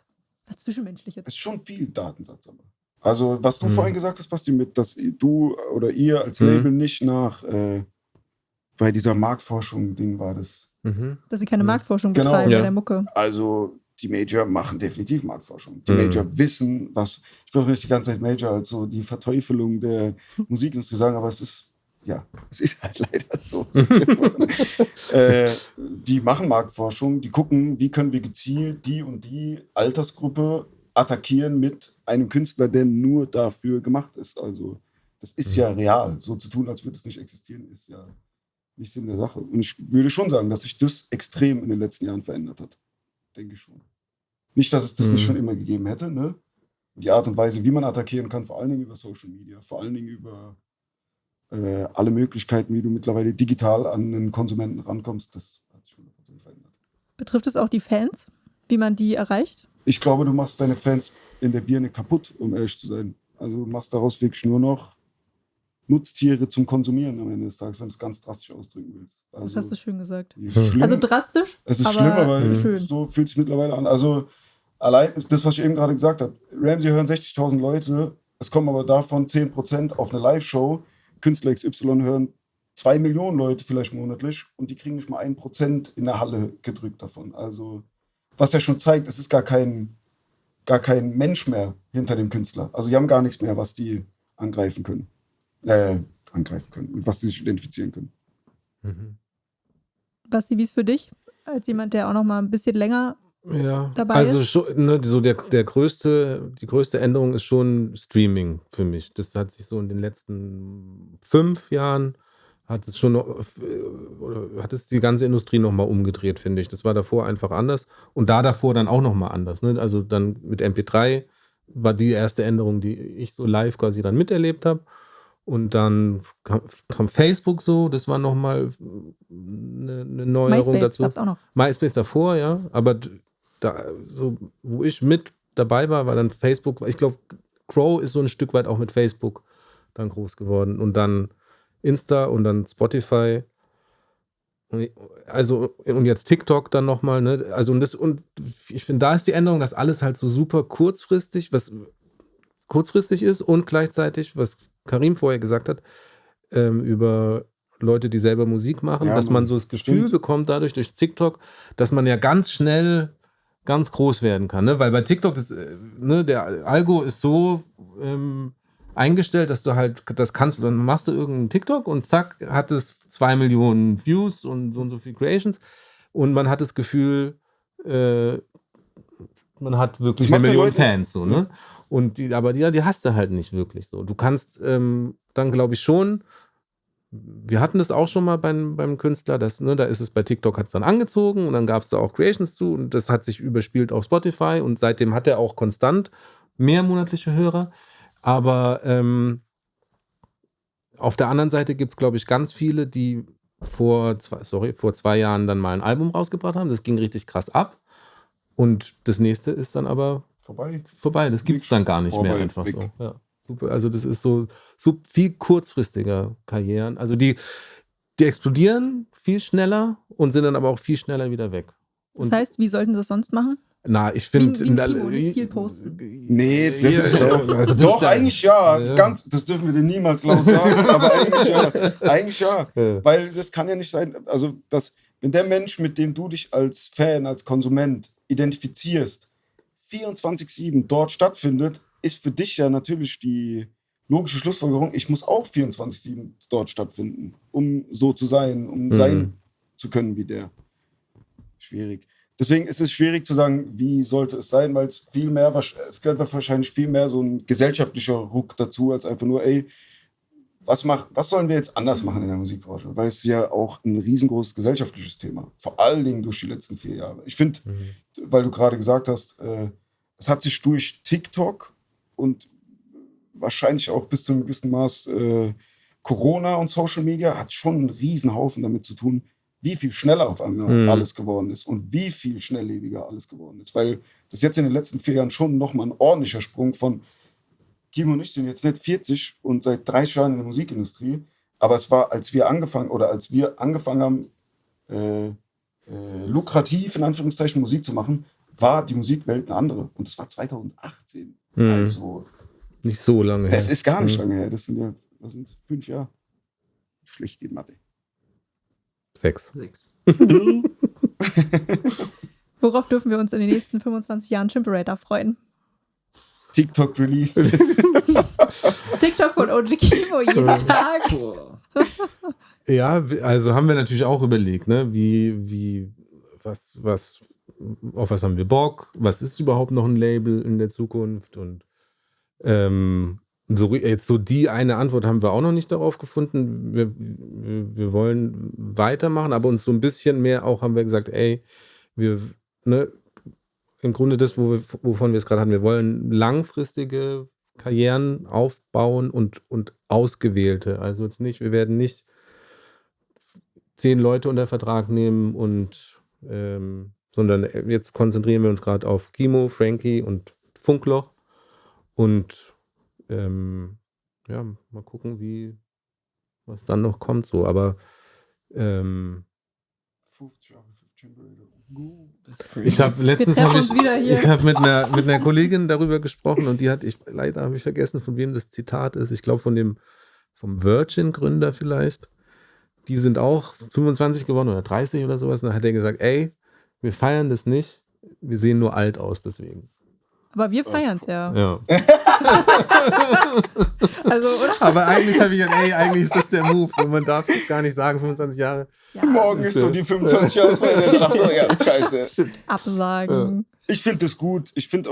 A: Zwischenmenschliches.
C: Es ist schon viel Datensatz. Aber. Also was du vorhin gesagt hast, Basti, mit, dass du oder ihr als Label nicht nach bei dieser Marktforschung-Ding war das.
A: Dass sie keine Marktforschung
C: Genau.
A: betreiben
B: Ja.
A: bei der Mucke.
C: Also die Major machen definitiv Marktforschung. Die Major wissen, was. Ich will auch nicht die ganze Zeit Major als so die Verteufelung der Musikindustrie sagen, aber es ist halt leider so. Die machen Marktforschung, die gucken, wie können wir gezielt die und die Altersgruppe attackieren mit einem Künstler, der nur dafür gemacht ist. Also das ist ja real. So zu tun, als würde es nicht existieren, ist ja nicht Sinn der Sache. Und ich würde schon sagen, dass sich das extrem in den letzten Jahren verändert hat. Denke ich schon. Nicht, dass es das nicht schon immer gegeben hätte, ne? Die Art und Weise, wie man attackieren kann, vor allen Dingen über Social Media, vor allen Dingen über alle Möglichkeiten, wie du mittlerweile digital an einen Konsumenten rankommst, das hat sich schon verändert.
A: Betrifft es auch die Fans, wie man die erreicht?
C: Ich glaube, du machst deine Fans in der Birne kaputt, um ehrlich zu sein. Also du machst daraus wirklich nur noch Nutztiere zum Konsumieren am Ende des Tages, wenn du es ganz drastisch ausdrücken willst. Also,
A: Das hast du schön gesagt.
C: schlimm.
A: Also drastisch,
C: Es ist
A: aber
C: schlimm, aber
A: schön.
C: so fühlt es mittlerweile an. Also allein das, was ich eben gerade gesagt habe. Ramsey hören 60.000 Leute, es kommen aber davon 10% auf eine Live-Show. Künstler XY hören 2 Millionen Leute vielleicht monatlich und die kriegen nicht mal 1% in der Halle gedrückt davon. Also was ja schon zeigt, es ist gar kein Mensch mehr hinter dem Künstler. Also die haben gar nichts mehr, was die angreifen können. Mit was die sich identifizieren können.
A: Basti, wie ist für dich, als jemand, der auch noch mal ein bisschen länger dabei
B: also
A: ist?
B: schon, ne, so die größte Änderung ist schon Streaming für mich. Das hat sich so in den letzten 5 Jahren hat es die ganze Industrie nochmal umgedreht, finde ich. Das war davor einfach anders und davor dann auch nochmal anders. Ne? Also dann mit MP3 war die erste Änderung, die ich so live quasi dann miterlebt habe. Und dann kam Facebook so, das war nochmal eine Neuerung
A: MySpace
B: dazu.
A: gab's auch noch.
B: MySpace davor, ja, aber da, so, wo ich mit dabei war dann Facebook. Ich glaube, Crow ist so ein Stück weit auch mit Facebook dann groß geworden und dann Insta und dann Spotify. Also, und jetzt TikTok dann nochmal, ne? Also, und ich finde, da ist die Änderung, dass alles halt so super kurzfristig ist und gleichzeitig, was Karim vorher gesagt hat, über Leute, die selber Musik machen,
C: Ja,
B: dass man so das Gefühl
C: stimmt.
B: bekommt dadurch durch TikTok, dass man ja ganz schnell ganz groß werden kann, ne? Weil bei TikTok der Algo ist so eingestellt, dass du halt das kannst, dann machst du irgendeinen TikTok und zack, hat es 2 Millionen Views und so viel Creations und man hat das Gefühl, man hat wirklich
C: Das
B: eine
C: macht den
B: Million
C: Leuten-
B: Fans, so, ne? Und die hast du halt nicht wirklich so. Du kannst dann, glaube ich, schon, wir hatten das auch schon mal beim Künstler, da ist es bei TikTok, hat es dann angezogen und dann gab es da auch Creations zu und das hat sich überspielt auf Spotify und seitdem hat er auch konstant mehr monatliche Hörer. Aber auf der anderen Seite gibt es, glaube ich, ganz viele, die vor 2 Jahren dann mal ein Album rausgebracht haben. Das ging richtig krass ab. Und das nächste ist dann aber vorbei. Das gibt es dann gar nicht mehr einfach so. Ja, super. Also das ist so viel kurzfristiger Karrieren. Also die explodieren viel schneller und sind dann aber auch viel schneller wieder weg.
A: Das heißt, wie sollten sie das sonst machen?
B: Na, ich finde...
A: Wie ein Kimo, nicht viel posten.
C: Nee, das ist auch,
B: also das
C: doch,
B: ist
C: eigentlich ja.
B: Ja.
C: Das dürfen wir dir niemals laut sagen, aber eigentlich ja.
B: Ja.
C: Weil das kann ja nicht sein, also wenn der Mensch, mit dem du dich als Fan, als Konsument identifizierst, 24/7 dort stattfindet, ist für dich ja natürlich die logische Schlussfolgerung, ich muss auch 24/7 dort stattfinden, um so zu sein, um sein zu können wie der. Schwierig. Deswegen ist es schwierig zu sagen, wie sollte es sein, weil es gehört wahrscheinlich viel mehr so ein gesellschaftlicher Ruck dazu, als einfach nur, was sollen wir jetzt anders machen in der Musikbranche? Weil es ja auch ein riesengroßes gesellschaftliches Thema, vor allen Dingen durch die letzten 4 Jahre. Ich finde, weil du gerade gesagt hast, es hat sich durch TikTok und wahrscheinlich auch bis zu einem gewissen Maß Corona und Social Media hat schon einen Riesenhaufen damit zu tun, wie viel schneller auf einmal alles geworden ist und wie viel schnelllebiger alles geworden ist. Weil das jetzt in den letzten 4 Jahren schon nochmal ein ordentlicher Sprung von Kimo und ich sind jetzt nicht 40 und seit 30 Jahren in der Musikindustrie, aber es war, als wir angefangen haben, lukrativ in Anführungszeichen Musik zu machen, war die Musikwelt eine andere. Und das war 2018. Also,
B: nicht so lange her.
C: das ist gar nicht lange her. Das sind 5 Jahre. Schlecht die Mathe.
B: 6.
A: Worauf dürfen wir uns in den nächsten 25 Jahren Chimperator freuen?
C: TikTok released.
A: TikTok von OG Kimo jeden Tag.
B: Ja, also haben wir natürlich auch überlegt, ne, was auf was haben wir Bock, was ist überhaupt noch ein Label in der Zukunft und jetzt so die eine Antwort haben wir auch noch nicht darauf gefunden. Wir wollen weitermachen, aber uns so ein bisschen mehr auch haben wir gesagt, ey, im Grunde das, wovon wir es gerade hatten, wir wollen langfristige Karrieren aufbauen und ausgewählte. Also jetzt nicht, wir werden nicht 10 Leute unter Vertrag nehmen sondern jetzt konzentrieren wir uns gerade auf Kimo, Frankie und Funkloch und mal gucken, was dann noch kommt so, aber
C: 50 Jahre für Chimperator.
B: ich habe letztens ich habe mit einer Kollegin darüber gesprochen und leider habe ich vergessen, von wem das Zitat ist. Ich glaube vom Virgin-Gründer vielleicht. Die sind auch 25 geworden oder 30 oder sowas. Und dann hat er gesagt, ey, wir feiern das nicht, wir sehen nur alt aus deswegen.
A: Aber wir feiern es ja.
B: Ja.
A: Also, oder?
B: Aber eigentlich habe ich gedacht, ey, eigentlich ist das der Move. Und man darf das gar nicht sagen, 25 Jahre.
A: Ja.
C: Morgen ist so die 25 Jahre. Achso, ja, scheiße.
A: Absagen.
C: Ich finde das gut. Ich finde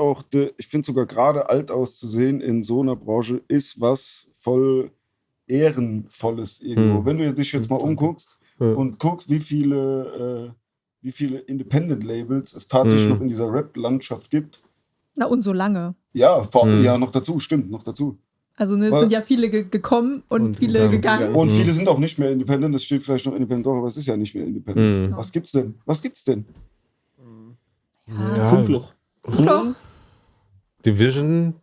C: sogar gerade alt auszusehen in so einer Branche ist was voll Ehrenvolles irgendwo. Wenn du dich jetzt mal umguckst und guckst, wie viele Independent-Labels es tatsächlich noch in dieser Rap-Landschaft gibt.
A: Na, und so lange.
C: Ja, noch dazu, stimmt, noch dazu.
A: Also es sind ja viele gekommen und viele gegangen.
C: Und viele sind auch nicht mehr Independent, das steht vielleicht noch Independent drauf, aber es ist ja nicht mehr Independent. Was gibt's denn?
A: Ja.
D: Funkloch.
B: Division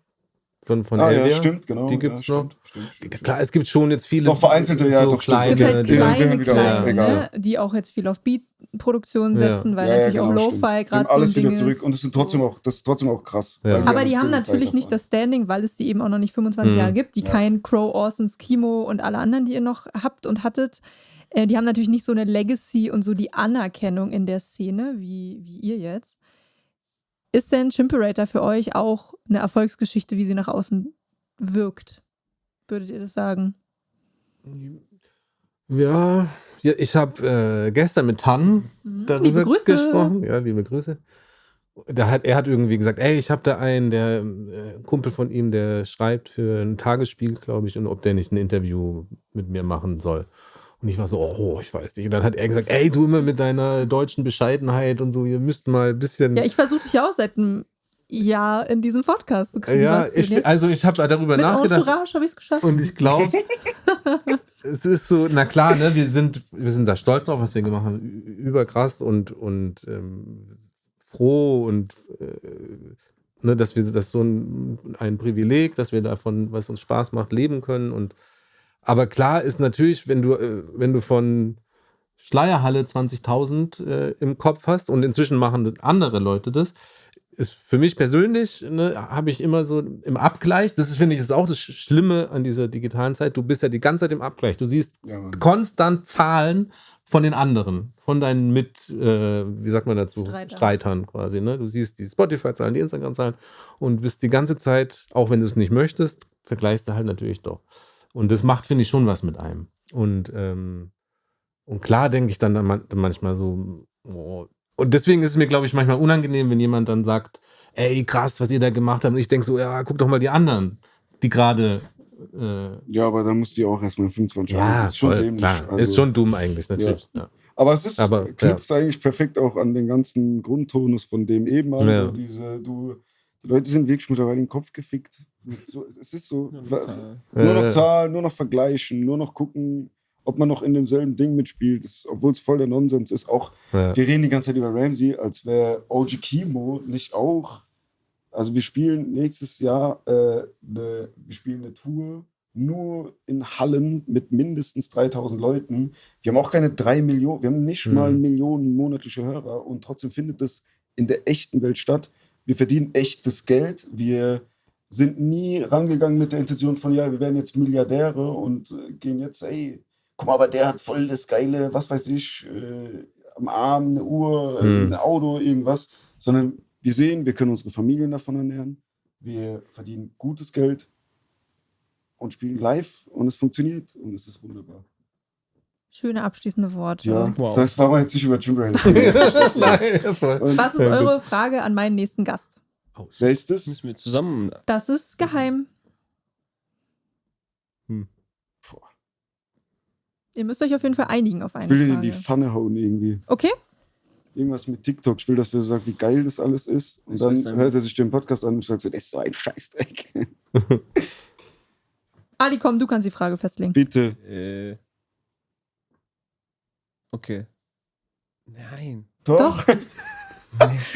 B: von
C: Ja,
B: Elvia,
C: stimmt, genau.
B: die gibt's noch.
C: Stimmt.
B: Klar, es gibt schon jetzt viele.
C: Doch, vereinzelte, ja,
B: so
C: doch, stimmt.
A: Es gibt halt
C: gehören wieder auf,
A: kleine,
C: egal.
A: die auch jetzt viel auf Beat-Produktion setzen, weil
C: Ja,
A: natürlich
C: genau,
A: auch
C: stimmt.
A: Lo-Fi
C: Die
A: gerade
C: haben
A: so ein
C: alles
A: Ding
C: wieder zurück
A: ist.
C: und das ist trotzdem auch krass.
B: Ja.
C: weil
A: Aber die haben
C: das
A: natürlich nicht das Standing, weil es die eben auch noch nicht 25 Jahre gibt, die kein Crow, Orsons, Kimo und alle anderen, die ihr noch habt und hattet. Die haben natürlich nicht so eine Legacy und so die Anerkennung in der Szene wie ihr jetzt. Ist denn Chimperator für euch auch eine Erfolgsgeschichte, wie sie nach außen wirkt? Würdet ihr das sagen?
B: Ja, ich habe gestern mit Tan darüber
A: Liebe Grüße.
B: gesprochen. Ja, liebe Grüße. Er hat irgendwie gesagt, ey, ich habe da ein Kumpel von ihm, der schreibt für ein Tagesspiel, glaube ich, und ob der nicht ein Interview mit mir machen soll. Und ich war so, ich weiß nicht. Und dann hat er gesagt, ey, du immer mit deiner deutschen Bescheidenheit und so, ihr müsst mal ein bisschen...
A: Ja, ich versuche dich ja auch seit einem Jahr in diesen Podcast zu kriegen.
B: Ja, ich habe darüber nachgedacht.
A: Mit Entourage habe ich es geschafft.
B: Und ich glaube, es ist so, na klar, ne, wir sind da stolz drauf, was wir gemacht haben, überkrass und froh und dass das so ein Privileg, dass wir davon, was uns Spaß macht, leben können. Aber klar ist natürlich, wenn du von Schleierhalle 20.000 im Kopf hast und inzwischen machen andere Leute das, ist für mich persönlich, habe ich immer so im Abgleich, finde ich, ist auch das Schlimme an dieser digitalen Zeit, du bist ja die ganze Zeit im Abgleich. Du siehst konstant Zahlen von den anderen, von deinen wie sagt man dazu? Streitern quasi. Ne? Du siehst die Spotify-Zahlen, die Instagram-Zahlen und bist die ganze Zeit, auch wenn du es nicht möchtest, vergleichst du halt natürlich doch. Und das macht, finde ich, schon was mit einem. Und klar denke ich dann manchmal so, und deswegen ist es mir, glaube ich, manchmal unangenehm, wenn jemand dann sagt, ey, krass, was ihr da gemacht habt. Und ich denke so, ja, guck doch mal die anderen, die gerade...
C: ja, aber dann musst du ja auch erstmal 25 Jahre.
B: Ja,
C: das ist schon
B: voll,
C: dämlich.
B: klar.
C: Also,
B: ist schon dumm eigentlich, natürlich. Ja.
C: Aber es knüpft eigentlich perfekt auch an den ganzen Grundtonus von dem eben an.
B: Ja.
C: So die Leute sind wirklich mittlerweile in den Kopf gefickt. Es ist so,
D: Nur
C: nur noch Zahlen, nur noch vergleichen, nur noch gucken, ob man noch in demselben Ding mitspielt, obwohl es voll der Nonsens ist. Auch, wir reden die ganze Zeit über Ramsey, als wäre OG Kimo nicht auch. Also wir spielen nächstes Jahr wir spielen eine Tour nur in Hallen mit mindestens 3.000 Leuten. Wir haben auch keine 3 Millionen, wir haben nicht mal Millionen monatliche Hörer und trotzdem findet das in der echten Welt statt. Wir verdienen echtes Geld. Wir sind nie rangegangen mit der Intention von, ja, wir werden jetzt Milliardäre und gehen jetzt, ey, guck mal, aber der hat voll das geile, was weiß ich, am Arm, eine Uhr, ein Auto, irgendwas. Sondern wir sehen, wir können unsere Familien davon ernähren. Wir verdienen gutes Geld und spielen live und es funktioniert und es ist wunderbar.
A: Schöne abschließende Worte.
C: Ja,
D: Wow.
C: das war aber jetzt nicht über Tomb Raider.
B: Nein, voll.
C: Und
A: Was ist eure Frage an meinen nächsten Gast?
C: wer ist das?
D: Müssen wir zusammen.
A: Das ist geheim.
C: Boah,
A: Ihr müsst euch auf jeden Fall einigen auf
C: ich
A: eine
C: will ihn in die
A: Frage.
C: Pfanne hauen irgendwie.
A: Okay?
C: Irgendwas mit TikTok. Ich will, dass der sagt, wie geil das alles ist. Und
D: Ich
C: dann
D: weiß nicht.
C: hört er sich den Podcast an und sagt so, das ist so ein Scheißdreck.
A: Ali, komm, du kannst die Frage festlegen.
C: Bitte.
D: Okay. Nein.
A: Doch.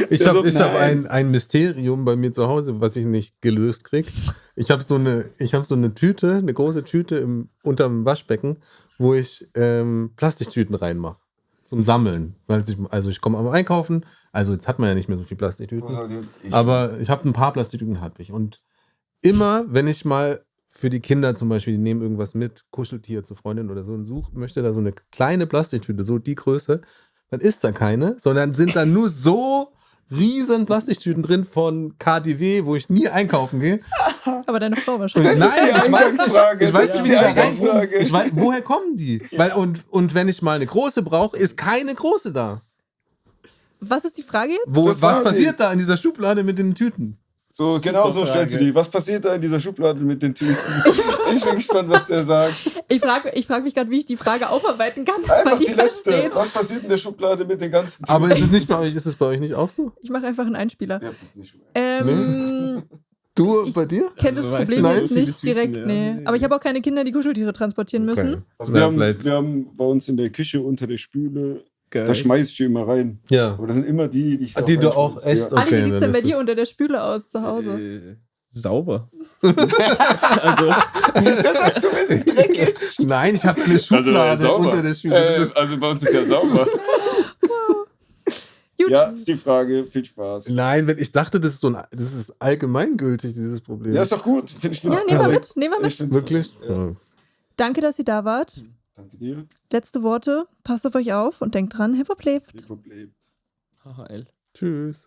B: Ich
C: Der
B: habe
C: so,
B: hab
C: nein.
B: ein Mysterium bei mir zu Hause, was ich nicht gelöst krieg. Ich habe so eine Tüte, eine große Tüte unterm Waschbecken, wo ich Plastiktüten reinmache. Zum Sammeln. Ich komme am Einkaufen, also jetzt hat man ja nicht mehr so viel Plastiktüten, aber ich habe ein paar Plastiktüten, habe ich. Und immer, wenn ich mal für die Kinder zum Beispiel, die nehmen irgendwas mit, Kuscheltier zur Freundin oder so, und möchte da so eine kleine Plastiktüte, so die Größe, dann ist da keine, sondern sind da nur so riesen Plastiktüten drin von KaDeWe, wo ich nie einkaufen gehe.
A: Aber deine Frau wahrscheinlich.
C: Das ist die Eingangsfrage.
B: Ich weiß
C: Das
B: nicht,
C: ist
B: wie
C: die
B: die da
C: Eingangsfrage.
B: reinkommen. Ich weiß, woher kommen die? Weil, und wenn ich mal eine große brauche, ist keine große da.
A: Was ist die Frage jetzt?
C: Das
B: Was
C: war
B: passiert da in dieser Schublade mit den Tüten?
C: So, genau so stellst du die. Was passiert da in dieser Schublade mit den Tüten? Ich bin gespannt, was der sagt.
A: Ich frag mich gerade, wie ich die Frage aufarbeiten kann, dass
C: Einfach
A: man die
C: die letzte.
A: versteht.
C: Was passiert in der Schublade mit den ganzen Tüten?
B: Aber ist es bei euch nicht auch so?
A: Ich mache einfach einen Einspieler.
C: Ihr habt das nicht.
B: Du,
A: Ich
B: bei dir?
A: kenne das
D: Also, weißt
A: Problem
B: du,
A: jetzt
D: so viele
A: nicht direkt,
D: Tüten,
A: nee.
D: ja.
A: Aber ich habe auch keine Kinder, die Kuscheltiere transportieren müssen.
C: Also
B: Ja,
C: wir
B: vielleicht.
C: haben bei uns in der Küche unter der Spüle,
D: Geil.
C: da schmeiß ich die immer rein.
B: Ja.
C: Aber das sind immer die ich
B: Die du auch
C: reinschmeiß.
B: echt
C: Ja.
A: Ali, wie sieht's
B: dann
A: denn bei
B: ist
A: dir
B: es-
A: unter der Spüle aus zu Hause?
D: Sauber. Also,
C: So ein bisschen dreckig.
B: Nein, ich habe eine Schublade
F: sauber.
B: unter der Spüle. Das ist,
F: Also bei uns ist ja sauber.
A: Gut.
C: Ja, ist die Frage. Viel Spaß.
B: nein, ich dachte, das ist allgemeingültig, dieses Problem.
C: Ja, ist doch gut. Find ich
A: Ja, nehmen wir mit. Nehmen wir mit.
C: Ich find's
B: Wirklich?
C: perfekt, Ja.
B: Ja.
A: Danke, dass ihr da wart.
C: Danke dir.
A: Letzte Worte. Passt auf euch auf und denkt dran, Hip-Hop lebt.
C: Hip-Hop lebt.
D: HHL.
B: Tschüss.